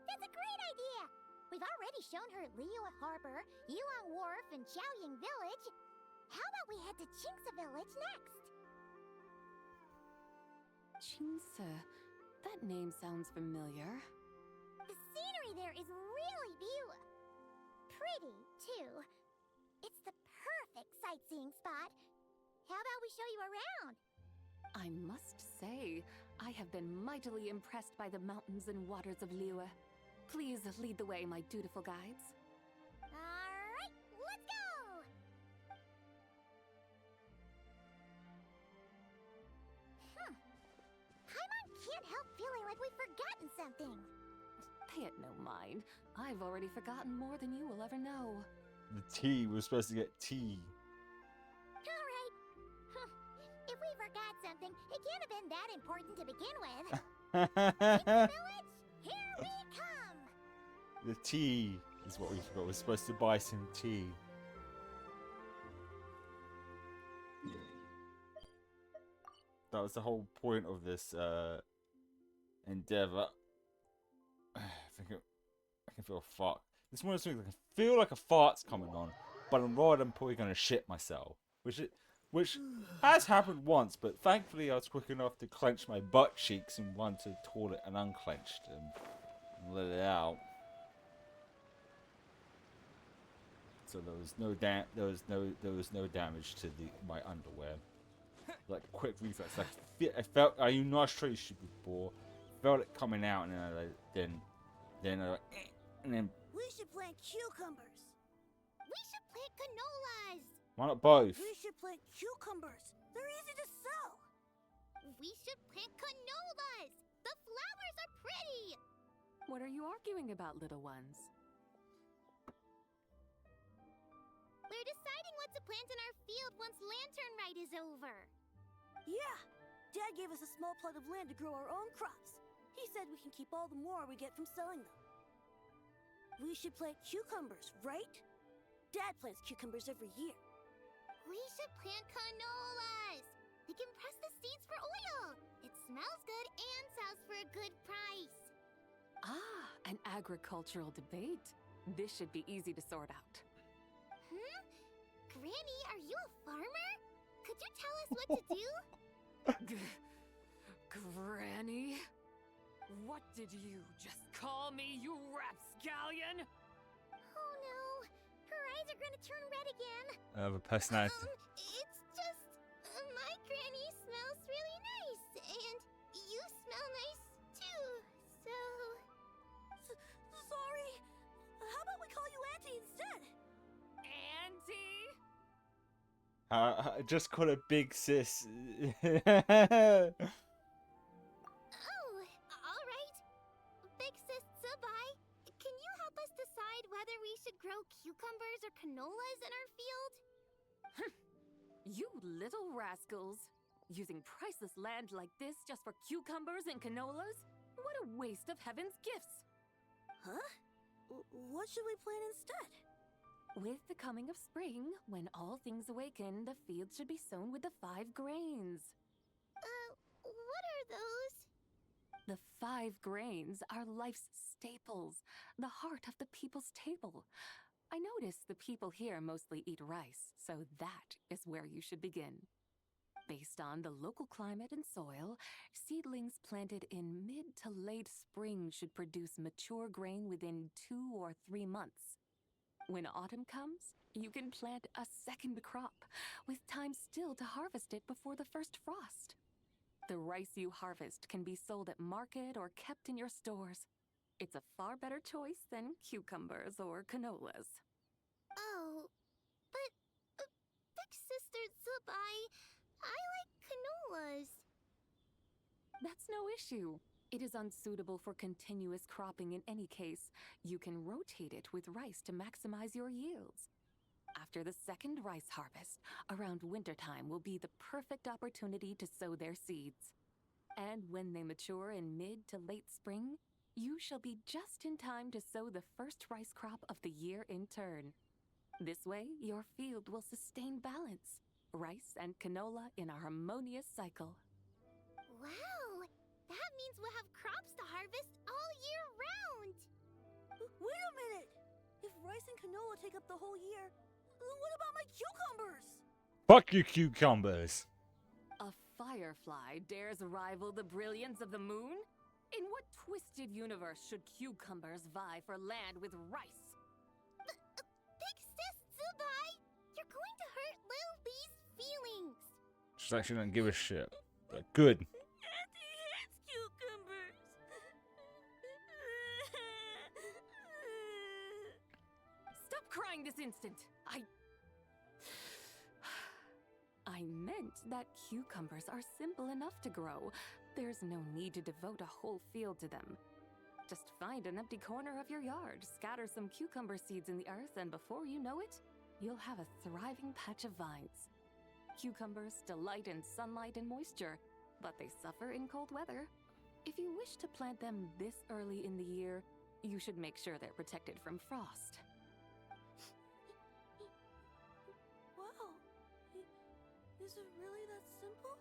That's a great idea! We've already shown her Liyue Harbor, Yulong Wharf, and Xiaoying Village. How about we head to Qingce Village next? Qingce. That name sounds familiar. The scenery there is really pretty, too. It's the perfect sightseeing spot. How about we show you around? I must say, I have been mightily impressed by the mountains and waters of Liyue. Please lead the way, my dutiful guides. Alright, let's go! Paimon can't help feeling like we've forgotten something. Pay it no mind. I've already forgotten more than you will ever know. The tea, we're supposed to get tea. Alright. If we forgot something, it can't have been that important to begin with. Village, here we come! The tea is what we forgot. We're supposed to buy some tea. That was the whole point of this endeavor. I can feel a fart. This one is something I can feel like a fart's coming on, but I'm worried I'm probably gonna shit myself, which has happened once. But thankfully, I was quick enough to clench my butt cheeks and run to the toilet and unclenched and let it out. So there was no damage to my underwear. Like quick reflex. I felt. I not sure you should be poor. Felt it coming out, and then and then. We should plant cucumbers. We should plant canolas. Why not both? We should plant cucumbers. They're easy to sow. We should plant canolas. The flowers are pretty. What are you arguing about, little ones? We're deciding what to plant in our field once Lantern Rite is over. Yeah! Dad gave us a small plot of land to grow our own crops. He said we can keep all the more we get from selling them. We should plant cucumbers, right? Dad plants cucumbers every year. We should plant canolas. We can press the seeds for oil. It smells good and sells for a good price. Ah, an agricultural debate. This should be easy to sort out. Granny, are you a farmer? Could you tell us what to do? Granny? What did you just call me, you rapscallion? Oh no, her eyes are gonna turn red again. I have a personality. It's just, my granny smells really nice, and you smell nice too, so... Sorry. How about we call you Auntie instead? Auntie? I just call her Big Sis. Big Sis Tsubai, can you help us decide whether we should grow cucumbers or canolas in our field? You little rascals! Using priceless land like this just for cucumbers and canolas? What a waste of heaven's gifts! Huh? What should we plant instead? With the coming of spring, when all things awaken, the field should be sown with the 5 grains. What are those? The 5 grains are life's staples, the heart of the people's table. I notice the people here mostly eat rice, so that is where you should begin. Based on the local climate and soil, seedlings planted in mid to late spring should produce mature grain within 2 or 3 months. When autumn comes, you can plant a second crop, with time still to harvest it before the first frost. The rice you harvest can be sold at market or kept in your stores. It's a far better choice than cucumbers or canolas. Oh, but Big Sister Tsubai, I like canolas. That's no issue. It is unsuitable for continuous cropping in any case. You can rotate it with rice to maximize your yields. After the second rice harvest, around wintertime will be the perfect opportunity to sow their seeds. And when they mature in mid to late spring, you shall be just in time to sow the first rice crop of the year in turn. This way, your field will sustain balance. Rice and canola in a harmonious cycle. Wow! That means we'll have crops to harvest all year round! Wait a minute! If rice and canola take up the whole year, what about my cucumbers? Fuck you, cucumbers. A firefly dares rival the brilliance of the moon? In what twisted universe should cucumbers vie for land with rice? Big Sis Zubai, you're going to hurt Lil B's feelings. She's actually don't give a shit. But good. Auntie hates cucumbers. Stop crying this instant! I meant that cucumbers are simple enough to grow. There's no need to devote a whole field to them. Just find an empty corner of your yard, scatter some cucumber seeds in the earth, and before you know it, you'll have a thriving patch of vines. Cucumbers delight in sunlight and moisture, but they suffer in cold weather. If you wish to plant them this early in the year, you should make sure they're protected from frost. Wow. Is it really that simple?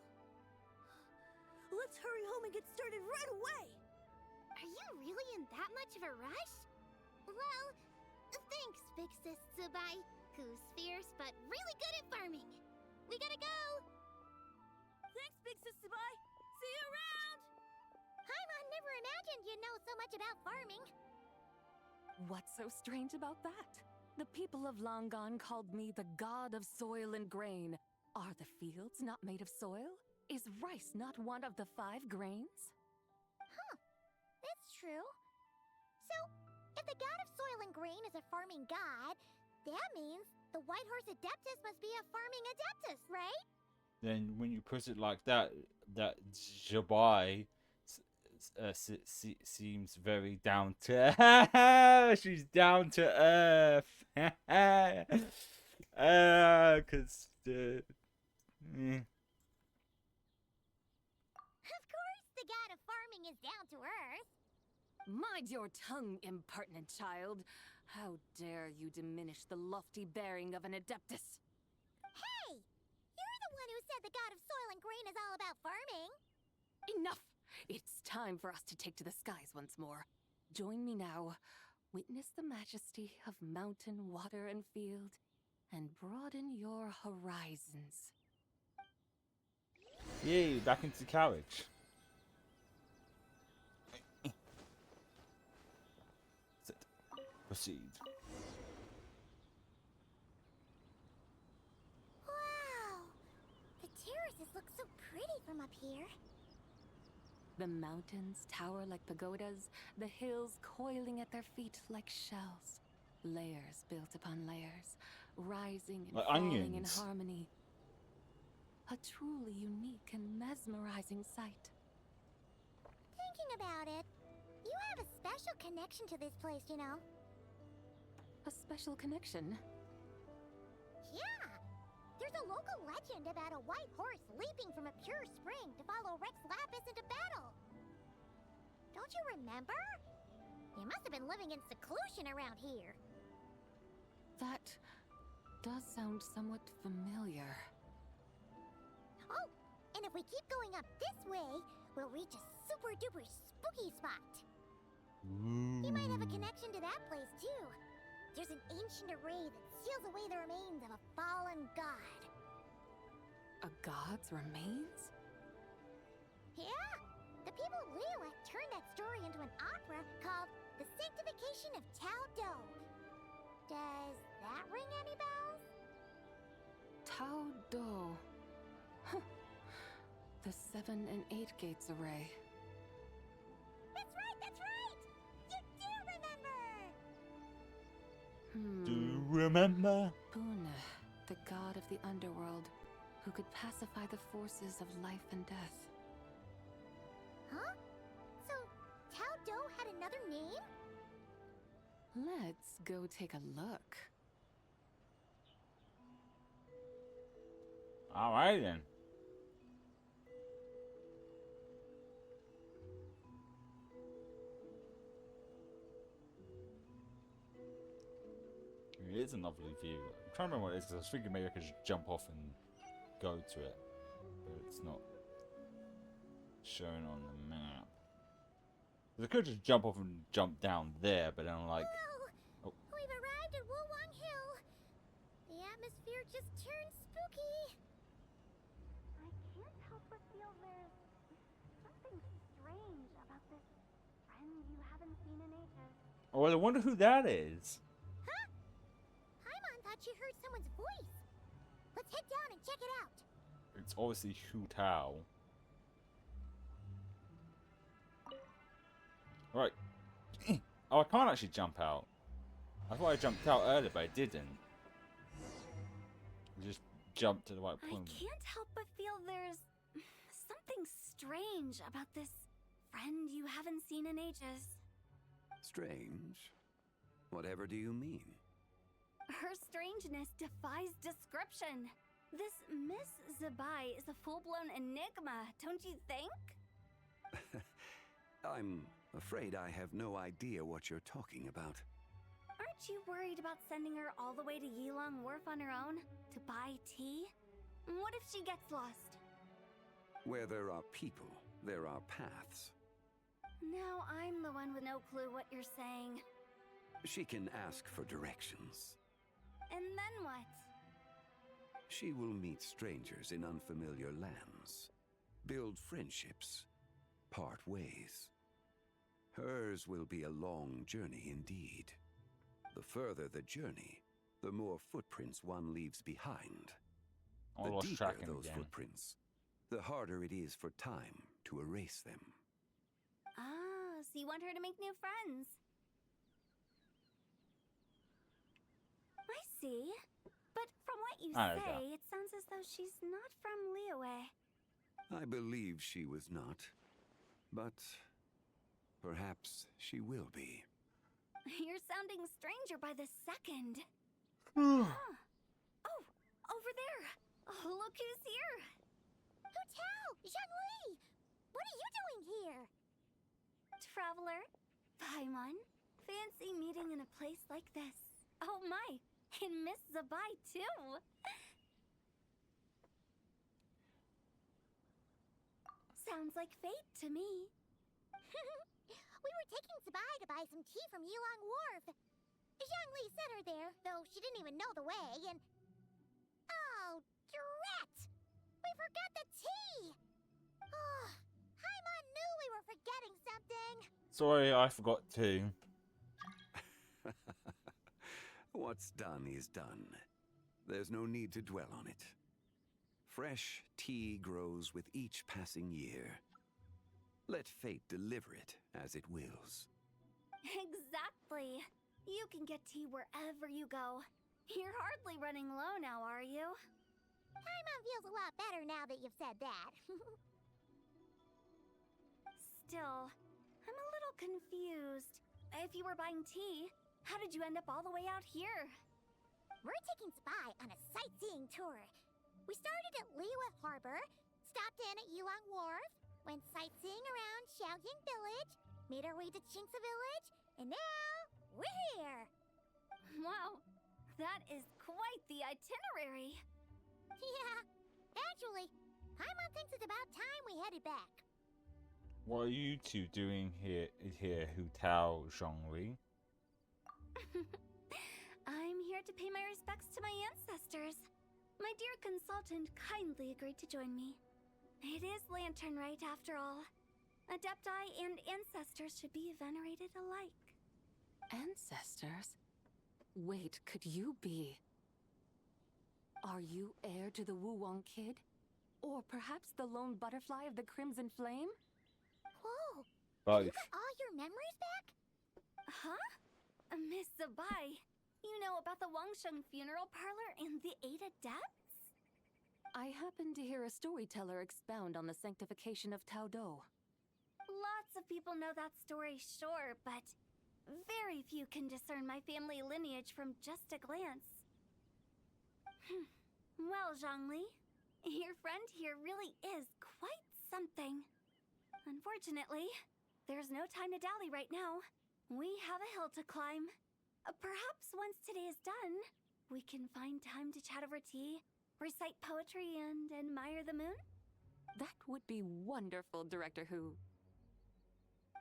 Let's hurry home and get started right away! Are you really in that much of a rush? Well, thanks, Big Sis Zubai, who's fierce but really good at farming. We gotta go! Thanks, Big Sis Zubai! See you around! Paimon never imagined you'd know so much about farming. What's so strange about that? The people of Long Gone called me the god of soil and grain. Are the fields not made of soil? Is rice not one of the 5 grains? Huh. That's true. So, if the god of soil and grain is a farming god, that means the White Horse Adeptus must be a farming adeptus, right? Then when you put it like that, that Jabai seems very down to she's down to earth. Cause Of course, the god of farming is down to earth. Mind your tongue, impertinent child. How dare you diminish the lofty bearing of an adeptus? Hey! You're the one who said the god of soil and grain is all about farming. Enough! It's time for us to take to the skies once more. Join me now. Witness the majesty of mountain, water, and field, and broaden your horizons. yay, back into the carriage. Sit. Proceed. Wow! The terraces look so pretty from up here. The mountains tower like pagodas, the hills coiling at their feet like shells. Layers built upon layers, rising and Like falling onions. in harmony. A truly unique and mesmerizing sight. Thinking about it, you have a special connection to this place, you know. A special connection? Yeah! There's a local legend about a white horse leaping from a pure spring to follow Rex Lapis into battle. Don't you remember? You must have been living in seclusion around here. That does sound somewhat familiar. Oh, and if we keep going up this way, we'll reach a super duper spooky spot. You might have a connection to that place too. There's an ancient array that seals away the remains of a fallen god. A god's remains? Yeah! The people of Liyue turned that story into an opera called The Sanctification of Tao Do. Does that ring any bells? Tao Do. Huh. The 7 and 8 gates array. That's right, that's right! You do remember! Do you remember? Puna, the god of the underworld, who could pacify the forces of life and death. Huh? So, Tao Do had another name? Let's go take a look. Alright then. It is a lovely view. I'm trying to remember what it is because I was thinking maybe I could just jump off and go to it. But it's not shown on the map. 'Cause I could just jump off and jump down there, but then I'm like... Whoa! Oh. We've arrived just turned spooky. I can't help but feel there's something strange about this friend you haven't seen in ages. Oh, I wonder who that is. Huh? Paimon thought she heard someone's voice. Let's head down and check it out. It's obviously Hu Tao. Right. Oh, I can't actually jump out. I thought I jumped out earlier, but I didn't. I just jumped to the right I point. can't help but feel there's something strange about this friend you haven't seen in ages. Strange? Whatever do you mean? Her strangeness defies description. This Miss Zabai is a full-blown enigma, don't you think? I'm afraid I have no idea what you're talking about. Aren't you worried about sending her all the way to Yilong Wharf on her own to buy tea? What if she gets lost? Where there are people, there are paths. Now I'm the one with no clue what you're saying. She can ask for directions. And then what? She will meet strangers in unfamiliar lands, build friendships, part ways. Hers will be a long journey indeed. The further the journey, the more footprints one leaves behind. I lost The deeper track those again. footprints, the harder it is for time to erase them. Ah, so you want her to make new friends. I see. But from what you I know that. say, it sounds as though she's not from Liyue. I believe she was not, but perhaps she will be. You're sounding stranger by the second. Huh. Oh, over there. Oh, look who's here. Hu Tao! Zhongli! What are you doing here? Traveler, Paimon, fancy meeting in a place like this. Oh my, and Miss Zabai too. Sounds like fate to me. We were taking Zabai to buy some tea from Yilong Wharf. Zhongli sent her there, though she didn't even know the way, and... Oh, drat! We forgot the tea! Oh, Paimon knew we were forgetting something. Sorry, I forgot to. What's done is done. There's no need to dwell on it. Fresh tea grows with each passing year. Let fate deliver it as it wills. Exactly. You can get tea wherever you go. You're hardly running low now, are you? Paimon feels a lot better now that you've said that. Still, I'm a little confused. If you were buying tea, how did you end up all the way out here? We're taking Zabai on a sightseeing tour. We started at Liyue Harbor, stopped in at Yilong Wharf, went sightseeing around Xiaoying Village, made our way to Qingce Village, and now we're here. Wow, that is quite the itinerary. Yeah, actually, Paimon thinks it's about time we headed back. What are you two doing here, Hu Tao, Zhongli? I'm here to pay my respects to my ancestors. My dear consultant kindly agreed to join me. It is Lantern Rite, after all. Adepti and ancestors should be venerated alike. Ancestors? Wait, could you be? Are you heir to the Wu-Wong kid? Or perhaps the lone butterfly of the Crimson Flame? Whoa! Both. You got all your memories back? Huh? Miss Zabai, you know about the Wangsheng funeral parlor and the 8 adepts? I happened to hear a storyteller expound on the sanctification of Tao Do. Lots of people know that story, sure, but very few can discern my family lineage from just a glance. Well, Zhongli, your friend here really is quite something. Unfortunately, there's no time to dally right now. We have a hill to climb. Perhaps once today is done, we can find time to chat over tea, recite poetry, and admire the moon? That would be wonderful, Director Hu.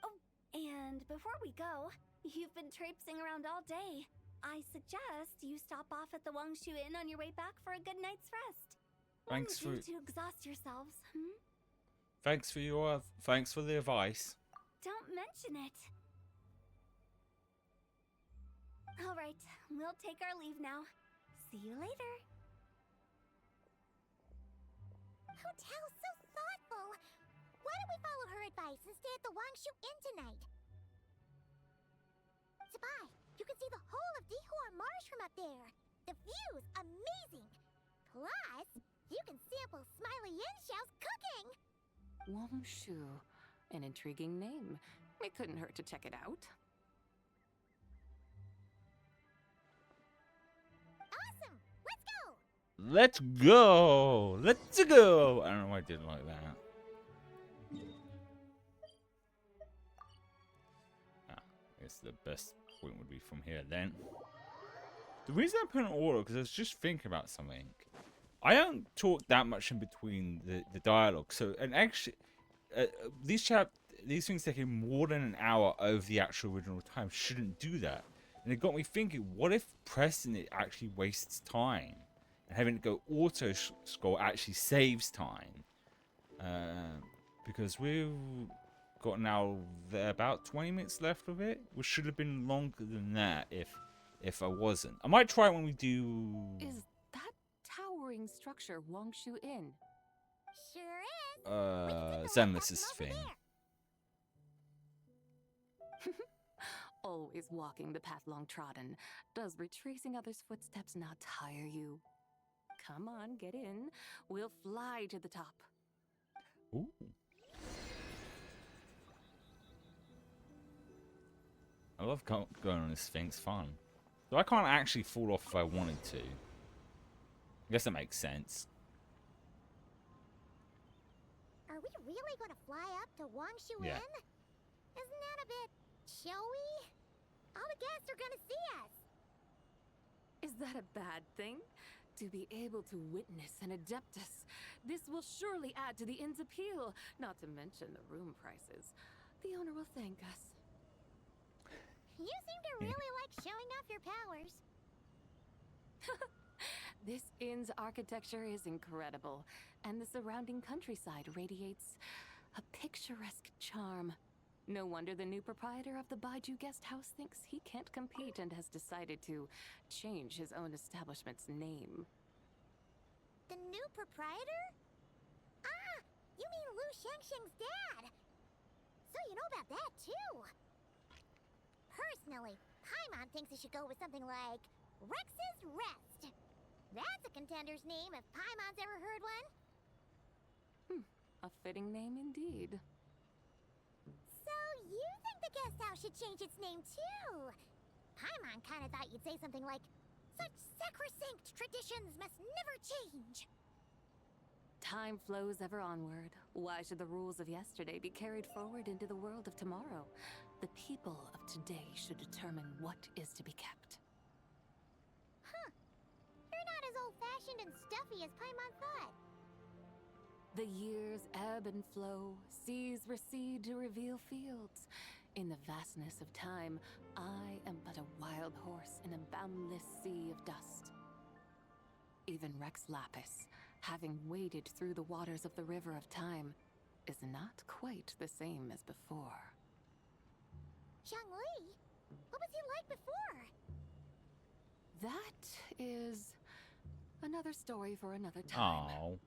Oh, and before we go, you've been traipsing around all day. I suggest you stop off at the Wangshu Inn on your way back for a good night's rest. Thanks for to exhaust yourselves, thanks for the advice. Don't mention it. All right, we'll take our leave now. See you later. Hotel's so thoughtful. Why don't we follow her advice and stay at the Wangshu Inn tonight? Sabai, you can see the whole of Dihua Marsh from up there. The view's amazing. Plus, you can sample Smiley Yanxiao's cooking. Wangshu. An intriguing name. It couldn't hurt to check it out. Awesome! Let's go! Let's go! Let's go! I don't know why I didn't like that. I guess the best point would be from here then. The reason I put an order, because I was just thinking about something. I don't talk that much in between the dialogue, so and actually, these things taking more than an hour over the actual original time shouldn't do that. And it got me thinking, what if pressing it actually wastes time, and having it go auto scroll actually saves time? Because we've got now about 20 minutes left of it, which should have been longer than that if I wasn't. I might try it when we do. Is that towering structure Wangshu Inn? Sure is. Zenless's thing. Always walking the path long trodden. Does retracing others' footsteps not tire you? Come on, get in. We'll fly to the top. Ooh. I love going on this thing. It's fun. So I can't actually fall off if I wanted to. I guess that makes sense. Are we really going to fly up to Wangshu Yeah. Inn? Isn't that a bit showy? All the guests are going to see us. Is that a bad thing? To be able to witness an Adeptus. This will surely add to the inn's appeal, not to mention the room prices. The owner will thank us. You seem to really like showing off your powers. This inn's architecture is incredible, and the surrounding countryside radiates a picturesque charm. No wonder the new proprietor of the Baiju Guest House thinks he can't compete and has decided to change his own establishment's name. The new proprietor? Ah, you mean Lu Shengsheng's dad. So you know about that too. Personally, Paimon thinks it should go with something like Rex's Rest. That's a contender's name if Paimon's ever heard one. A fitting name indeed. So you think the guest house should change its name too? Paimon kinda thought you'd say something like, such sacrosanct traditions must never change. Time flows ever onward. Why should the rules of yesterday be carried forward into the world of tomorrow? The people of today should determine what is to be kept. Huh. You're not as old-fashioned and stuffy as Paimon thought. The years ebb and flow, seas recede to reveal fields. In the vastness of time, I am but a wild horse in a boundless sea of dust. Even Rex Lapis, having waded through the waters of the river of time, is not quite the same as before. Zhongli? What was he like before? That is another story for another time. Oh.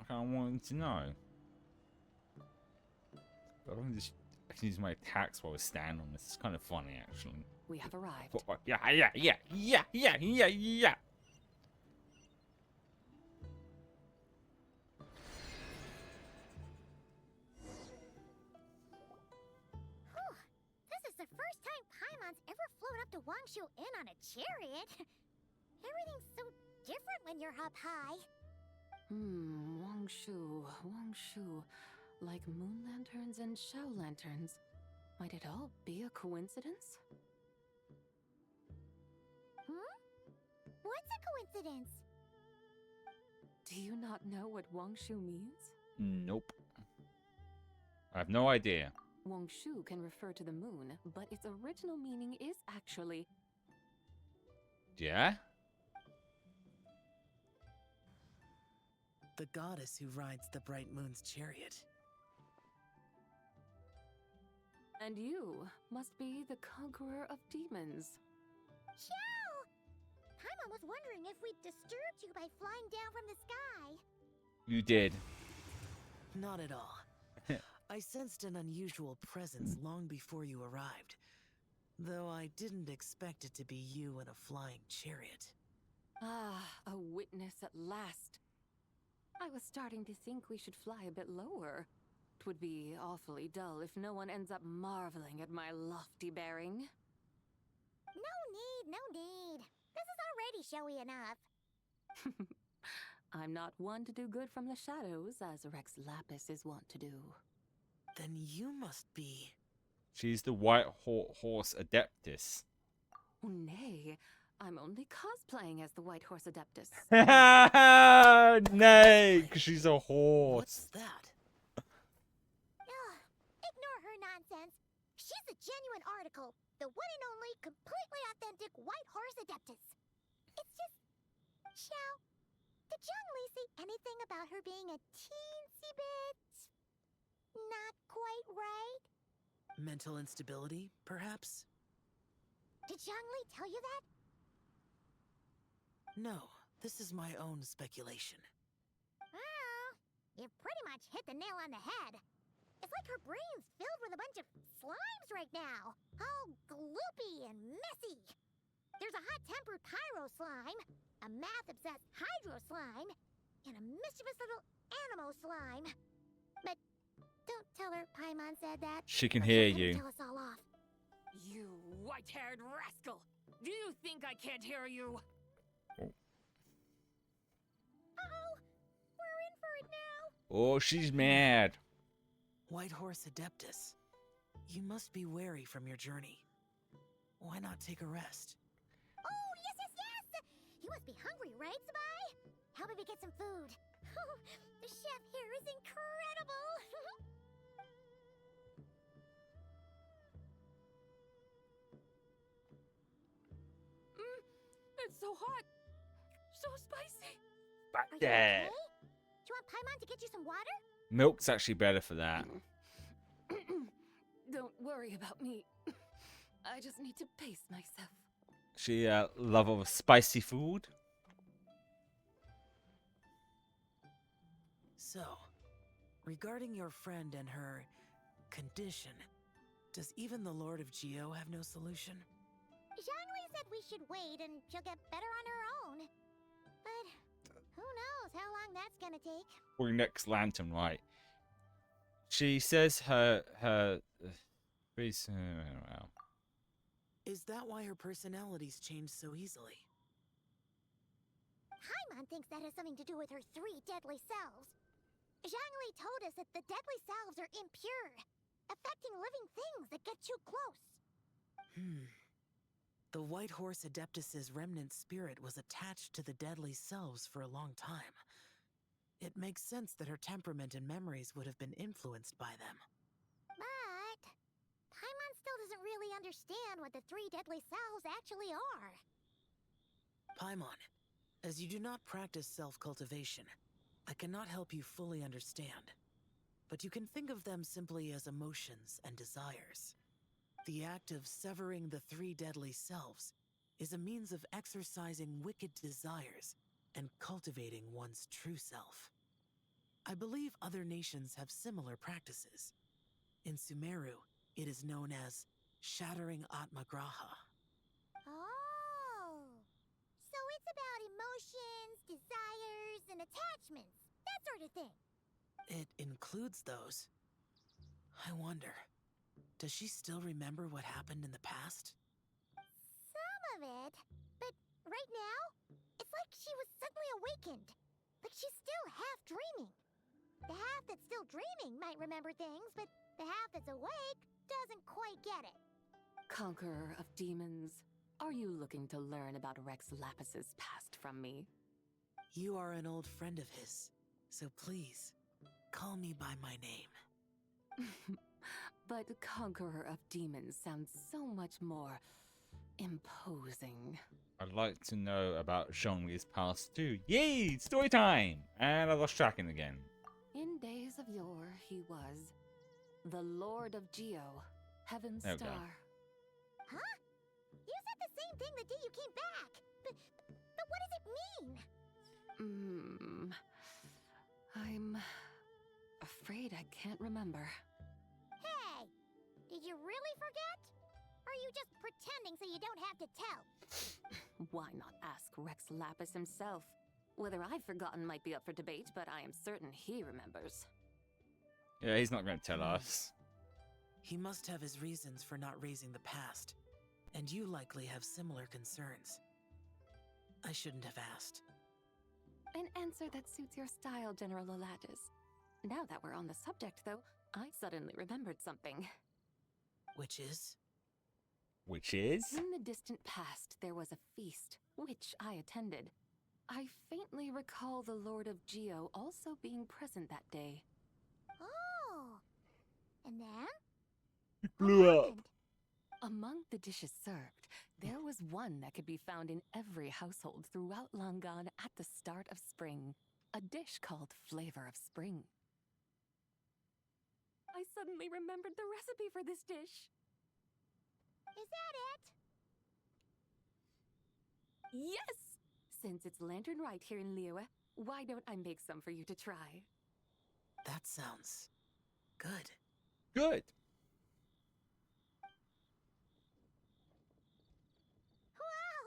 I kind of wanted to know. But I can use my attacks while I stand on this. It's kind of funny, actually. We have arrived. Yeah. This is the first time Paimon's ever flown up to Wangshu Inn on a chariot. Everything's so different when you're up high. Wangshu. Like moon lanterns and shell lanterns. Might it all be a coincidence? What's a coincidence? Do you not know what Wangshu means? Nope. I have no idea. Wongshu can refer to the moon, but its original meaning is actually Yeah? The goddess who rides the bright moon's chariot. And you must be the conqueror of demons. Chow! Paimon was wondering if we'd disturbed you by flying down from the sky. You did. Not at all. I sensed an unusual presence long before you arrived, though I didn't expect it to be you in a flying chariot. Ah, a witness at last. I was starting to think we should fly a bit lower. 'Twould be awfully dull if no one ends up marveling at my lofty bearing. No need. This is already showy enough. I'm not one to do good from the shadows, as Rex Lapis is wont to do. Then you must be... She's the White Horse Adeptus. Nay, I'm only cosplaying as the White Horse Adeptus. Nay, because she's a horse. What's that? Ugh, ignore her nonsense. She's the genuine article, the one and only, completely authentic White Horse Adeptus. It's just... Xiao, did Zhongli say anything about her being a teensy bit... not quite right? Mental instability, perhaps? Did Zhongli tell you that? No, this is my own speculation. Well, you pretty much hit the nail on the head. It's like her brain's filled with a bunch of slimes right now. All gloopy and messy. There's a hot-tempered pyro slime, a math-obsessed hydro slime, and a mischievous little animo slime. But don't tell her Paimon said that. She can or hear she'll you. Tell us all off. You white-haired rascal! Do you think I can't hear you? Uh-oh! We're in for it now! Oh, she's mad. White Horse Adeptus, you must be weary from your journey. Why not take a rest? Oh, yes! You must be hungry, right, Sabai? How about we get some food? The chef here is incredible! It's so hot! So spicy! Back Are you there. okay? Do you want Paimon to get you some water? Milk's actually better for that. Don't worry about me. I just need to pace myself. She love of spicy food. So, regarding your friend and her condition, does even the Lord of Geo have no solution? Zhongli said we should wait and she'll get better on her own. But who knows how long that's gonna take. Or next lantern, right? She says her well, Is that why her personalities change so easily? Paimon thinks that has something to do with her 3 deadly selves. Zhongli told us that the deadly selves are impure, affecting living things that get too close. The White Horse Adeptus's remnant spirit was attached to the deadly selves for a long time. It makes sense that her temperament and memories would have been influenced by them. But Paimon still doesn't really understand what the 3 deadly selves actually are. Paimon, as you do not practice self-cultivation, I cannot help you fully understand. But you can think of them simply as emotions and desires. The act of severing the 3 deadly selves is a means of exercising wicked desires and cultivating one's true self. I believe other nations have similar practices. In Sumeru, it is known as shattering Atmagraha. Oh! So it's about emotions, desires, and attachments. That sort of thing. It includes those. I wonder, does she still remember what happened in the past? Some of it. But right now, it's like she was suddenly awakened. Like she's still half dreaming. The half that's still dreaming might remember things, but the half that's awake doesn't quite get it. Conqueror of demons, are you looking to learn about Rex Lapis's past from me? You are an old friend of his, so please, call me by my name. but Conqueror of Demons sounds so much more imposing. I'd like to know about Zhongli's past too. Yay! Story time! And I lost tracking again. In days of yore, he was the Lord of Geo, Heaven's There we go. Star. Huh? You said the same thing the day you came back. But what does it mean? I'm afraid I can't remember. Hey, did you really forget? Or are you just pretending so you don't have to tell? Why not ask Rex Lapis himself? Whether I've forgotten might be up for debate, but I am certain he remembers. Yeah, he's not going to tell us. He must have his reasons for not raising the past, and you likely have similar concerns. I shouldn't have asked. An answer that suits your style, General Olatis. Now that we're on the subject, though, I suddenly remembered something. Which is? Which is? In the distant past, there was a feast, which I attended. I faintly recall the Lord of Geo also being present that day. Oh. And then? It blew up. Among the dishes served, there was one that could be found in every household throughout Langan at the start of spring. A dish called Flavor of Spring. I suddenly remembered the recipe for this dish. Is that it? Yes! Since it's lantern right here in Liyue, why don't I make some for you to try? That sounds good. Good. Wow!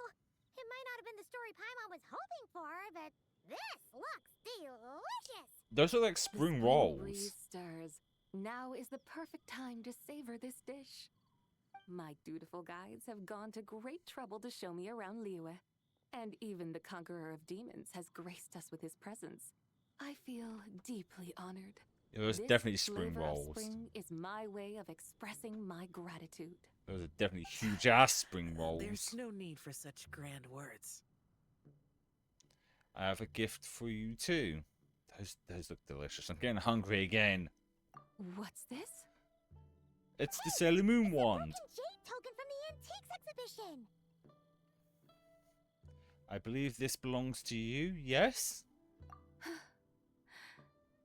It might not have been the story Paimon was hoping for, but this looks delicious! Those are like spring The rolls. breeze stirs. Now is the perfect time to savor this dish. My dutiful guides have gone to great trouble to show me around Liyue. And even the Conqueror of Demons has graced us with his presence. I feel deeply honored. Yeah, those are This definitely spring flavor of rolls. Spring is my way of expressing my gratitude. Those are definitely huge ass spring rolls. There's no need for such grand words. I have a gift for you too. Those look delicious. I'm getting hungry again. What's this? It's the Sailor Moon wand. Broken jade token from the antiques exhibition! I believe this belongs to you, yes?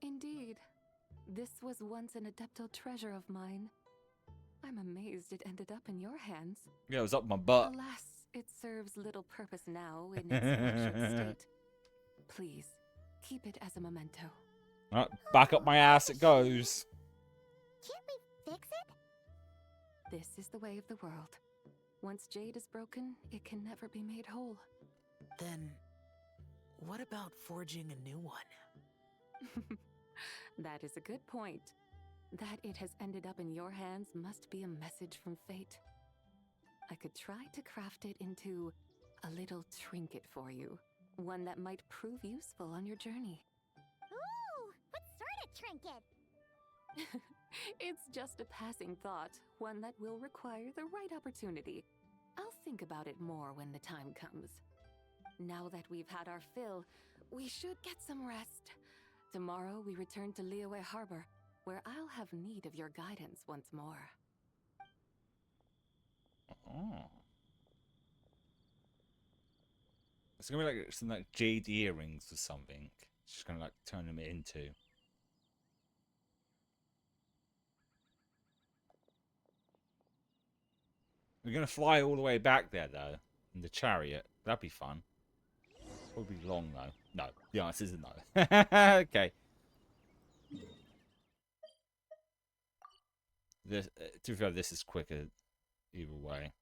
Indeed. This was once an Adepto treasure of mine. I'm amazed it ended up in your hands. Yeah, it was up my butt. Alas, it serves little purpose now in its fractured state. Please, keep it as a memento. Alright, back up my ass it goes. Can't we fix it? This is the way of the world. Once jade is broken, it can never be made whole. Then, what about forging a new one? That is a good point. That it has ended up in your hands must be a message from fate. I could try to craft it into a little trinket for you. One that might prove useful on your journey. Ooh! What sort of trinket? It's just a passing thought, one that will require the right opportunity. I'll think about it more when the time comes. Now that we've had our fill, we should get some rest. Tomorrow we return to Liyue Harbor, where I'll have need of your guidance once more. Oh. It's gonna be like some like jade earrings or something. It's just gonna like turn them into. We're gonna fly all the way back there though, in the chariot. That'd be fun. Probably long though. No, the answer is no. Okay. This, to be fair, this is quicker either way.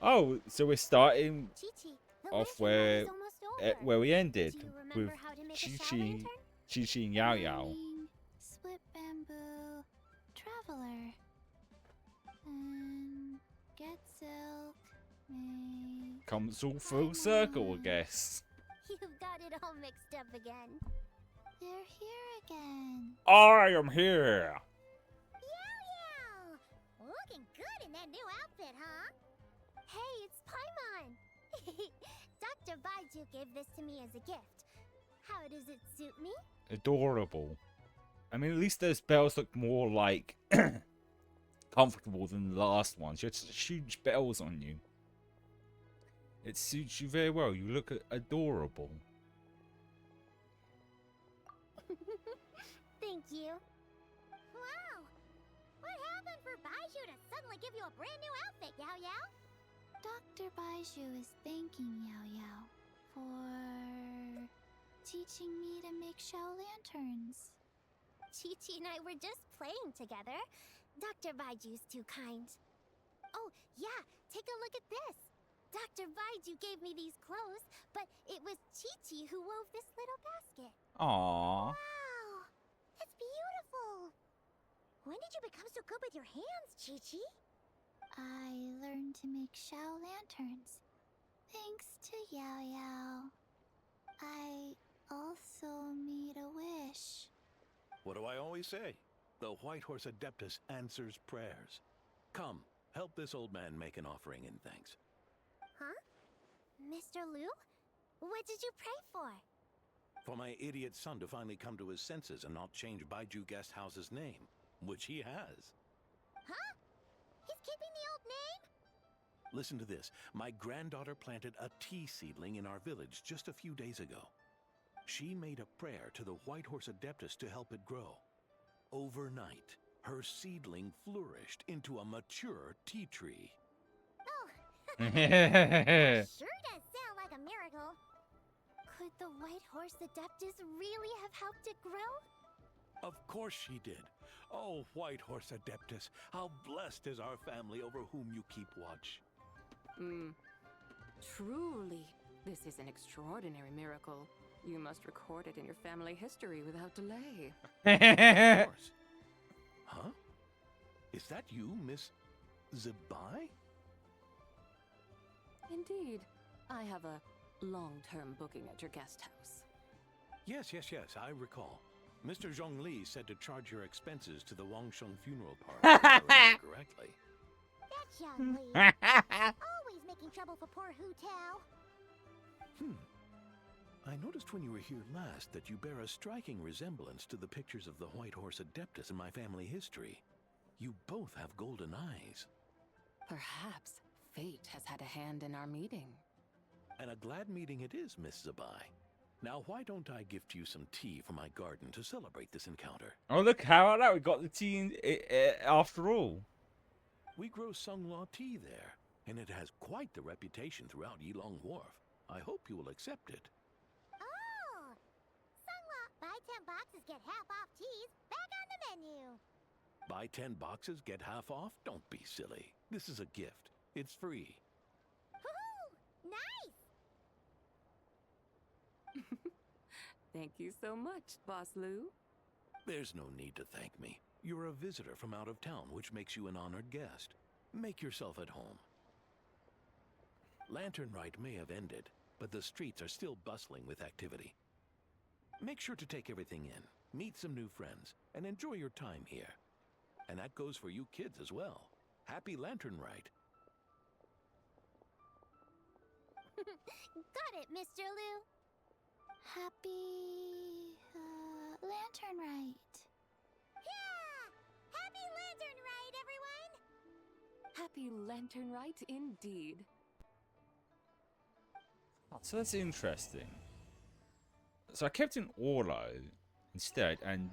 Oh, so we're starting Chi-Chi, the off lantern ride where is almost over. where we ended Do you with remember how to make a shell Chi-Chi, lantern? Chi-Chi and Yao Yao. Ring, split bamboo, traveler, get silk, make... Comes all full circle, I guess. You've got it all mixed up again. They're here again. I am here. Yow! Looking good in that new outfit, huh? Hey, it's Paimon! Dr. Bai Baiju gave this to me as a gift. How does it suit me? Adorable. I mean, at least those bells look more like comfortable than the last ones. You had such huge bells on you. It suits you very well. You look adorable. Thank you. Wow! What happened for Baiju to suddenly give you a brand new outfit, Yao Yao? Dr. Baiju is thanking Yao Yao for teaching me to make shell lanterns. Chi-Chi and I were just playing together. Dr. Baiju's too kind. Oh, yeah, take a look at this. Dr. Baiju gave me these clothes, but it was Chi-Chi who wove this little basket. Aww. Wow! It's beautiful! When did you become so good with your hands, Chi-Chi? I learned to make shell lanterns, thanks to Yao Yao. I also made a wish. What do I always say? The White Horse Adeptus answers prayers. Come, help this old man make an offering in thanks. Huh? Mr. Liu? What did you pray for? For my idiot son to finally come to his senses and not change Baiju Guest House's name, which he has. Huh? He's keeping the old name? Listen to this. My granddaughter planted a tea seedling in our village just a few days ago. She made a prayer to the White Horse Adeptus to help it grow. Overnight, her seedling flourished into a mature tea tree. Sure does sound like a miracle. Could the White Horse Adeptus really have helped it grow? Of course she did. Oh, White Horse Adeptus, how blessed is our family over whom you keep watch. Truly, this is an extraordinary miracle. You must record it in your family history without delay. Of course. Huh? Is that you, Miss Zebai? Indeed. I have a long-term booking at your guest house. Yes, I recall. Mr. Zhongli said to charge your expenses to the Wangsheng funeral parlor, if I remember correctly. That's young Lee. Always making trouble for poor Hu Tao. I noticed when you were here last that you bear a striking resemblance to the pictures of the White Horse Adeptus in my family history. You both have golden eyes. Perhaps fate has had a hand in our meeting. And a glad meeting it is, Miss Zebai. Now, why don't I gift you some tea from my garden to celebrate this encounter? Oh, look, how about that? We got the tea after all. We grow Sunglaw tea there, and it has quite the reputation throughout Yilong Wharf. I hope you will accept it. Oh! Sunglaw, buy 10 boxes, get half off teas. Back on the menu. Buy 10 boxes, get half off? Don't be silly. This is a gift. It's free. Woohoo! Nice! Thank you so much, Boss Liu. There's no need to thank me. You're a visitor from out of town, which makes you an honored guest. Make yourself at home. Lantern Rite may have ended, but the streets are still bustling with activity. Make sure to take everything in, meet some new friends, and enjoy your time here. And that goes for you kids as well. Happy Lantern Rite. Got it, Mr. Liu. Happy Lantern Rite. Yeah! Happy Lantern Rite, everyone! Happy Lantern Rite indeed. So that's interesting. So I kept in Orlo instead, and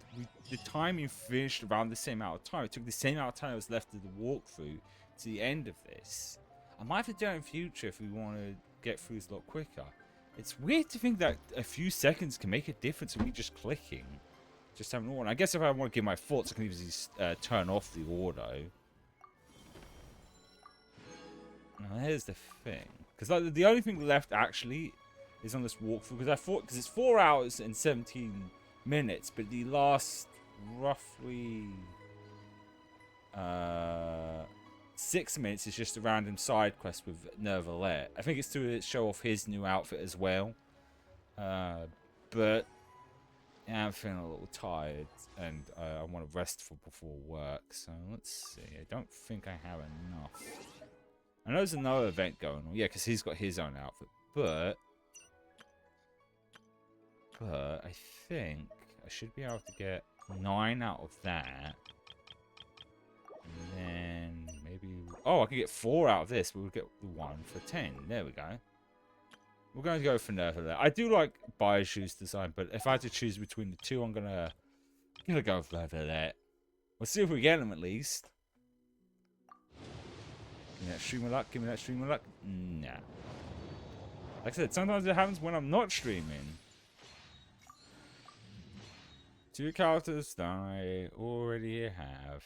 the timing finished around the same amount of time. It took the same amount of time that was left of the walkthrough to the end of this. I might have to do it in future if we want to get through this a lot quicker. It's weird to think that a few seconds can make a difference with me just clicking. Just having an order. I guess if I want to give my thoughts, I can easily turn off the auto. Now here's the thing. Because like, the only thing left actually is on this walkthrough. Because I thought, because it's 4 hours and 17 minutes, but the last roughly 6 minutes is just a random side quest with Nervalet. I think it's to show off his new outfit as well. But yeah, I'm feeling a little tired, and I want to rest before work. So let's see. I don't think I have enough. I know there's another event going on. Yeah, because he's got his own outfit. But But I think I should be able to get 9 out of that. And then maybe... Oh, I can get 4 out of this. We'll get 1 for 10. There we go. We're going to go for Nervalet. I do like Baiju's design, but if I had to choose between the two, I'm going to go for Nervalet. We'll see if we get them at least. Give me that stream of luck. Give me that stream of luck. Nah. Like I said, sometimes it happens when I'm not streaming. 2 characters die. Already have.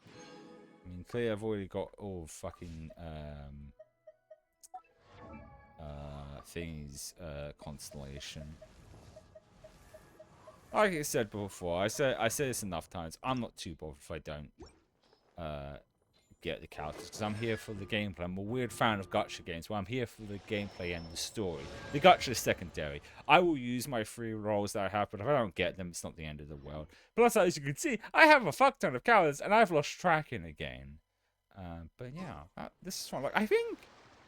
I mean, clearly I've already got all fucking things Constellation. Like I said before, I said this enough times. I'm not too bothered if I don't get the characters, because I'm here for the gameplay. I'm a weird fan of gacha games where I'm here for the gameplay and the story. The gacha is secondary. I will use my 3 rolls that I have, but if I don't get them, it's not the end of the world. Plus, as you can see, I have a fuck ton of characters, and I've lost tracking again. But yeah, this is fun. Like, I think,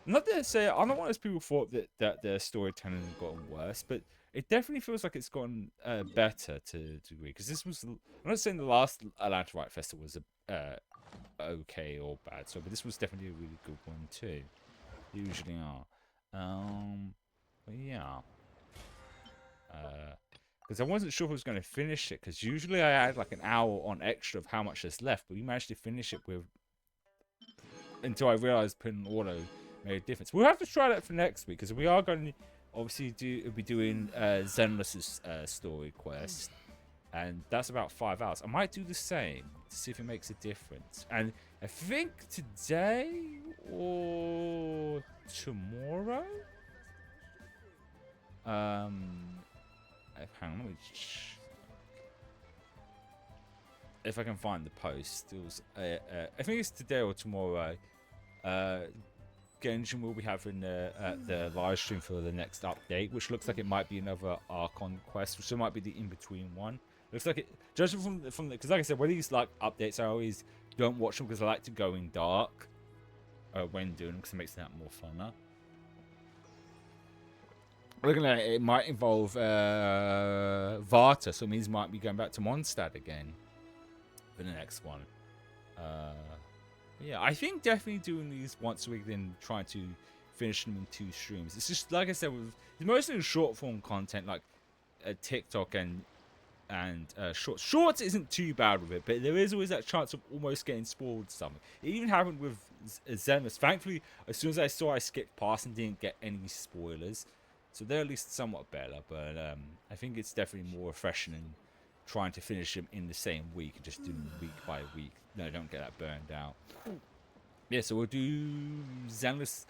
not to say, I'm not one of those people who thought that their storytelling had gotten worse, but it definitely feels like it's gotten better to a degree. Because this was, I'm not saying the last Atlanta Wright Festival was okay or bad, but this was definitely a really good one too. They usually are. But yeah. Because I wasn't sure if I was going to finish it, because usually I had like an hour on extra of how much is left, but we managed to finish it with until I realized putting auto made a difference. We'll have to try that for next week, because we are going to obviously be doing Zenless's story quest, and that's about 5 hours. I might do the same to see if it makes a difference. And I think today or tomorrow, hang on, let me if I can find the post. It was I think it's today or tomorrow. Genshin will be having the live stream for the next update, which looks like it might be another Archon quest, which might be the in-between one. Looks like it, judging from because like I said, when these like updates, I always don't watch them because I like to go in dark when doing them, because it makes that more funner. Looking at it, it might involve Varta, so it means might be going back to Mondstadt again for the next one. Yeah, I think definitely doing these once a week, then trying to finish them in 2 streams. It's just like I said, it's mostly short form content like TikTok and shorts. Shorts isn't too bad with it, but there is always that chance of almost getting spoiled something. It even happened with Zenless. Thankfully, as soon as I saw, I skipped past and didn't get any spoilers, so they're at least somewhat better. But I think it's definitely more refreshing than trying to finish them in the same week and just doing week by week. No, don't get that burned out. Yeah, so we'll do Zenless.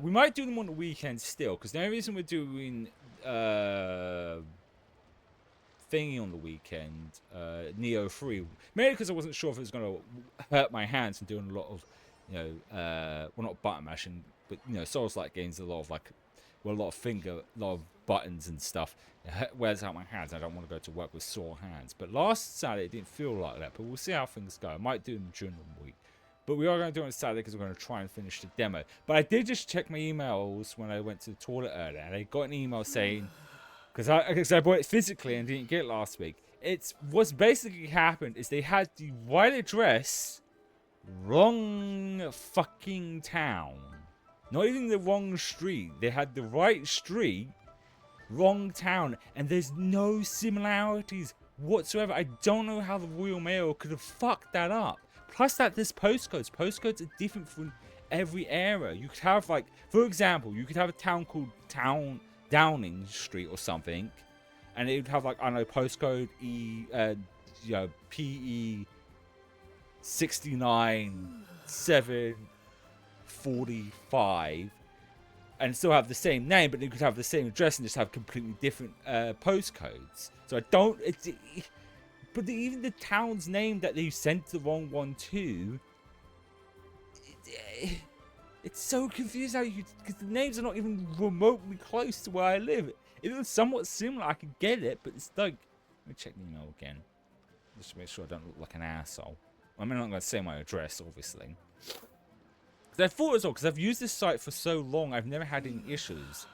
We might do them on the weekend still, because the only reason we're doing thingy on the weekend, Neo 3, mainly because I wasn't sure if it was going to hurt my hands from doing a lot of, you know, well, not button mashing, but, you know, Souls-like games, a lot of like, well, a lot of buttons and stuff. It wears out my hands. I don't want to go to work with sore hands. But last Saturday, it didn't feel like that. But we'll see how things go. I might do them during the week. But we are going to do it on Saturday because we're going to try and finish the demo. But I did just check my emails when I went to the toilet earlier. And I got an email saying, because I bought it physically and didn't get it last week. It's what's basically happened is they had the right address, wrong fucking town. Not even the wrong street. They had the right street, wrong town, and there's no similarities whatsoever. I don't know how the Royal Mail could have fucked that up. Plus that there's postcodes. Postcodes are different from every area. You could have, like, for example, you could have a town called Downing Street or something, and it would have, like, I don't know, postcode PE 69 745, and still have the same name, but you could have the same address and just have completely different postcodes. So I don't. But even the town's name that they sent the wrong one to, it's so confusing how you, because the names are not even remotely close to where I live. If it was somewhat similar, I could get it, but it's like, let me check the email again, just to make sure I don't look like an asshole. I mean, I'm not going to say my address, obviously. Because I thought as well, because I've used this site for so long, I've never had any issues.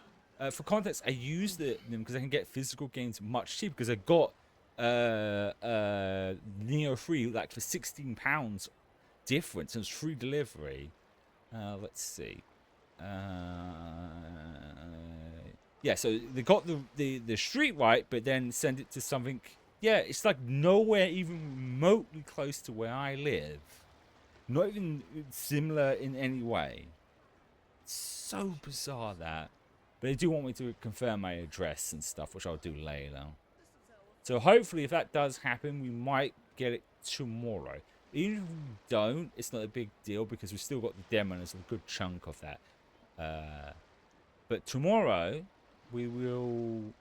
For context, I use them because I can get physical games much cheaper because I got Neo 3 like for £16 difference and it's free delivery. Let's see. Yeah, so they got the street right, but then send it to something. Yeah, it's like nowhere even remotely close to where I live. Not even similar in any way. It's so bizarre that. But they do want me to confirm my address and stuff, which I'll do later. So hopefully if that does happen, we might get it tomorrow. Even if we don't, it's not a big deal because we've still got the demo and there's a good chunk of that. But tomorrow, we will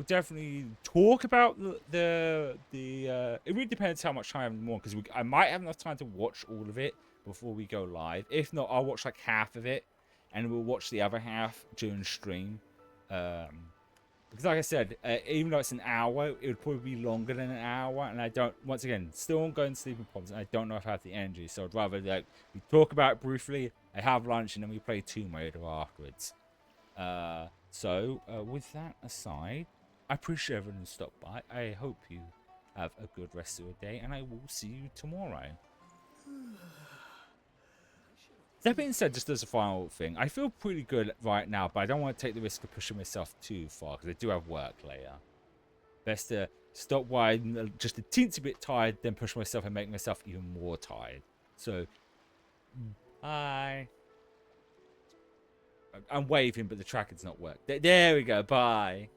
definitely talk about the it really depends how much time I have more because I might have enough time to watch all of it before we go live. If not, I'll watch like half of it and we'll watch the other half during stream. Because like I said, even though it's an hour, it would probably be longer than an hour. And I don't, once again, still ongoing sleeping problems. And I don't know if I have the energy. So I'd rather like we talk about it briefly, I have lunch, and then we play Tomb Raider afterwards. With that aside, I appreciate everyone who stopped by. I hope you have a good rest of your day. And I will see you tomorrow. That being said, just as a final thing, I feel pretty good right now, but I don't want to take the risk of pushing myself too far because I do have work later. Best to stop while I'm just a teensy bit tired, then push myself and make myself even more tired. So, bye. I'm waving, but the tracker's not working. There we go, bye.